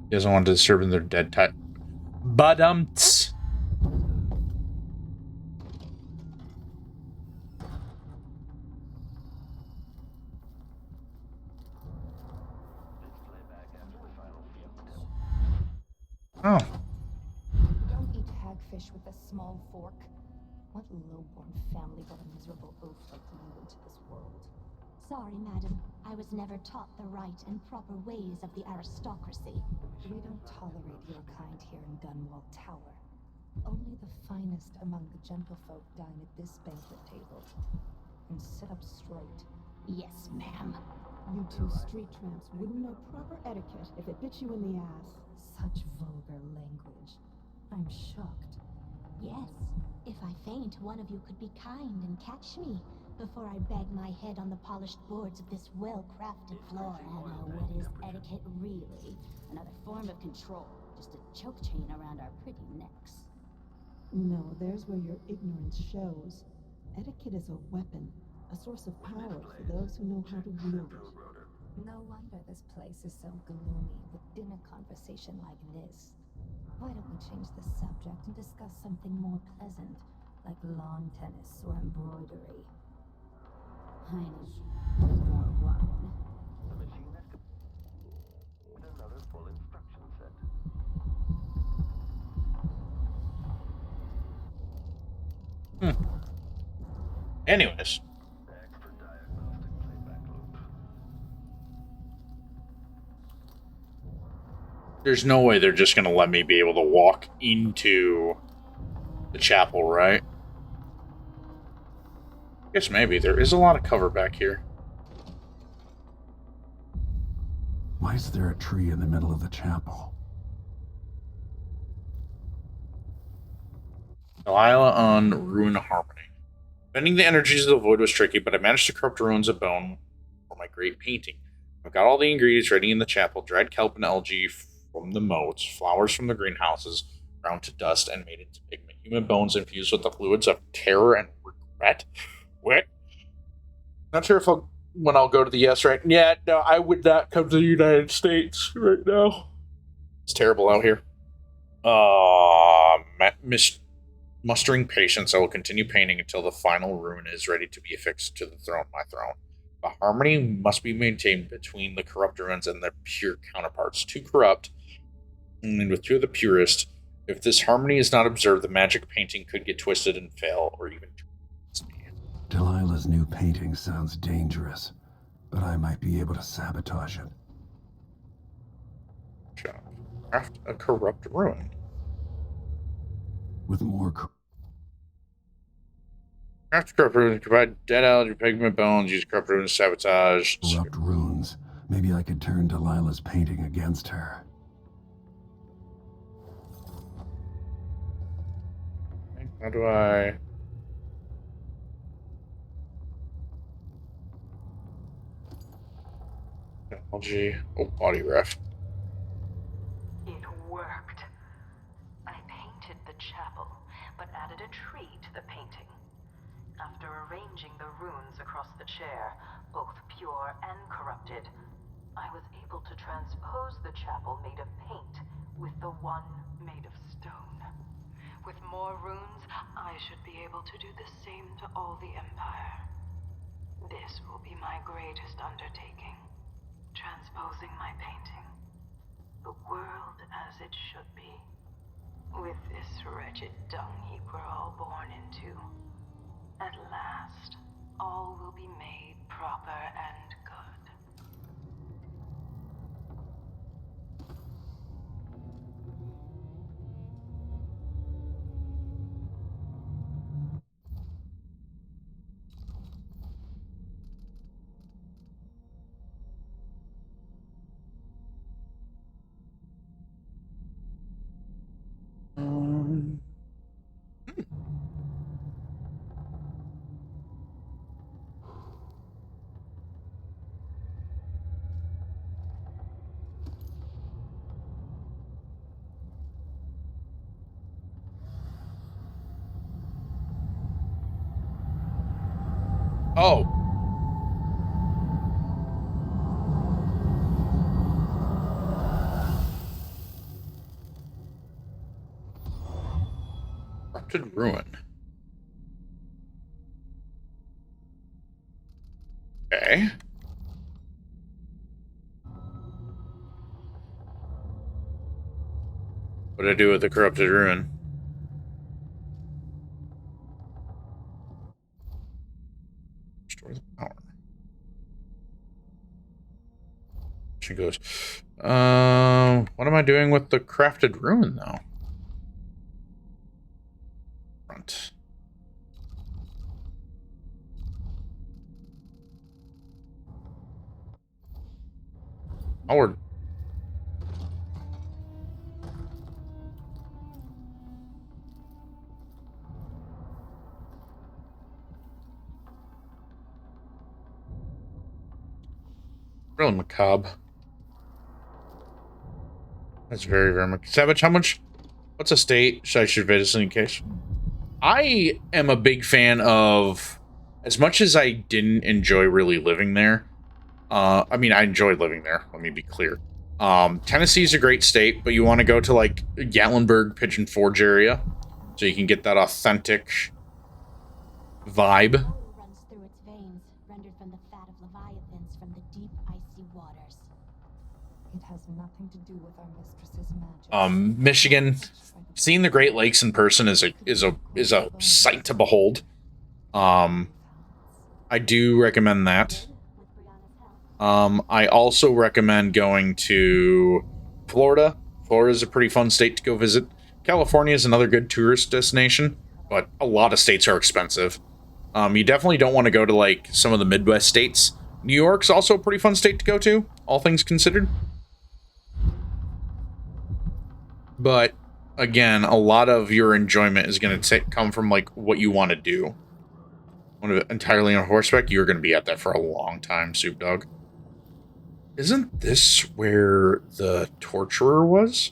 He doesn't want to disturb their dead type. Badumts. Oh. Don't eat hagfish with a small fork. What low-born family brought a miserable oaf like you into this world? Sorry, madam. I was never taught the right and proper ways of the aristocracy. We don't tolerate your kind here in Dunwall Tower. Only the finest among the gentlefolk dine at this banquet table. And sit up straight. Yes, ma'am. You two street tramps wouldn't know proper etiquette if it bit you in the ass. Such vulgar language. I'm shocked. Yes. If I faint, one of you could be kind and catch me before I bag my head on the polished boards of this well-crafted floor. What is etiquette really? Another form of control. Just a choke chain around our pretty necks. No, there's where your ignorance shows. Etiquette is a weapon, a source of power for those who know how to wield it. No wonder this place is so gloomy with dinner conversation like this. Why don't we change the subject and discuss something more pleasant, like lawn tennis or embroidery? Highness, more wine. The machine is another full instruction set. Anyways. Extra diagnostic playback loop. There's no way they're just going to let me be able to walk into the chapel, right? I guess maybe. There is a lot of cover back here. Why is there a tree in the middle of the chapel? Delilah on Ruin Harmony. Bending the energies of the void was tricky, but I managed to corrupt ruins of bone for my great painting. I've got all the ingredients ready in the chapel, dried kelp and algae from the moats, flowers from the greenhouses, ground to dust and made into pigment. Human bones infused with the fluids of terror and regret. What? Not sure if when I'll go to the yes right. Yeah, no, I would not come to the United States right now. It's terrible out here. Mustering patience, I will continue painting until the final rune is ready to be affixed to the throne, my throne. The harmony must be maintained between the corrupt runes and their pure counterparts. Too corrupt, and with two of the purest, if this harmony is not observed, the magic painting could get twisted and fail, or even Delilah's new painting sounds dangerous, but I might be able to sabotage it. Craft a corrupt ruin. With more craft corrupt runes, provide dead algae, pigment bones, use corrupt runes, sabotage. Corrupt runes. Maybe I could turn Delilah's painting against her. How do I... Algae. Oh, body ref. It worked. I painted the chapel, but added a tree to the painting. After arranging the runes across the chair, both pure and corrupted, I was able to transpose the chapel made of paint with the one made of stone. With more runes, I should be able to do the same to all the Empire. This will be my greatest undertaking. Transposing my painting. The world as it should be. With this wretched dung heap we're all born into. At last, all will be made proper and good. Oh. Corrupted ruin. Okay. What do I do with the corrupted ruin? Restore the power. She goes, what am I doing with the crafted ruin, though? Front. Howard. Really macabre. That's very, very macabre. Savage, how much What's a state I should visit in case? I am a big fan of, as much as I didn't enjoy really living there. I mean, I enjoyed living there. Let me be clear. Tennessee's a great state, but you want to go to like Gatlinburg, Pigeon Forge area, so you can get that authentic vibe. Runs through its veins, rendered from the fat of leviathans from the deep icy waters. It has nothing to do with our mistress's magic. Michigan, seeing the Great Lakes in person is a sight to behold. I do recommend that. I also recommend going to Florida. Florida is a pretty fun state to go visit. California is another good tourist destination, but a lot of states are expensive. You definitely don't want to go to like some of the Midwest states. New York's also a pretty fun state to go to, all things considered. But again, a lot of your enjoyment is going to come from like what you want to do. Want to entirely on horseback, you're going to be at that for a long time, Soup Dog. Isn't this where the torturer was?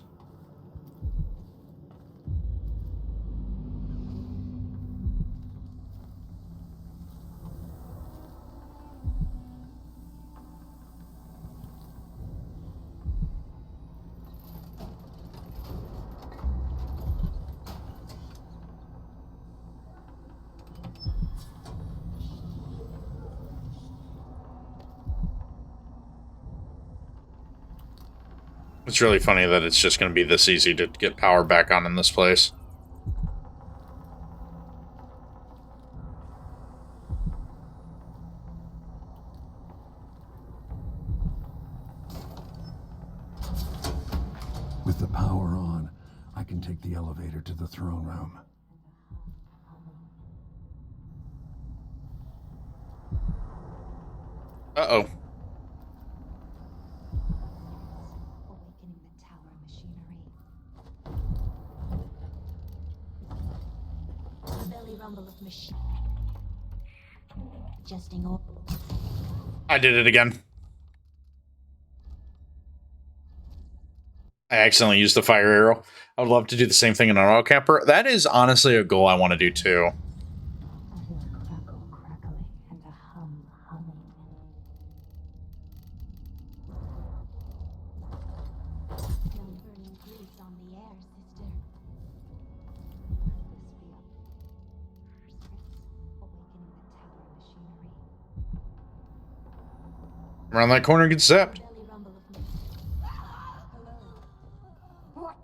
It's really funny that it's just going to be this easy to get power back on in this place. With the power on, I can take the elevator to the throne room. Uh-oh. Rumble of machine. Adjusting all. I did it again. I accidentally used the fire arrow. I would love to do the same thing in an auto camper. That is honestly a goal I want to do too. Around that corner, get zapped. What?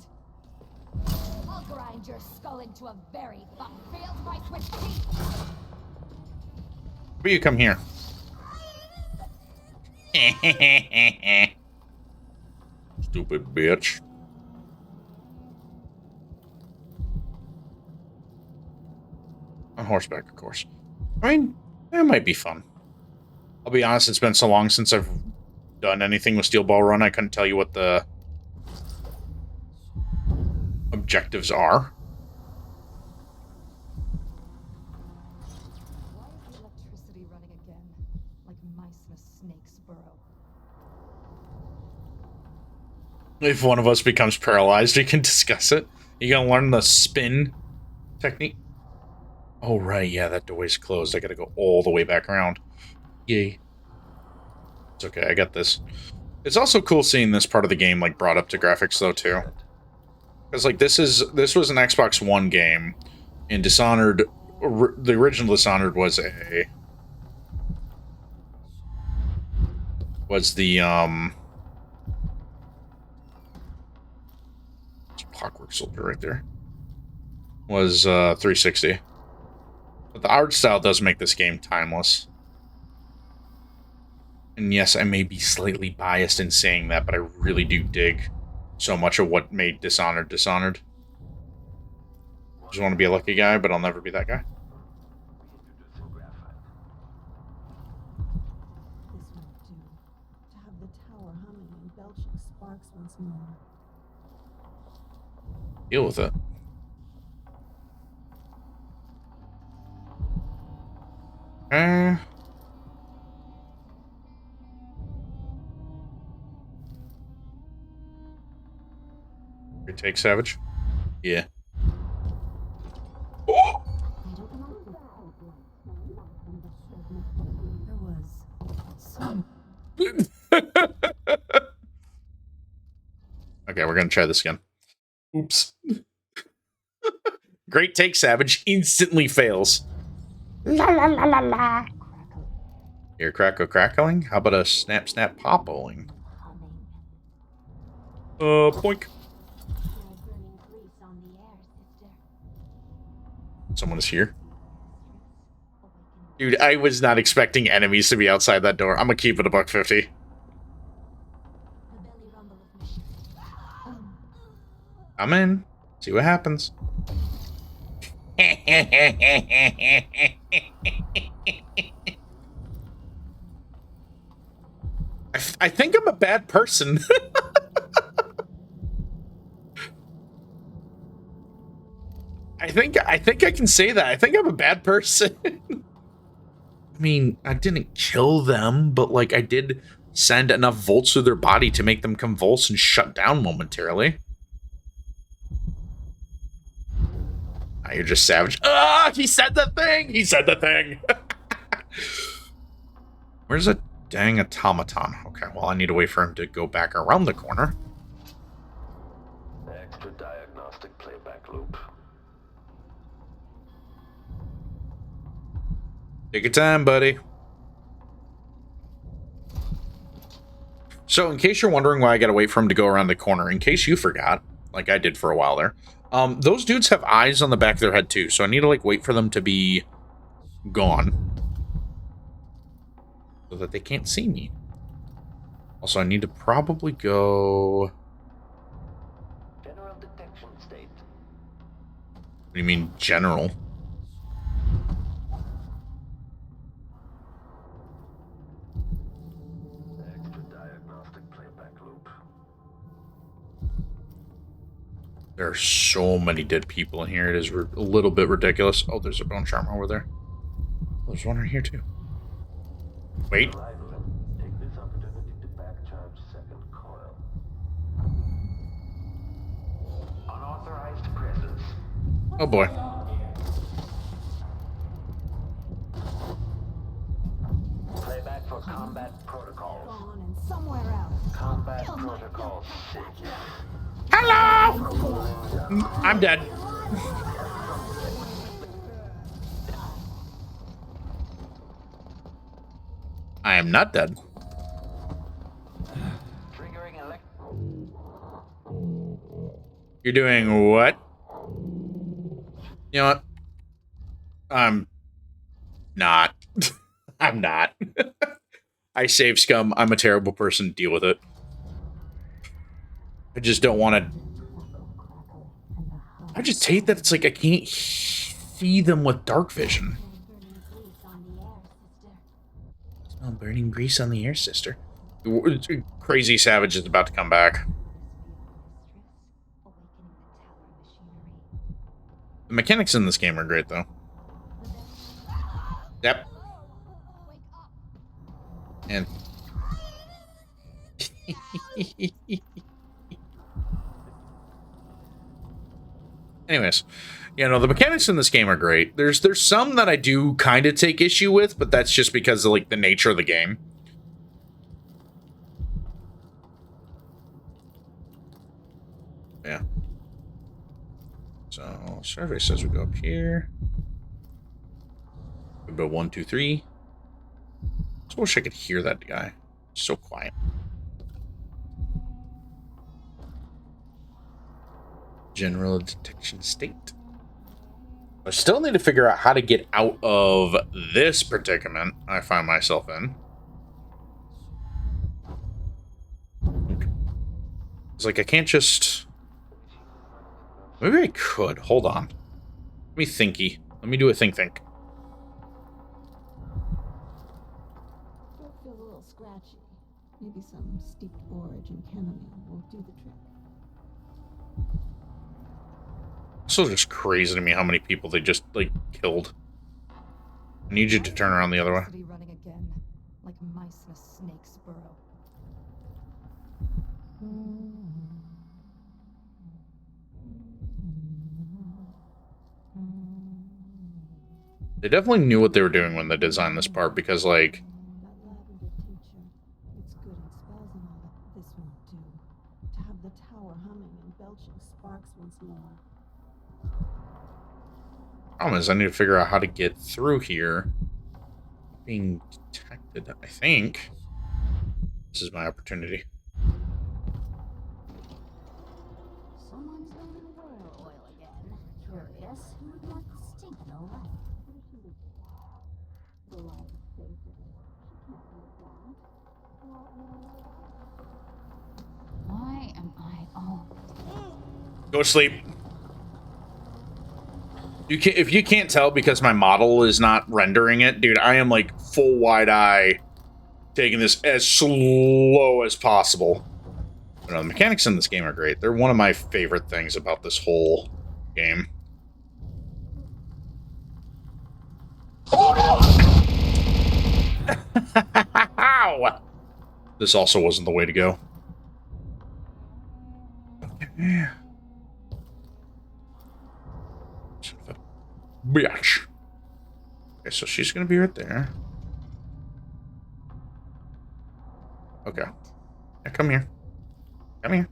I'll grind your skull into a very fun-filled rice with teeth. Will you come here? Stupid bitch. On horseback, of course. I mean, that might be fun. I'll be honest, it's been so long since I've done anything with Steel Ball Run, I couldn't tell you what the objectives are. Why is the electricity running again? Like mice in a snake's burrow. If one of us becomes paralyzed, we can discuss it. You gonna learn the spin technique? Oh, right, yeah, that doorway's closed. I gotta go all the way back around. Yay. It's okay, I got this. It's also cool seeing this part of the game, like, brought up to graphics, though, too. Because, like, this was an Xbox One game, and Dishonored, the original Dishonored was Clockwork Soldier right there. Was 360. But the art style does make this game timeless. And yes, I may be slightly biased in saying that, but I really do dig so much of what made Dishonored Dishonored. Just want to be a lucky guy, but I'll never be that guy. This won't do. To have the tower humming and belching sparks once more. Deal with it. Good take, Savage. Yeah. There was some. Okay, we're gonna try this again. Oops. Great take, Savage. Instantly fails. La la la la la. Ear crackle crackling? How about a snap snap poppling? Poink. Someone is here. Dude, I was not expecting enemies to be outside that door. I'm gonna keep it $1.50. Come in. See what happens. I think I'm a bad person. I think I can say that. I think I'm a bad person. I mean, I didn't kill them, but like I did send enough volts through their body to make them convulse and shut down momentarily. Ah, you're just savage. Ah, he said the thing. He said the thing. Where's a dang automaton? Okay, well, I need to wait for him to go back around the corner. Extra diagnostic playback loop. Take your time, buddy. So, in case you're wondering why I gotta wait for him to go around the corner, in case you forgot, like I did for a while there, those dudes have eyes on the back of their head too, so I need to like wait for them to be gone so that they can't see me. Also, I need to probably go... General detection state. What do you mean, general? Extra diagnostic playback loop. There are so many dead people in here. It is a little bit ridiculous. Oh, there's a bone charm over there. There's one right here, too. Wait. Take this opportunity to back charge second coil. Unauthorized presence. Oh, boy. Playback for combat protocols. Gone and somewhere else. Combat protocols. Hello! I'm dead. I am not dead. You're doing what? You know what? I'm not. I'm not. I save scum. I'm a terrible person. Deal with it. I just don't want to... I just hate that it's like I can't see them with dark vision. Smell burning grease on the air, sister. Crazy Savage is about to come back. The mechanics in this game are great, though. Yep. And... Anyways, you know, the mechanics in this game are great. There's some that I do kind of take issue with, but that's just because of, like, the nature of the game. Yeah. So, survey says we go up here. We go 1, 2, 3. I just wish I could hear that guy. It's so quiet. General detection state. I still need to figure out how to get out of this predicament I find myself in. It's like I can't just... Maybe I could. Hold on. Let me thinky. Let me do a think. Feel a little scratchy. Maybe some steeped borage and chamomile will do the trick. Also just crazy to me how many people they just, like, killed. I need you to turn around the other way. Running again, like mice in a snake's burrow. They definitely knew what they were doing when they designed this part, because, like... It's good in spells and all, but this won't do. To have the tower humming and belching sparks once more. Problem is, I need to figure out how to get through here. Being detected, I think. This is my opportunity. Someone's learning royal oil again. Curious who would want the stinking old life. Why am I all... Go to sleep. If you can't tell because my model is not rendering it, dude, I am like full wide eye taking this as slow as possible. But no, the mechanics in this game are great. They're one of my favorite things about this whole game. Ow! This also wasn't the way to go. Okay. Bitch. Okay, so she's gonna be right there. Okay. Yeah, come here. Come here.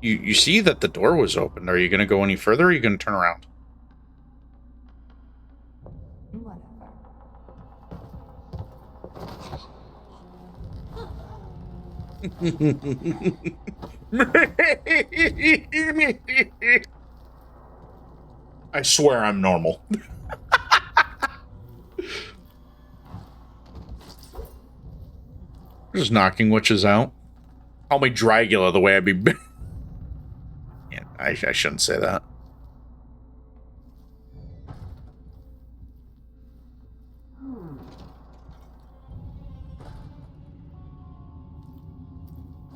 You see that the door was open. Are you gonna go any further, or are you gonna turn around? I swear I'm normal. Just knocking witches out. Call me Dragula the way I'd be... Yeah, I shouldn't say that.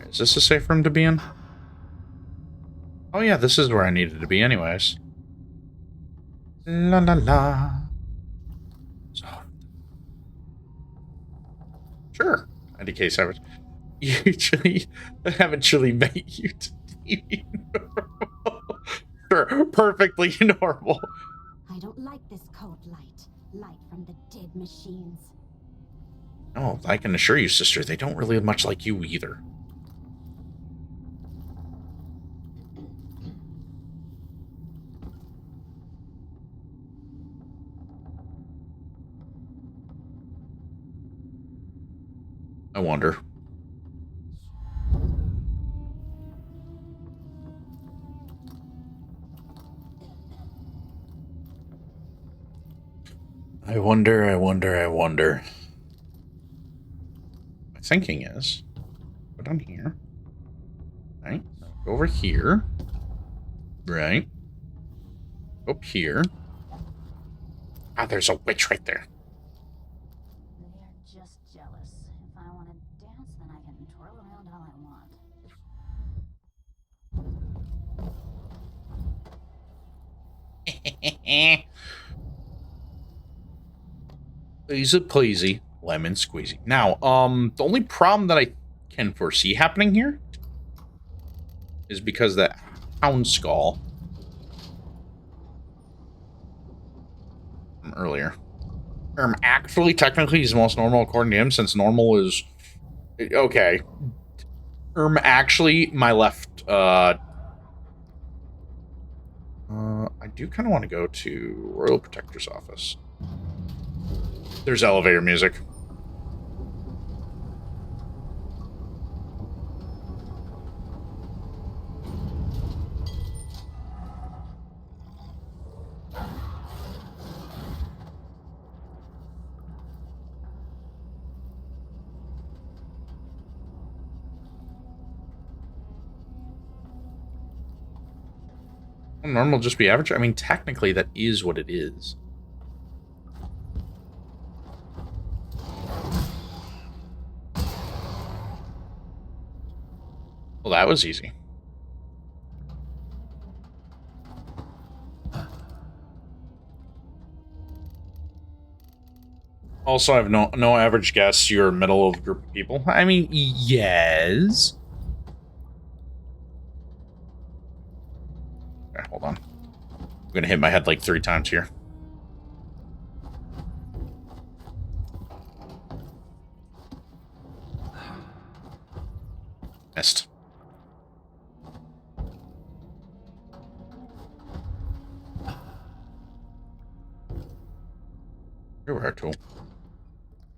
Is this a safe room to be in? Oh yeah, this is where I needed to be anyways. La la la. Sure. IDK Savage. Usually, I haven't truly met you to be normal. Sure, perfectly normal. I don't like this cold light. Light from the dead machines. Oh, I can assure you, sister, they don't really much like you either. I wonder. I wonder. My thinking is, go down here. Right. Go over here. Right. Up here. Ah, there's a witch right there. They're just jealous. If I want to dance, then I can twirl around all I want. Easy pleasy, lemon squeezy. Now, the only problem that I can foresee happening here is because that hound skull from earlier. Actually, technically, he's the most normal according to him, since normal is okay. Actually, my left. I do kind of want to go to Royal Protector's office. There's elevator music. Normal just be average? I mean, technically, that is what it is. Well, that was easy. Also, I have no average guess. You're a middle of a group of people. I mean, yes. Okay, hold on. I'm gonna hit my head like 3 times here. Missed. Everywhere tool.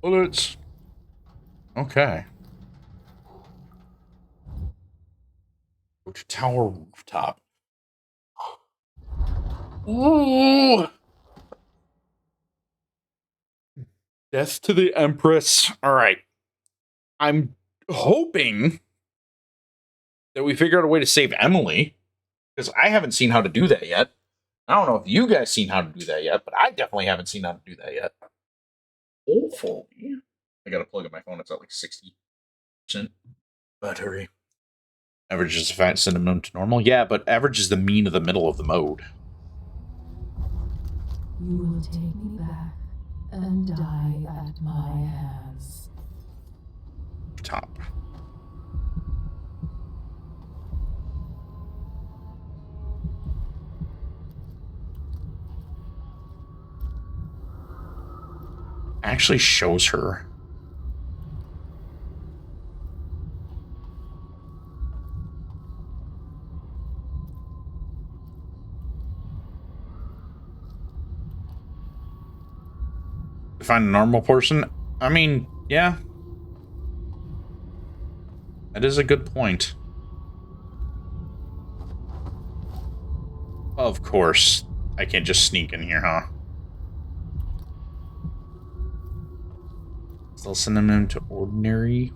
Bullets. Okay. Go to tower rooftop. Ooh. Death to the Empress. All right. I'm hoping that we figure out a way to save Emily, because I haven't seen how to do that yet. I don't know if you guys seen how to do that yet, but I definitely haven't seen how to do that yet. Hopefully. I gotta plug in my phone. It's at like 60% battery. Average is fat, send them to normal. Yeah, but average is the mean of the middle of the mode. You will take me back and die at my hands. Top. Actually shows her. To find a normal person? I mean, yeah. That is a good point. Of course. I can't just sneak in here, huh? Still send them into ordinary.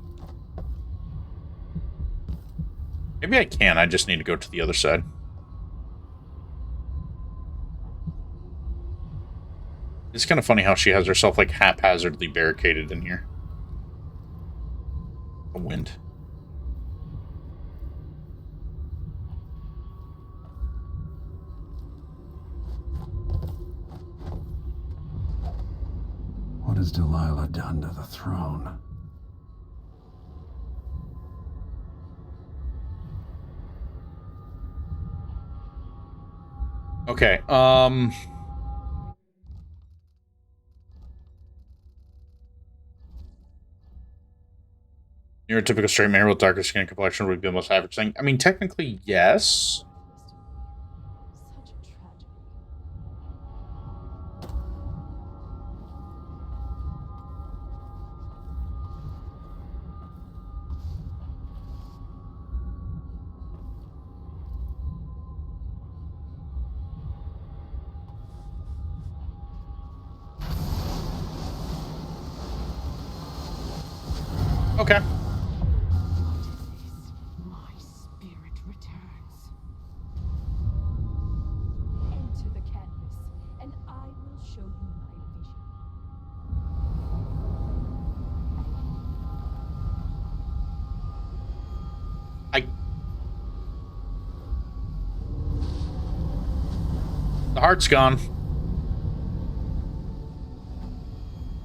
Maybe I can. I just need to go to the other side. It's kind of funny how she has herself like haphazardly barricaded in here. The wind. What has Delilah done to the throne? Okay, you're a typical straight man with darker skin complexion would be the most average thing. I mean, technically, yes. Okay. My spirit returns. Enter the canvas, and I will show you my vision. The heart's gone.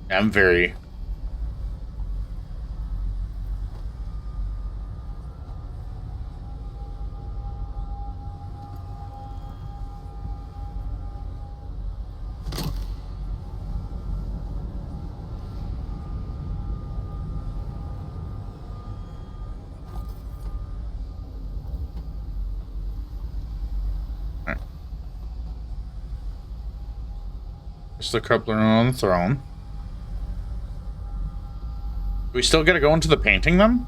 I'm very... It's the coupler on the throne. We still gotta go into the painting, then?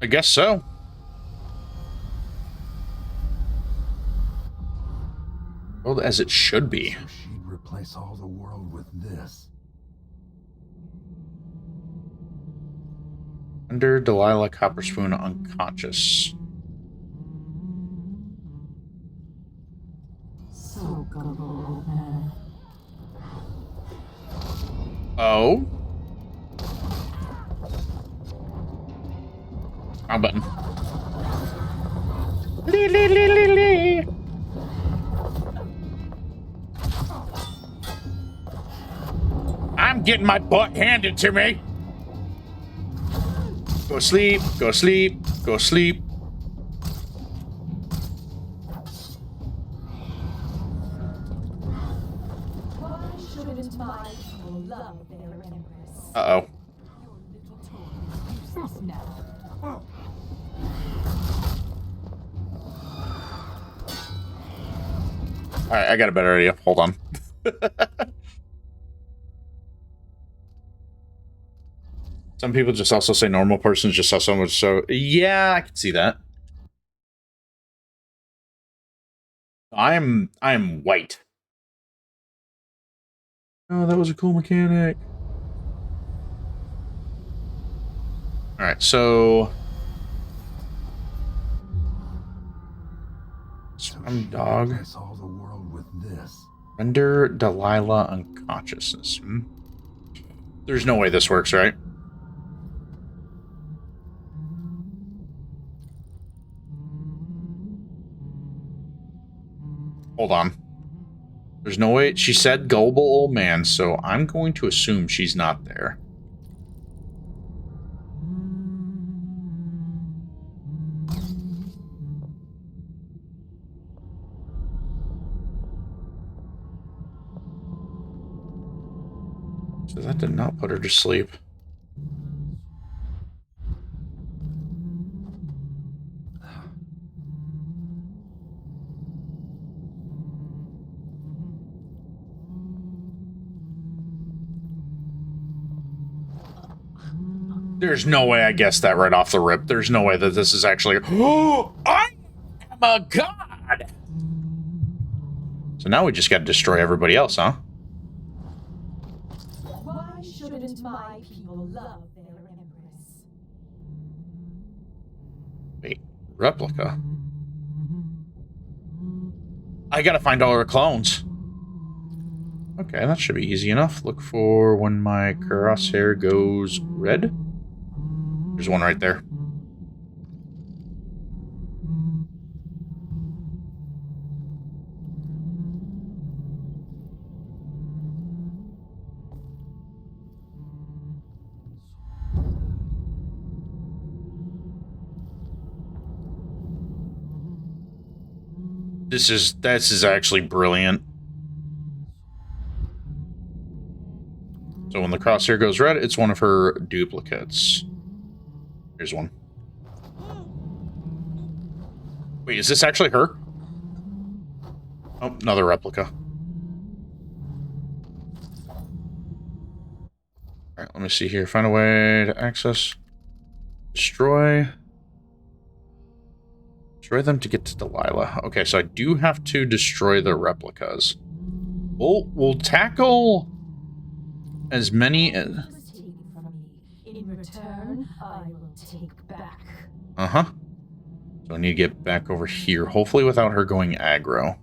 I guess so. Well, as it should be. So she'd replace all the world with this. Under Delilah Copperspoon unconscious. So gullible, old man. Oh? Wrong button. I'm getting my butt handed to me. Go sleep, go sleep, go sleep. Why shouldn't my people love their empress? Uh-oh. Useless now. Alright, I got a better idea. Hold on. Some people just also say normal persons just saw so much, so... Yeah, I can see that. I'm white. Oh, that was a cool mechanic. Alright, so... Swim dog. All the world with this. Render Delilah unconsciousness. There's no way this works, right? Hold on. There's no way. She said gullible old man, so I'm going to assume she's not there. So that did not put her to sleep. There's no way I guessed that right off the rip. There's no way that this is actually... Oh, I am a god! So now we just got to destroy everybody else, huh? Why shouldn't my people love their empress? Wait, replica? I gotta find all her clones. Okay, that should be easy enough. Look for when my crosshair goes red. There's one right there. This is actually brilliant. So when the crosshair goes red, it's one of her duplicates. Here's one. Wait, is this actually her? Oh, another replica. Alright, let me see here. Find a way to access. Destroy. Destroy them to get to Delilah. Okay, so I do have to destroy the replicas. We'll tackle as many as... In return, I will take back. Uh-huh. So I need to get back over here. Hopefully without her going aggro.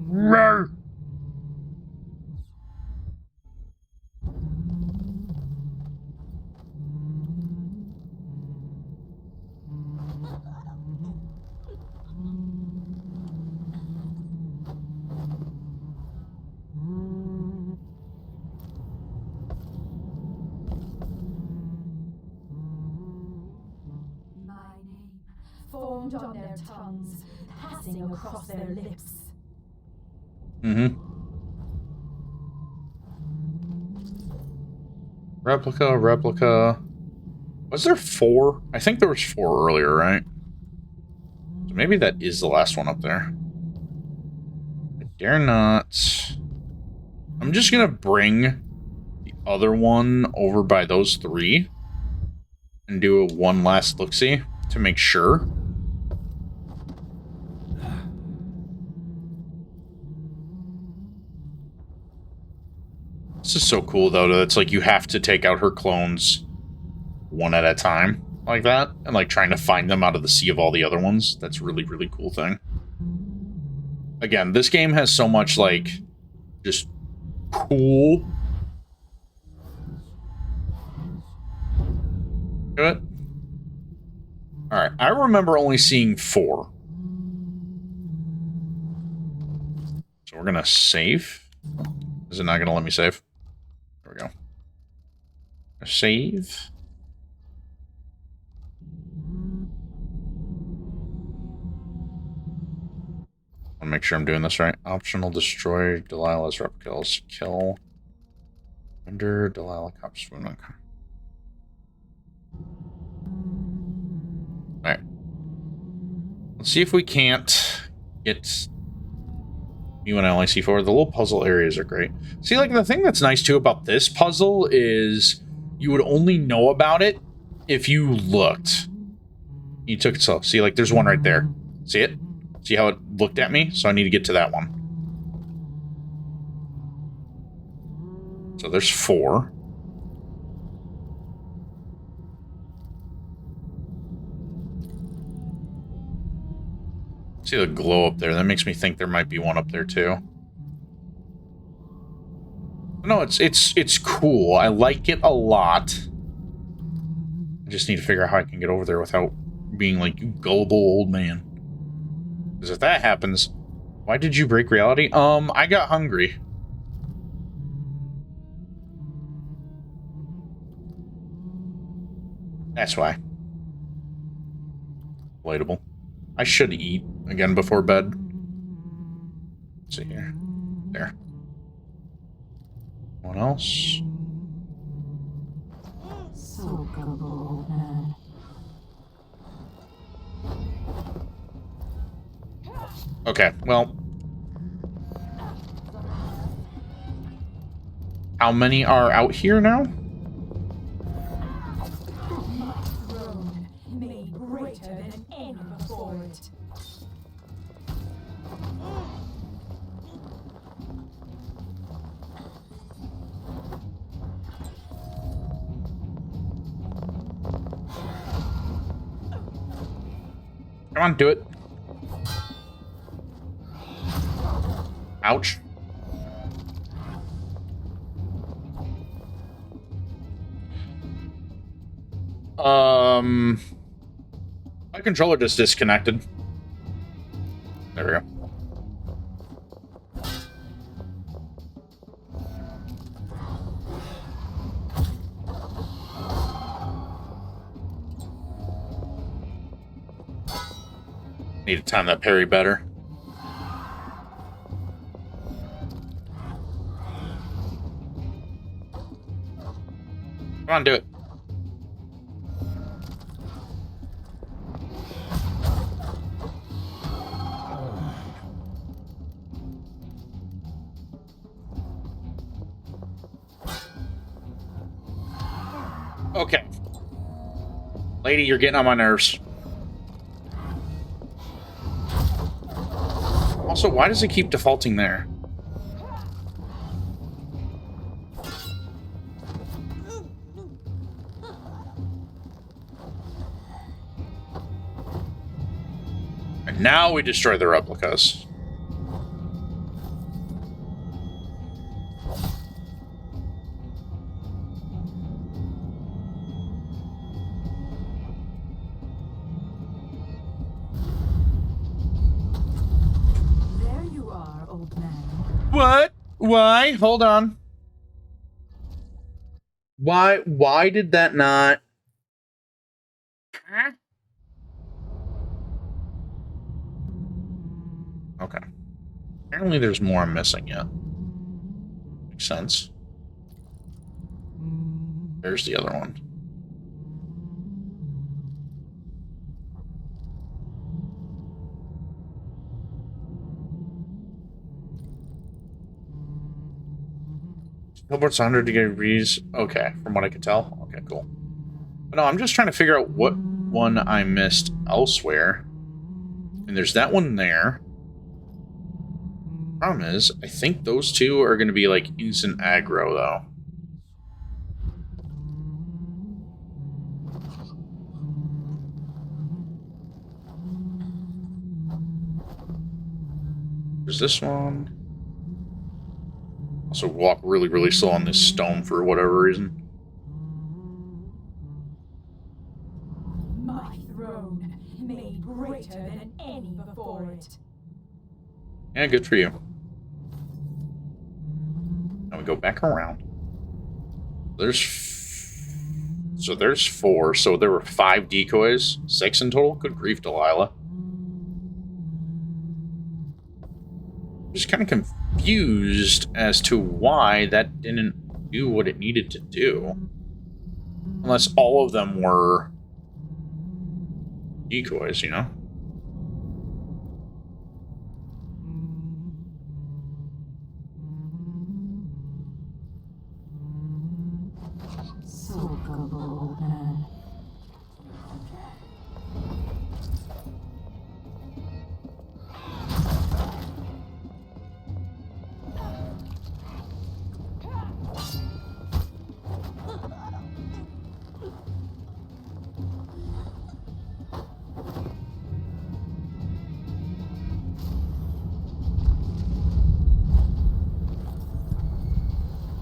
Roar! My name formed on their tongues, passing across their lips. Mm-hmm. Replica. Was there 4? I think there was 4 earlier, right? So maybe that is the last one up there. I dare not. I'm just gonna bring the other one over by those 3 and do a one last look-see to make sure. This is so cool, though, that it's like you have to take out her clones one at a time like that, and like trying to find them out of the sea of all the other ones. That's really, really cool thing. Again, this game has so much, like, just cool to it. Alright, I remember only seeing 4. So we're gonna save. Is it not gonna let me save? Save. I want to make sure I'm doing this right. Optional destroy Delilah's replicas. Kill. Render Delilah cop swoon. Okay. Alright. Let's see if we can't get you and LIC4. The little puzzle areas are great. See, like, the thing that's nice too about this puzzle is you would only know about it if you looked. You took it slow. See, like, there's one right there. See it? See how it looked at me? So I need to get to that one. So there's 4. See the glow up there? That makes me think there might be one up there too. No, it's cool. I like it a lot. I just need to figure out how I can get over there without being like, you gullible old man. Because if that happens, why did you break reality? I got hungry. That's why. Relatable. I should eat again before bed. Let's see here. There. What else? So gullible, old man. Okay, well. How many are out here now? Made greater than any before it. Come on, do it. Ouch. My controller just disconnected. There we go. Need to time that parry better. Come on, do it. Okay. Lady, you're getting on my nerves. Also, why does it keep defaulting there? And now we destroy the replicas. What? Why? Hold on. Why did that not? Huh? Okay. Apparently there's more I'm missing yet. Makes sense. There's the other one. Billboard's 100 degrees. Okay, from what I could tell. Okay, cool. But no, I'm just trying to figure out what one I missed elsewhere. And there's that one there. Problem is, I think those two are going to be like instant aggro, though. There's this one. Also walk really, really slow on this stone for whatever reason. My throne, made greater than any before it. Yeah, good for you. Now we go back around. There's So there's 4. So there were 5 decoys, 6 in total. Good grief, Delilah. Just kind of confused as to why that didn't do what it needed to do. Unless all of them were decoys, you know? So gullible, old man.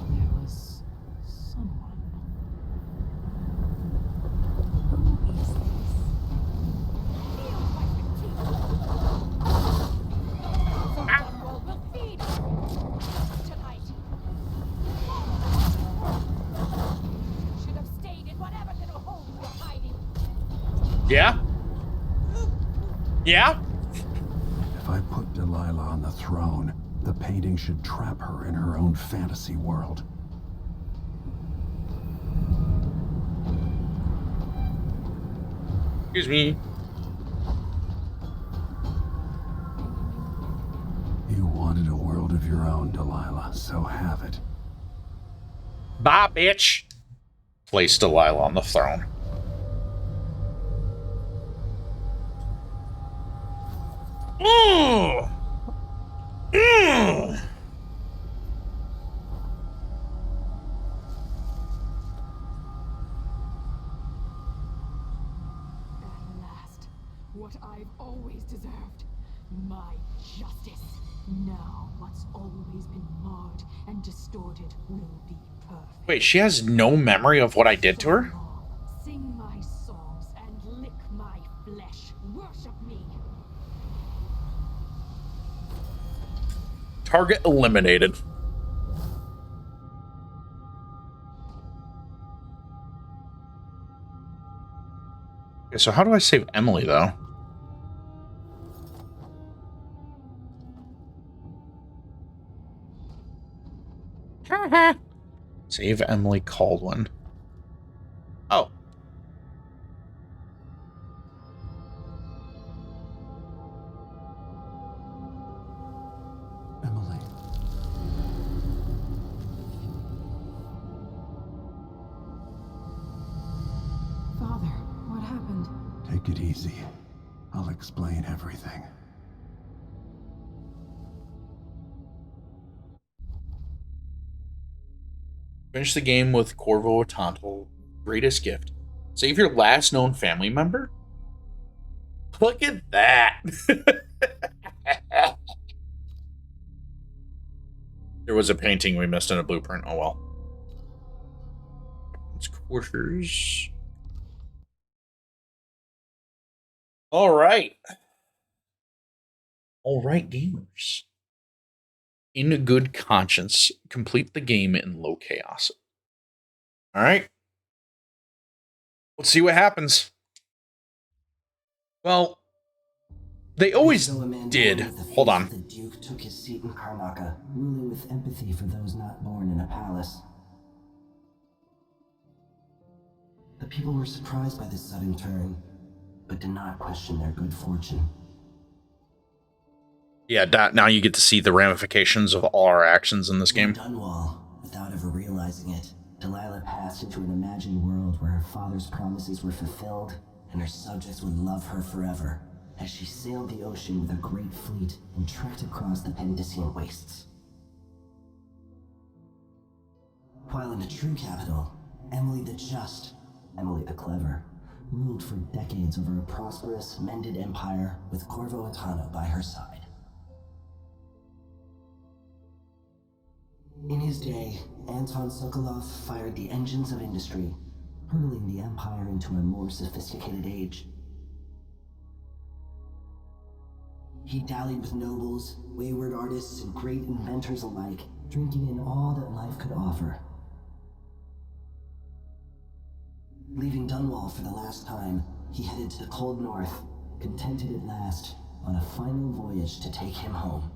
There was someone. Who is this? Dunwall will feed tonight. Should have stayed in whatever little hole you were hiding. Yeah? Yeah? If I put Delilah on the throne, the painting should trap her in her own fantasy world. Excuse me. You wanted a world of your own, Delilah, so have it. Bye, bitch. Place Delilah on the throne. Mm. Mm. At last, what I've always deserved. My justice. Now, what's always been marred and distorted will be perfect. Wait, she has no memory of what I did to her? Sing my songs and lick my flesh. Worship me. Target eliminated. Okay, so how do I save Emily, though? Save Emily Caldwin. Oh. Emily. Father, what happened? Take it easy. I'll explain everything. Finish the game with Corvo Otranto. Greatest gift. Save your last known family member? Look at that. There was a painting we missed in a blueprint. Oh well. It's quarters. All right. All right, gamers. In a good conscience, complete the game in low chaos. All right. Let's see what happens. Well, they always did. Hold on. The Duke took his seat in Karnaca, ruling with empathy for those not born in a palace. The people were surprised by this sudden turn, but did not question their good fortune. Yeah, now you get to see the ramifications of all our actions in this game. In Dunwall, without ever realizing it, Delilah passed into an imagined world where her father's promises were fulfilled and her subjects would love her forever, as she sailed the ocean with a great fleet and trekked across the Pendician wastes. While in the true capital, Emily the Just, Emily the Clever, ruled for decades over a prosperous, mended empire with Corvo Otranto by her side. In his day, Anton Sokolov fired the engines of industry, hurling the empire into a more sophisticated age. He dallied with nobles, wayward artists, and great inventors alike, drinking in all that life could offer. Leaving Dunwall for the last time, he headed to the cold north, contented at last, on a final voyage to take him home.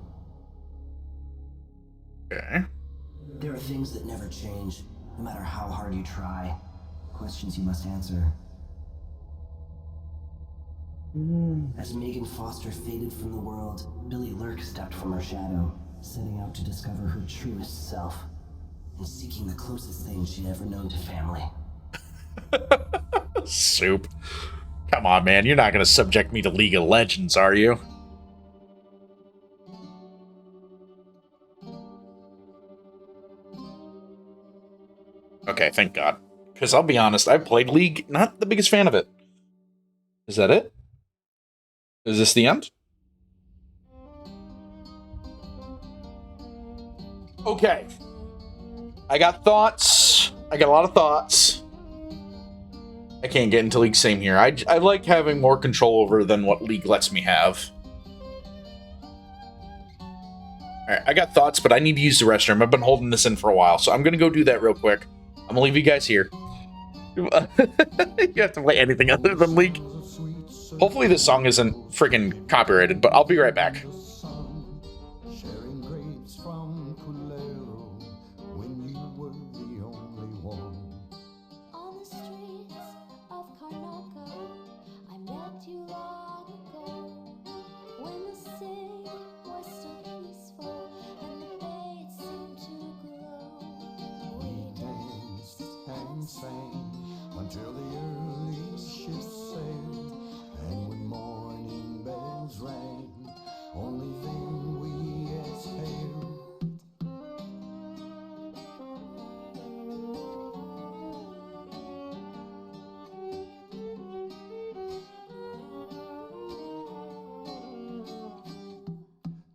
Okay. There are things that never change, no matter how hard you try. Questions you must answer. As Megan Foster faded from the world, Billy Lurk stepped from her shadow, setting out to discover her truest self, and seeking the closest thing she'd ever known to family. Soup. Come on, man. You're not going to subject me to League of Legends, are you? Okay, thank God. Because I'll be honest, I've played League, not the biggest fan of it. Is that it? Is this the end? Okay. I got thoughts. I got a lot of thoughts. I can't get into League, same here. I like having more control over than what League lets me have. Alright, I got thoughts, but I need to use the restroom. I've been holding this in for a while, so I'm going to go do that real quick. I'm going to leave you guys here. You have to play anything other than League. Hopefully this song isn't freaking copyrighted, but I'll be right back. Until the early ships sailed, and when morning bells rang, only then we exhaled.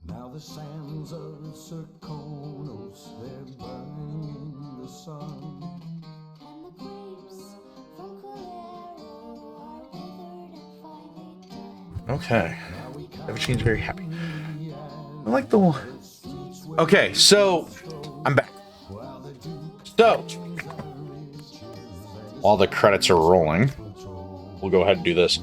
Now the sands of Serkonos, they're burning in the sun. Okay. Savageed's very happy. I like the one. Okay, so I'm back. So while the credits are rolling, we'll go ahead and do this.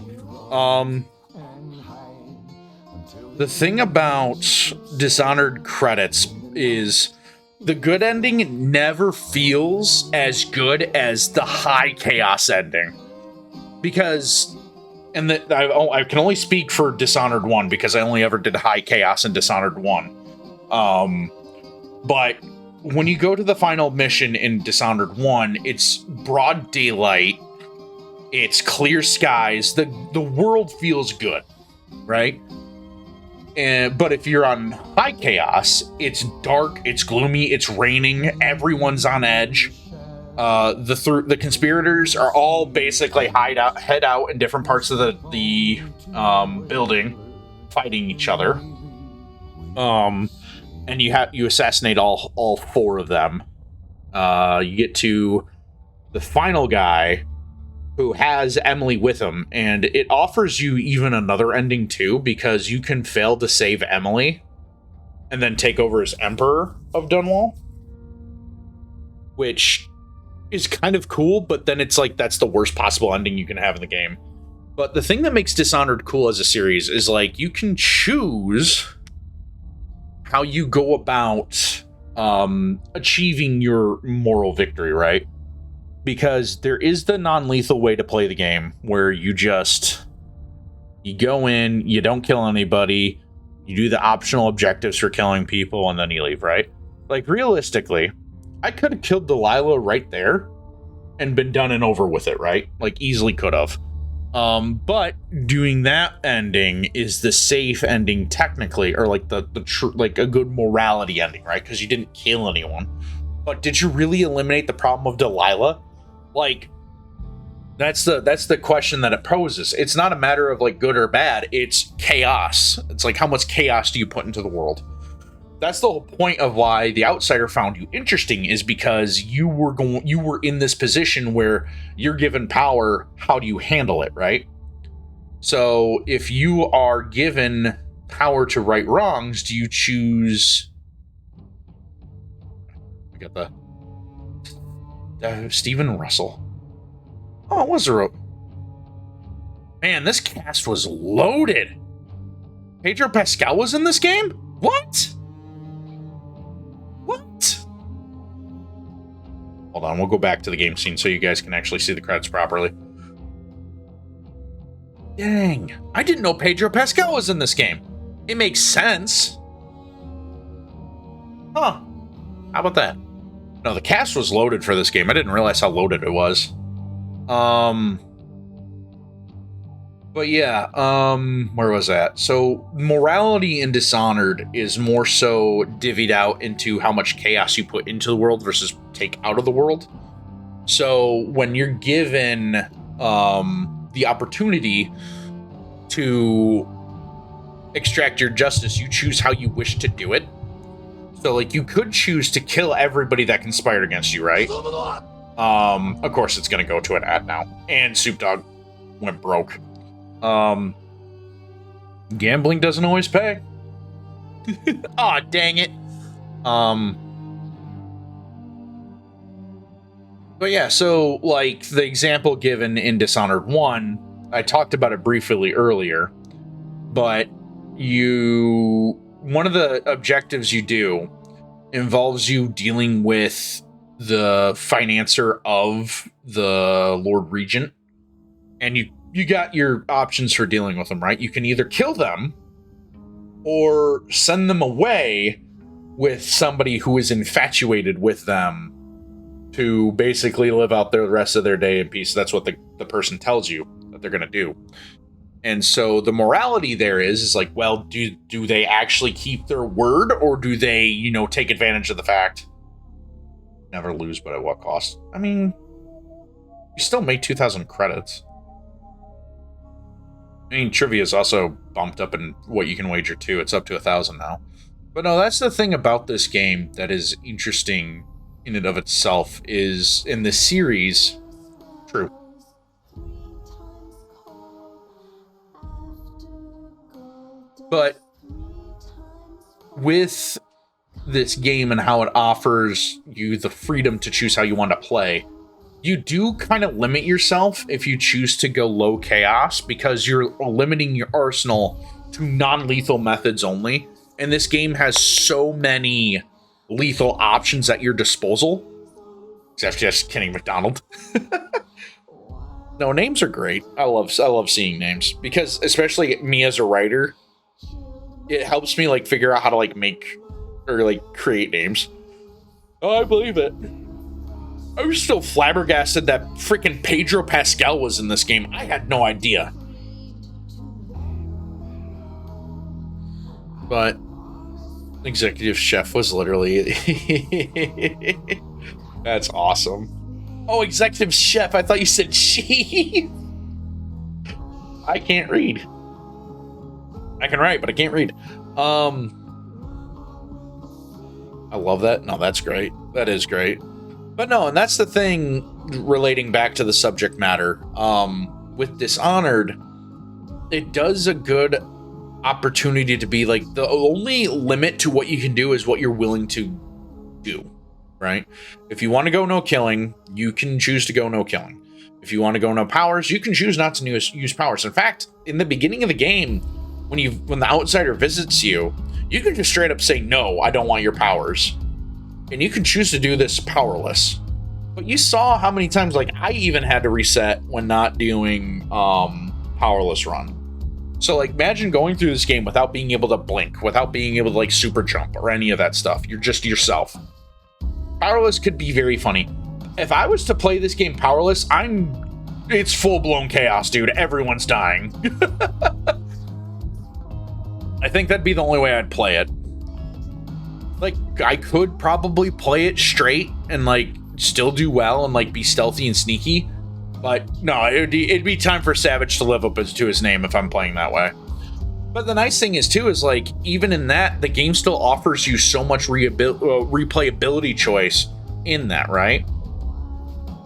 The thing about Dishonored credits is the good ending never feels as good as the high chaos ending. Because, and I can only speak for Dishonored 1 because I only ever did high chaos in Dishonored 1. But when you go to the final mission in Dishonored 1, it's broad daylight, it's clear skies, the world feels good, right? But if you're on high chaos, it's dark, it's gloomy, it's raining, everyone's on edge. The conspirators are all basically head out in different parts of the building, fighting each other. And you assassinate all four of them. You get to the final guy, who has Emily with him, and it offers you even another ending too, because you can fail to save Emily and then take over as Emperor of Dunwall, which is kind of cool, but then it's like that's the worst possible ending you can have in the game. But the thing that makes Dishonored cool as a series is like you can choose how you go about achieving your moral victory, right? Because there is the non-lethal way to play the game where you go in, you don't kill anybody, you do the optional objectives for killing people, and then you leave, right? Like, realistically, I could have killed Delilah right there and been done and over with it, right? Like, easily could have. But doing that ending is the safe ending technically, or like like a good morality ending, right? Because you didn't kill anyone. But did you really eliminate the problem of Delilah? Like, that's the question that it poses. It's not a matter of like good or bad. It's chaos. It's like how much chaos do you put into the world? That's the whole point of why The Outsider found you interesting, is because you were in this position where you're given power. How do you handle it, right? So if you are given power to right wrongs, do you choose? We got the Stephen Russell. Oh, it was a... Man, this cast was loaded. Pedro Pascal was in this game? What? What? Hold on, we'll go back to the game scene so you guys can actually see the credits properly. Dang, I didn't know Pedro Pascal was in this game. It makes sense. Huh. How about that? No, the cast was loaded for this game. I didn't realize how loaded it was. But yeah, where was that? So morality in Dishonored is more so divvied out into how much chaos you put into the world versus take out of the world. So when you're given the opportunity to extract your justice, you choose how you wish to do it. So like you could choose to kill everybody that conspired against you, right? Of course it's gonna go to an ad now. And Soup Dog went broke. Gambling doesn't always pay. Aw, dang it. But yeah, so like the example given in Dishonored 1, I talked about it briefly earlier, but one of the objectives you do involves you dealing with the financier of the Lord Regent, and you got your options for dealing with them, right? You can either kill them or send them away with somebody who is infatuated with them to basically live out the rest of their day in peace. That's what the person tells you that they're going to do. And so the morality there is like, well, do they actually keep their word, or do they, take advantage of the fact? Never lose, but at what cost? I mean, you still made 2,000 credits. I mean, trivia is also bumped up in what you can wager too. It's up to 1,000 now. But no, that's the thing about this game that is interesting in and of itself, is in the series. True. But with this game and how it offers you the freedom to choose how you want to play, you do kind of limit yourself if you choose to go low chaos, because you're limiting your arsenal to non-lethal methods only. And this game has so many lethal options at your disposal. Except just Kenny McDonald. No, names are great. I love seeing names, because especially me as a writer, it helps me like figure out how to like make or like create names. Oh, I believe it. I was still flabbergasted that freaking Pedro Pascal was in this game. I had no idea. But executive chef was literally That's awesome. Oh, executive chef. I thought you said chief. I can't read. I can write, but I can't read. I love that. No, that's great. That is great. But no, and that's the thing relating back to the subject matter. With Dishonored, it does a good opportunity to be like, the only limit to what you can do is what you're willing to do, right? If you want to go no killing, you can choose to go no killing. If you want to go no powers, you can choose not to use powers. In fact, in the beginning of the game, when the outsider visits you, you can just straight up say, no, I don't want your powers. And you can choose to do this powerless. But you saw how many times, like, I even had to reset when not doing powerless run. So, like, imagine going through this game without being able to blink, without being able to, like, super jump or any of that stuff. You're just yourself. Powerless could be very funny. If I was to play this game powerless, it's full-blown chaos, dude. Everyone's dying. I think that'd be the only way I'd play it. Like, I could probably play it straight and, like, still do well and, like, be stealthy and sneaky. But, no, it'd be time for Savage to live up to his name if I'm playing that way. But the nice thing is, too, is, like, even in that, the game still offers you so much replayability choice in that, right?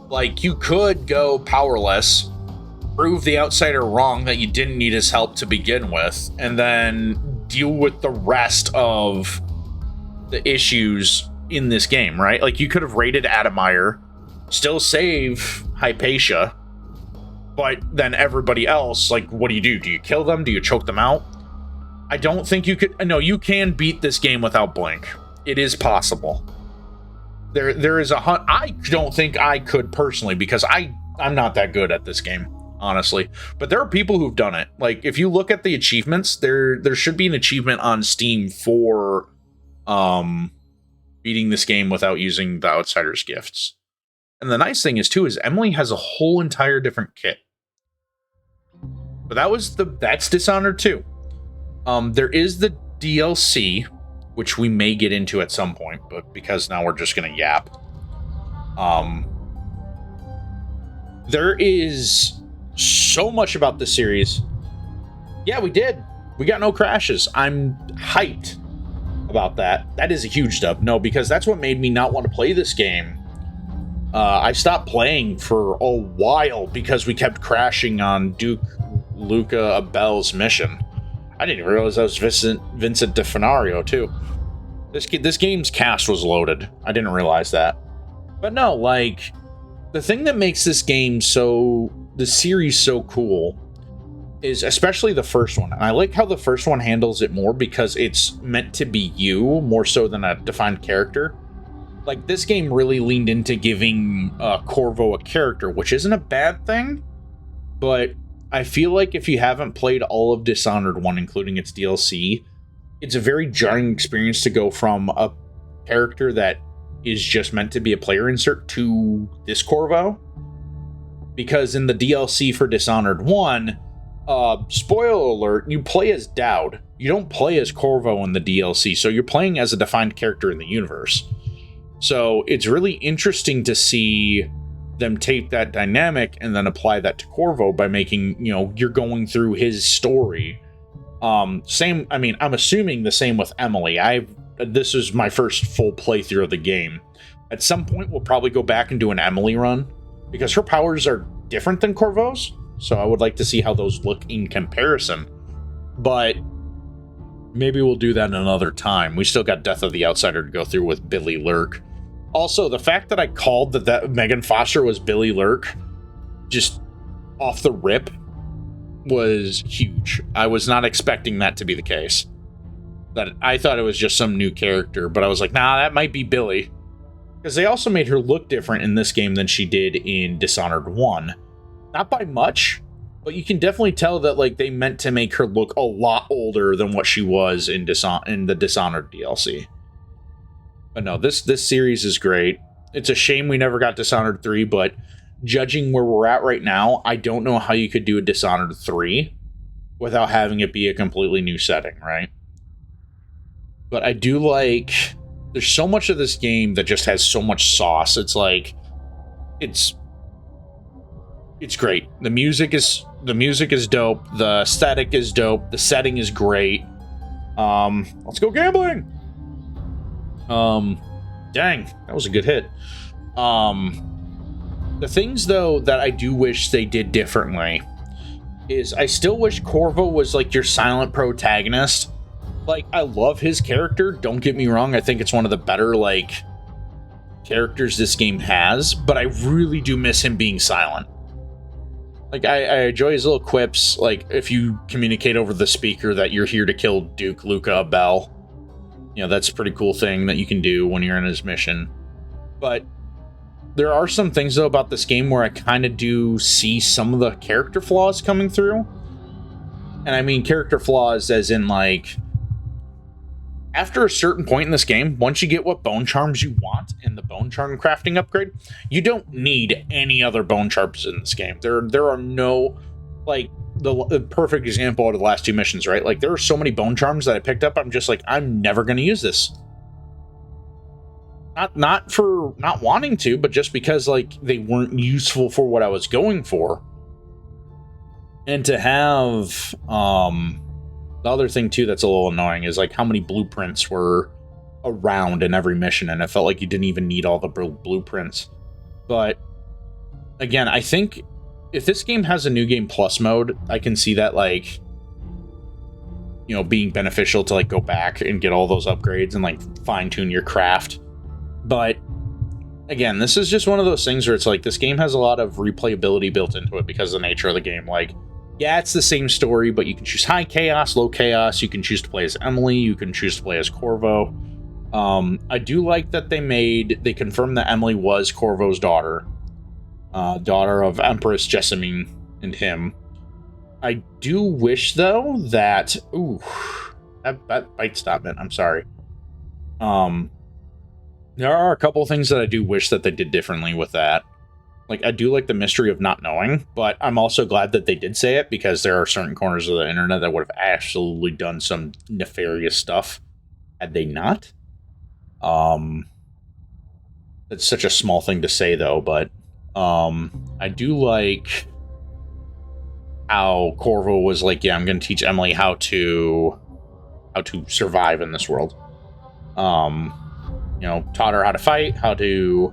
Like, you could go powerless, prove the outsider wrong that you didn't need his help to begin with, and then deal with the rest of the issues in this game, right? Like, you could have raided Adamire, still save Hypatia, But then everybody else, like, what do you do? Do you kill them? Do you choke them out? I don't think you could. No, you can beat this game without Blink. It is possible. There is a hunt. I don't think I could personally, because I'm not that good at this game, honestly. But there are people who've done it. Like, if you look at the achievements, there should be an achievement on Steam for beating this game without using the Outsider's gifts. And the nice thing is too is Emily has a whole entire different kit. But that's Dishonored 2. There is the DLC, which we may get into at some point, but because now we're just gonna yap. There is so much about this series. Yeah, we did. We got no crashes. I'm hyped about that. That is a huge dub. No, because that's what made me not want to play this game. I stopped playing for a while because we kept crashing on Duke Luca Abel's mission. I didn't even realize that was Vincent D'Onorio too. This game's cast was loaded. I didn't realize that. But no, like, the thing that makes this game the series so cool is especially the first one. And I like how the first one handles it more because it's meant to be you more so than a defined character. Like, this game really leaned into giving Corvo a character, which isn't a bad thing, but I feel like if you haven't played all of Dishonored 1, including its DLC, it's a very jarring experience to go from a character that is just meant to be a player insert to this Corvo. Because in the DLC for Dishonored 1, spoiler alert, you play as Dowd. You don't play as Corvo in the DLC, so you're playing as a defined character in the universe. So it's really interesting to see them take that dynamic and then apply that to Corvo by making, you're going through his story. I'm assuming the same with Emily. This is my first full playthrough of the game. At some point, we'll probably go back and do an Emily run, because her powers are different than Corvo's, so I would like to see how those look in comparison. But maybe we'll do that another time. We still got Death of the Outsider to go through with Billy Lurk. Also, the fact that I called that Megan Foster was Billy Lurk just off the rip was huge. I was not expecting that to be the case. That I thought it was just some new character, but I was like, nah, that might be Billy. Because they also made her look different in this game than she did in Dishonored 1. Not by much, but you can definitely tell that, like, they meant to make her look a lot older than what she was in the Dishonored DLC. But no, this series is great. It's a shame we never got Dishonored 3, but judging where we're at right now, I don't know how you could do a Dishonored 3 without having it be a completely new setting, right? But I do like... There's so much of this game that just has so much sauce. It's like... It's great. The music is dope. The aesthetic is dope. The setting is great. Let's go gambling! Dang, that was a good hit. The things, though, that I do wish they did differently is I still wish Corvo was, like, your silent protagonist. Like, I love his character, don't get me wrong, I think it's one of the better, like, characters this game has, but I really do miss him being silent. Like, I enjoy his little quips, like, if you communicate over the speaker that you're here to kill Duke Luca Abel. That's a pretty cool thing that you can do when you're in his mission. But there are some things, though, about this game where I kind of do see some of the character flaws coming through. And I mean character flaws as in, like, after a certain point in this game, once you get what bone charms you want in the bone charm crafting upgrade, you don't need any other bone charms in this game. There are no, like, the perfect example of the last two missions, right? Like, there are so many bone charms that I picked up, I'm just like, I'm never going to use this. Not for not wanting to, but just because, like, they weren't useful for what I was going for. And to have, the other thing, too, that's a little annoying is, like, how many blueprints were around in every mission, and it felt like you didn't even need all the blueprints. But, again, I think if this game has a New Game Plus mode, I can see that, like, being beneficial to, like, go back and get all those upgrades and, like, fine-tune your craft. But again, this is just one of those things where it's like this game has a lot of replayability built into it because of the nature of the game. Like, yeah, it's the same story, but you can choose high chaos, low chaos. You can choose to play as Emily. You can choose to play as Corvo. I do like that they confirmed that Emily was Corvo's daughter, daughter of Empress Jessamine and him. I do wish, though, that... Ooh, that bite stop it. I'm sorry. There are a couple things that I do wish that they did differently with that. Like, I do like the mystery of not knowing, but I'm also glad that they did say it, because there are certain corners of the internet that would have absolutely done some nefarious stuff had they not. It's such a small thing to say, though, but I do like how Corvo was like, yeah, I'm going to teach Emily how to survive in this world. Taught her how to fight, how to,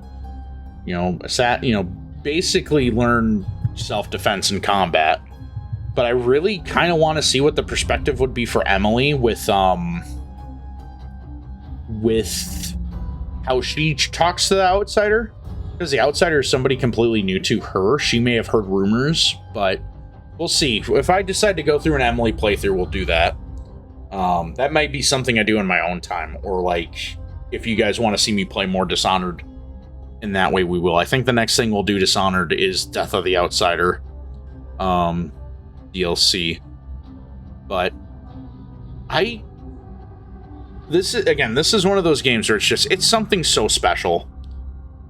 basically learn self-defense and combat. But I really kind of want to see what the perspective would be for Emily with how she talks to the outsider. Because the outsider is somebody completely new to her. She may have heard rumors, but we'll see. If I decide to go through an Emily playthrough, we'll do that. That might be something I do in my own time, or like if you guys want to see me play more Dishonored in that way, we will. I think the next thing we'll do Dishonored is Death of the Outsider DLC. But this is one of those games where it's something so special.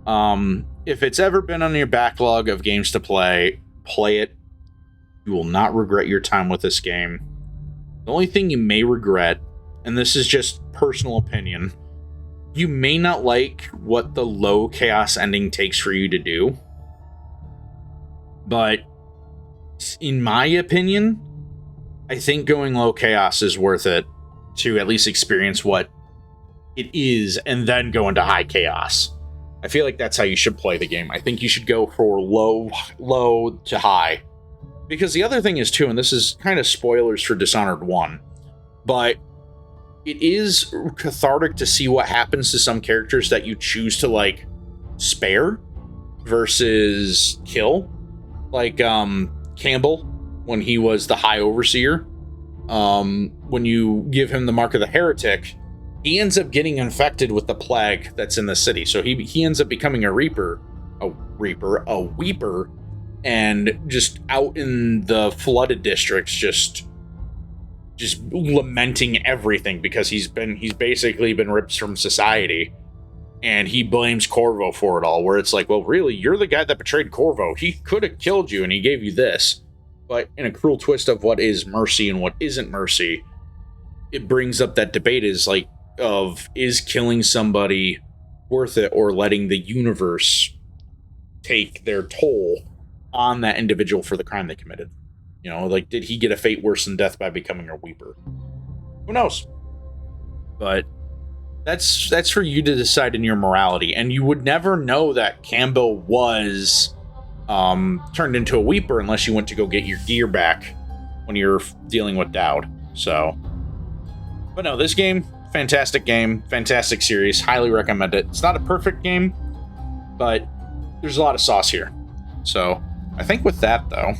If it's ever been on your backlog of games to play it. You will not regret your time with this game. The only thing you may regret, and this is just personal opinion, you may not like what the low chaos ending takes for you to do. But in my opinion, I think going low chaos is worth it to at least experience what it is and then go into high chaos. I feel like that's how you should play the game. I think you should go for low to high. Because the other thing is, too, and this is kind of spoilers for Dishonored 1, but it is cathartic to see what happens to some characters that you choose to, like, spare versus kill. Like, Campbell, when he was the High Overseer. When you give him the Mark of the Heretic, he ends up getting infected with the plague that's in the city. So he ends up becoming a Weeper, and just out in the flooded districts, just lamenting everything because he's basically been ripped from society, and he blames Corvo for it all. Where it's like, well, really, you're the guy that betrayed Corvo. He could have killed you, and he gave you this. But in a cruel twist of what is mercy and what isn't mercy, it brings up that debate is killing somebody worth it, or letting the universe take their toll on that individual for the crime they committed. Like, did he get a fate worse than death by becoming a Weeper? Who knows? But that's for you to decide in your morality. And you would never know that Campbell was turned into a Weeper unless you went to go get your gear back when you're dealing with Dowd. So, but no, this game, fantastic series, highly recommend it. It's not a perfect game, but there's a lot of sauce here. So, I think with that, though,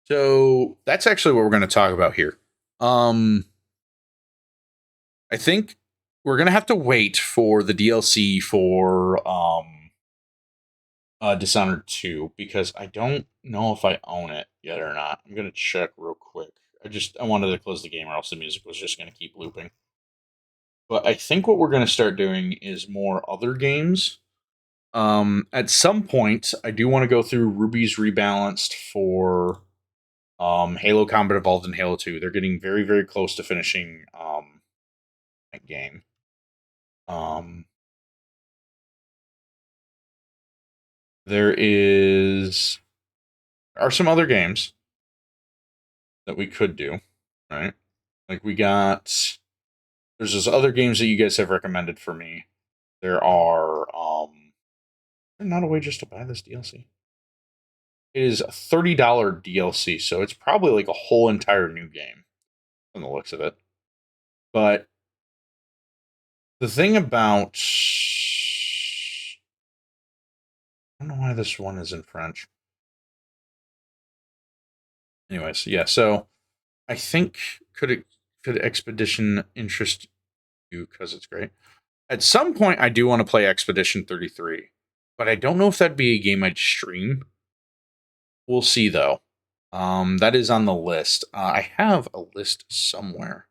so that's actually what we're going to talk about here. I think we're going to have to wait for the DLC for Dishonored 2, because I don't know if I own it yet or not. I'm going to check real quick. I wanted to close the game, or else the music was just going to keep looping. But I think what we're going to start doing is more other games. At some point, I do want to go through Ruby's Rebalanced for Halo Combat Evolved and Halo 2. They're getting very, very close to finishing that game. There are some other games that we could do, right? Like, there's those other games that you guys have recommended for me. There are, there's not a way just to buy this DLC. It is a $30 DLC, so it's probably like a whole entire new game. from the looks of it. But the thing about, I don't know why this one is in French. Anyways, yeah. So I think could Expedition interest you because it's great. At some point, I do want to play Expedition 33, but I don't know if that'd be a game I'd stream. We'll see though. That is on the list. I have a list somewhere.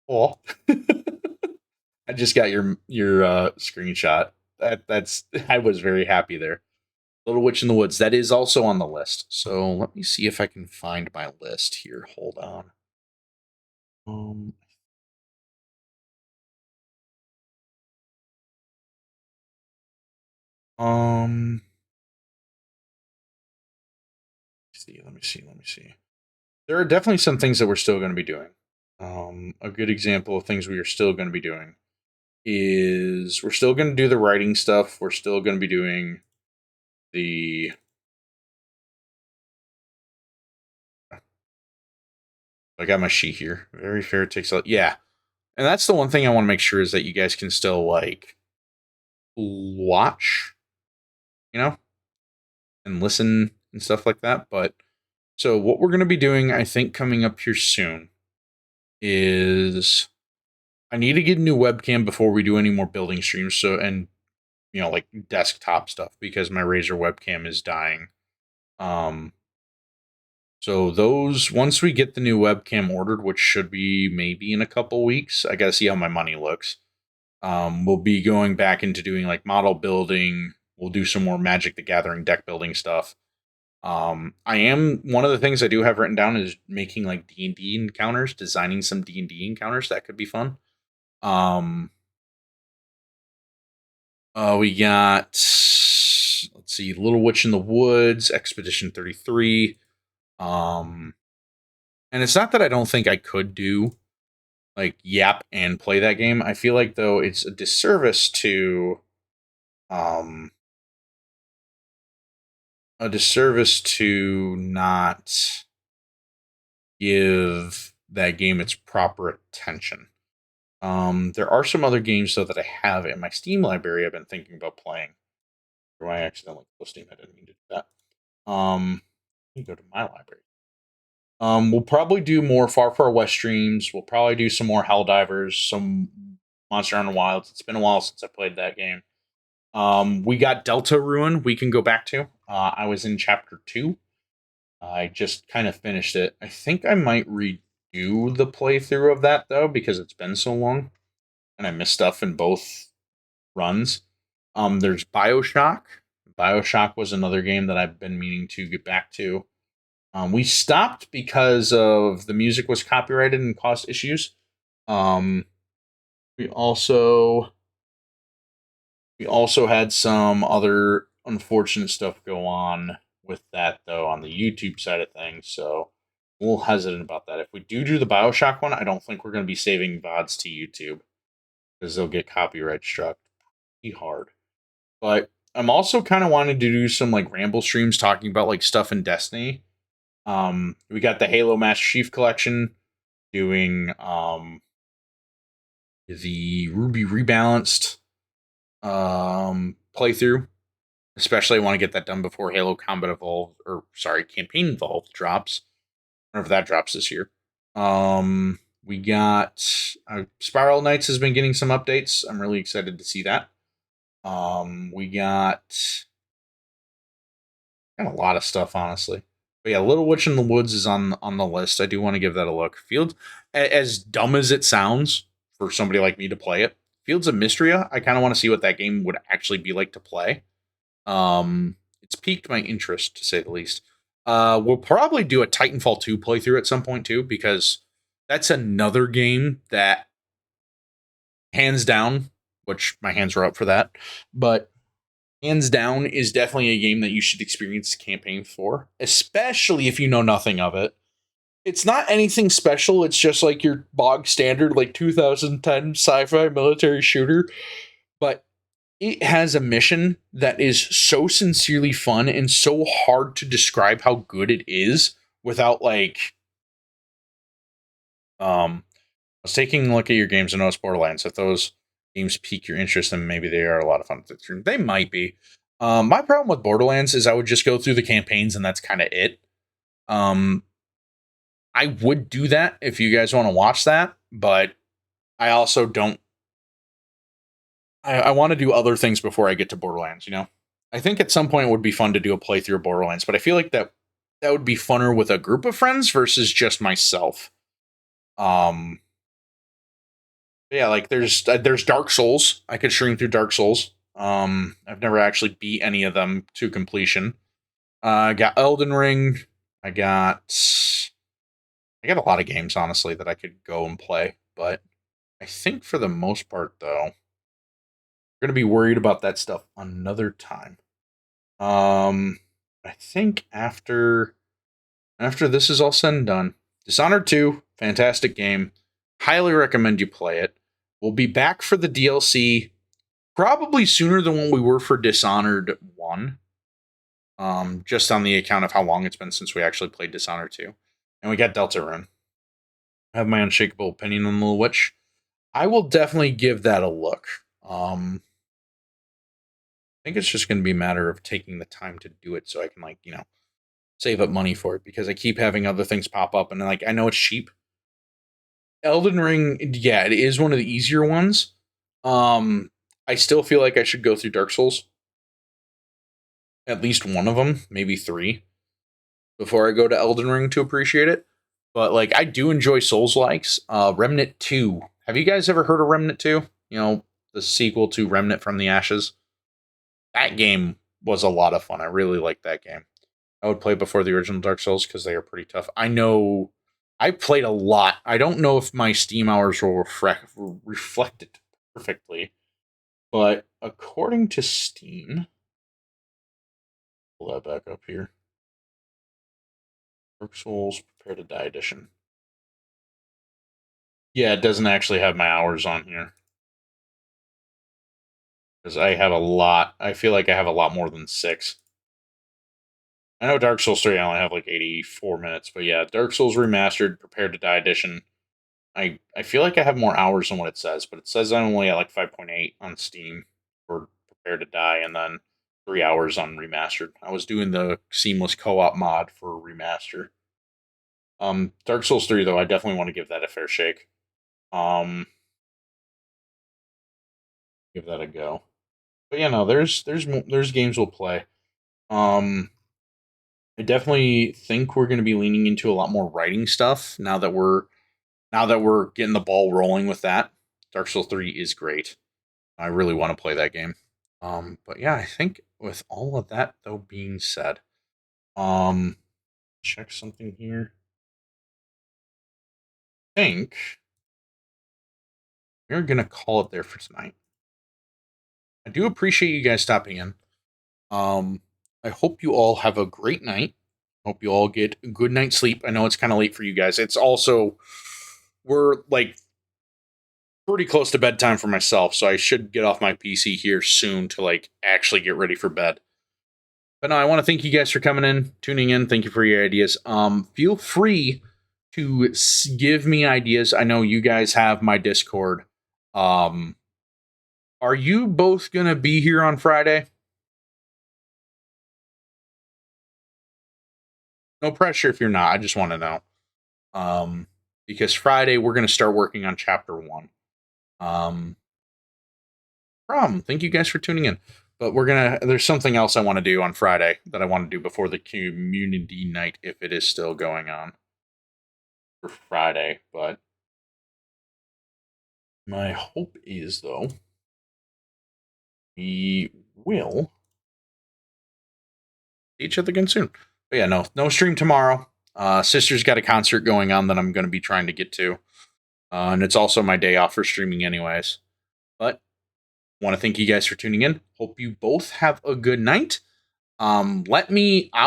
Oh, I just got your screenshot. That's I was very happy there. Little Witch in the Woods. That is also on the list. So let me see if I can find my list here. Hold on. Um. Let me see. There are definitely some things that we're still going to be doing. A good example of things we are still going to be doing is we're still going to do the writing stuff. We're still going to be doing the. I got my sheet here. Very fair takes a. Yeah. And that's the one thing I want to make sure is that you guys can still like watch, and listen and stuff like that. But so what we're going to be doing, I think, coming up here soon is I need to get a new webcam before we do any more building streams. So, and like desktop stuff because my Razer webcam is dying. So those once we get the new webcam ordered, which should be maybe in a couple weeks, I gotta see how my money looks. We'll be going back into doing like model building. We'll do some more Magic the Gathering deck building stuff. I am one of the things I do have written down is making like D&D encounters, designing some D&D encounters. That could be fun. We got let's see, Little Witch in the Woods, Expedition 33. And it's not that I don't think I could do like Yap and play that game. I feel like though it's a disservice to not give that game its proper attention. There are some other games though that I have in my Steam library I've been thinking about playing. Or I accidentally closed Steam. I didn't mean to do that. Let me go to my library. We'll probably do more Far Far West streams. We'll probably do some more Helldivers, some Monster Hunter Wilds. It's been a while since I played that game. We got Delta Ruin we can go back to. I was in chapter 2. I just kind of finished it. I think I might redo the playthrough of that though because it's been so long and I missed stuff in both runs. There's BioShock. BioShock was another game that I've been meaning to get back to. We stopped because of the music was copyrighted and caused issues. We also had some other unfortunate stuff go on with that though on the YouTube side of things, so I'm a little hesitant about that. If we do the BioShock one, I don't think we're going to be saving VODs to YouTube because they'll get copyright struck pretty hard. But I'm also kind of wanting to do some like ramble streams talking about like stuff in Destiny. We got the Halo Master Chief Collection doing the Ruby Rebalanced playthrough. Especially I want to get that done before Halo Combat Evolved, Campaign Evolved drops. Whenever that drops this year. We got Spiral Knights has been getting some updates. I'm really excited to see that. We got a lot of stuff, honestly. But yeah, Little Witch in the Woods is on the list. I do want to give that a look. Field, as dumb as it sounds for somebody like me to play it, Fields of Mystria, I kind of want to see what that game would actually be like to play. It's piqued my interest, to say the least. We'll probably do a Titanfall 2 playthrough at some point, too, because that's another game that, hands down, which my hands are up for that, but hands down is definitely a game that you should experience the campaign for, especially if you know nothing of it. It's not anything special. It's just like your bog standard, like 2010 sci-fi military shooter. But it has a mission that is so sincerely fun and so hard to describe how good it is without like I was taking a look at your games and noticed Borderlands. If those games pique your interest, then maybe they are a lot of fun to stream. They might be. My problem with Borderlands is I would just go through the campaigns and that's kind of it. I would do that if you guys want to watch that, but I also don't. I want to do other things before I get to Borderlands, you know? I think at some point it would be fun to do a playthrough of Borderlands, but I feel like that would be funner with a group of friends versus just myself. Yeah, like there's Dark Souls. I could stream through Dark Souls. I've never actually beat any of them to completion. I got Elden Ring. I got a lot of games honestly that I could go and play, but I think for the most part though, we're gonna be worried about that stuff another time. I think after this is all said and done, Dishonored 2, fantastic game. Highly recommend you play it. We'll be back for the DLC probably sooner than when we were for Dishonored 1. Just on the account of how long it's been since we actually played Dishonored 2. And we got Deltarune. I have my unshakable opinion on Little Witch. I will definitely give that a look. I think it's just going to be a matter of taking the time to do it so I can, like, you know, save up money for it because I keep having other things pop up and, like, I know it's cheap. Elden Ring, yeah, it is one of the easier ones. I still feel like I should go through Dark Souls. At least one of them, maybe 3, before I go to Elden Ring to appreciate it. But, like, I do enjoy Souls-likes. Remnant 2. Have you guys ever heard of Remnant 2? You know, the sequel to Remnant from the Ashes? That game was a lot of fun. I really liked that game. I would play before the original Dark Souls because they are pretty tough. I know I played a lot. I don't know if my Steam hours will reflect it perfectly, but according to Steam, pull that back up here. Dark Souls Prepare to Die Edition. Yeah, it doesn't actually have my hours on here. Because I have a lot. I feel like I have a lot more than 6. I know Dark Souls 3 I only have like 84 minutes, but yeah, Dark Souls Remastered, Prepare to Die Edition. I feel like I have more hours than what it says, but it says I'm only at like 5.8 on Steam for Prepare to Die, and then 3 hours on Remastered. I was doing the seamless co-op mod for Remaster. Dark Souls 3 though, I definitely want to give that a fair shake. Give that a go. But yeah, no, there's games we'll play. I definitely think we're going to be leaning into a lot more writing stuff now that we're getting the ball rolling with that. Dark Souls 3 is great. I really want to play that game. But yeah, I think with all of that though being said, check something here. I think we're gonna call it there for tonight. I do appreciate you guys stopping in. I hope you all have a great night. Hope you all get a good night's sleep. I know it's kind of late for you guys. It's also we're like pretty close to bedtime for myself, so I should get off my PC here soon to like actually get ready for bed. But no, I want to thank you guys for coming in, tuning in. Thank you for your ideas. Feel free to give me ideas. I know you guys have my Discord. Are you both gonna be here on Friday? No pressure if you're not. I just want to know. Because Friday we're gonna start working on chapter 1. Thank you guys for tuning in. But there's something else I want to do on Friday that I want to do before the community night if it is still going on for Friday. But my hope is though we will see each other again soon. But yeah, no stream tomorrow. Sister's got a concert going on that I'm going to be trying to get to. And it's also my day off for streaming anyways. But want to thank you guys for tuning in. Hope you both have a good night. I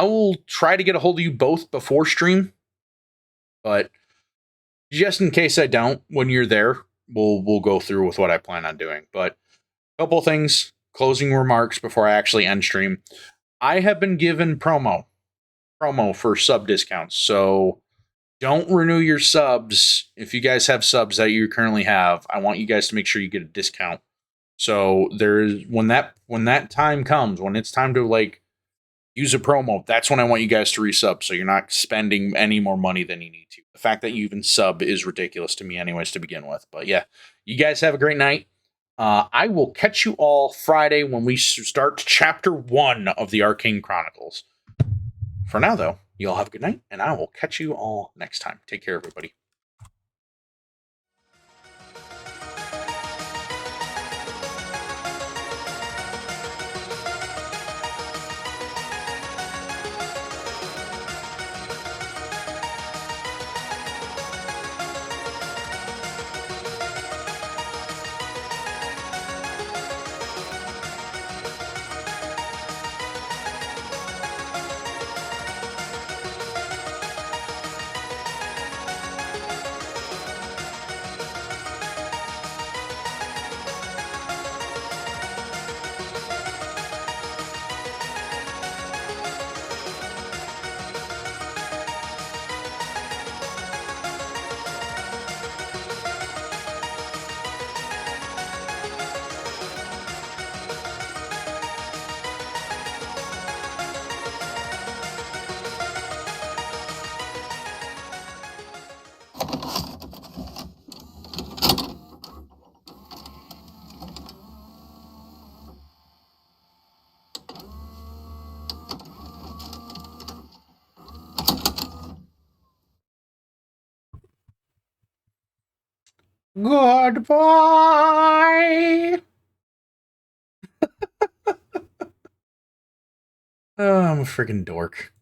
will try to get a hold of you both before stream. But just in case I don't, when you're there, we'll go through with what I plan on doing. But a couple things. closing remarks before I actually end stream. I have been given promo for sub discounts. So don't renew your subs. If you guys have subs that you currently have, I want you guys to make sure you get a discount. So there's when that time comes, when it's time to like use a promo, that's when I want you guys to resub, so you're not spending any more money than you need to. The fact that you even sub is ridiculous to me anyways to begin with. But yeah, you guys have a great night. I will catch you all Friday when we start chapter 1 of the Arcane Chronicles. For now, though, you all have a good night, and I will catch you all next time. Take care, everybody. Goodbye. Oh, I'm a freaking dork.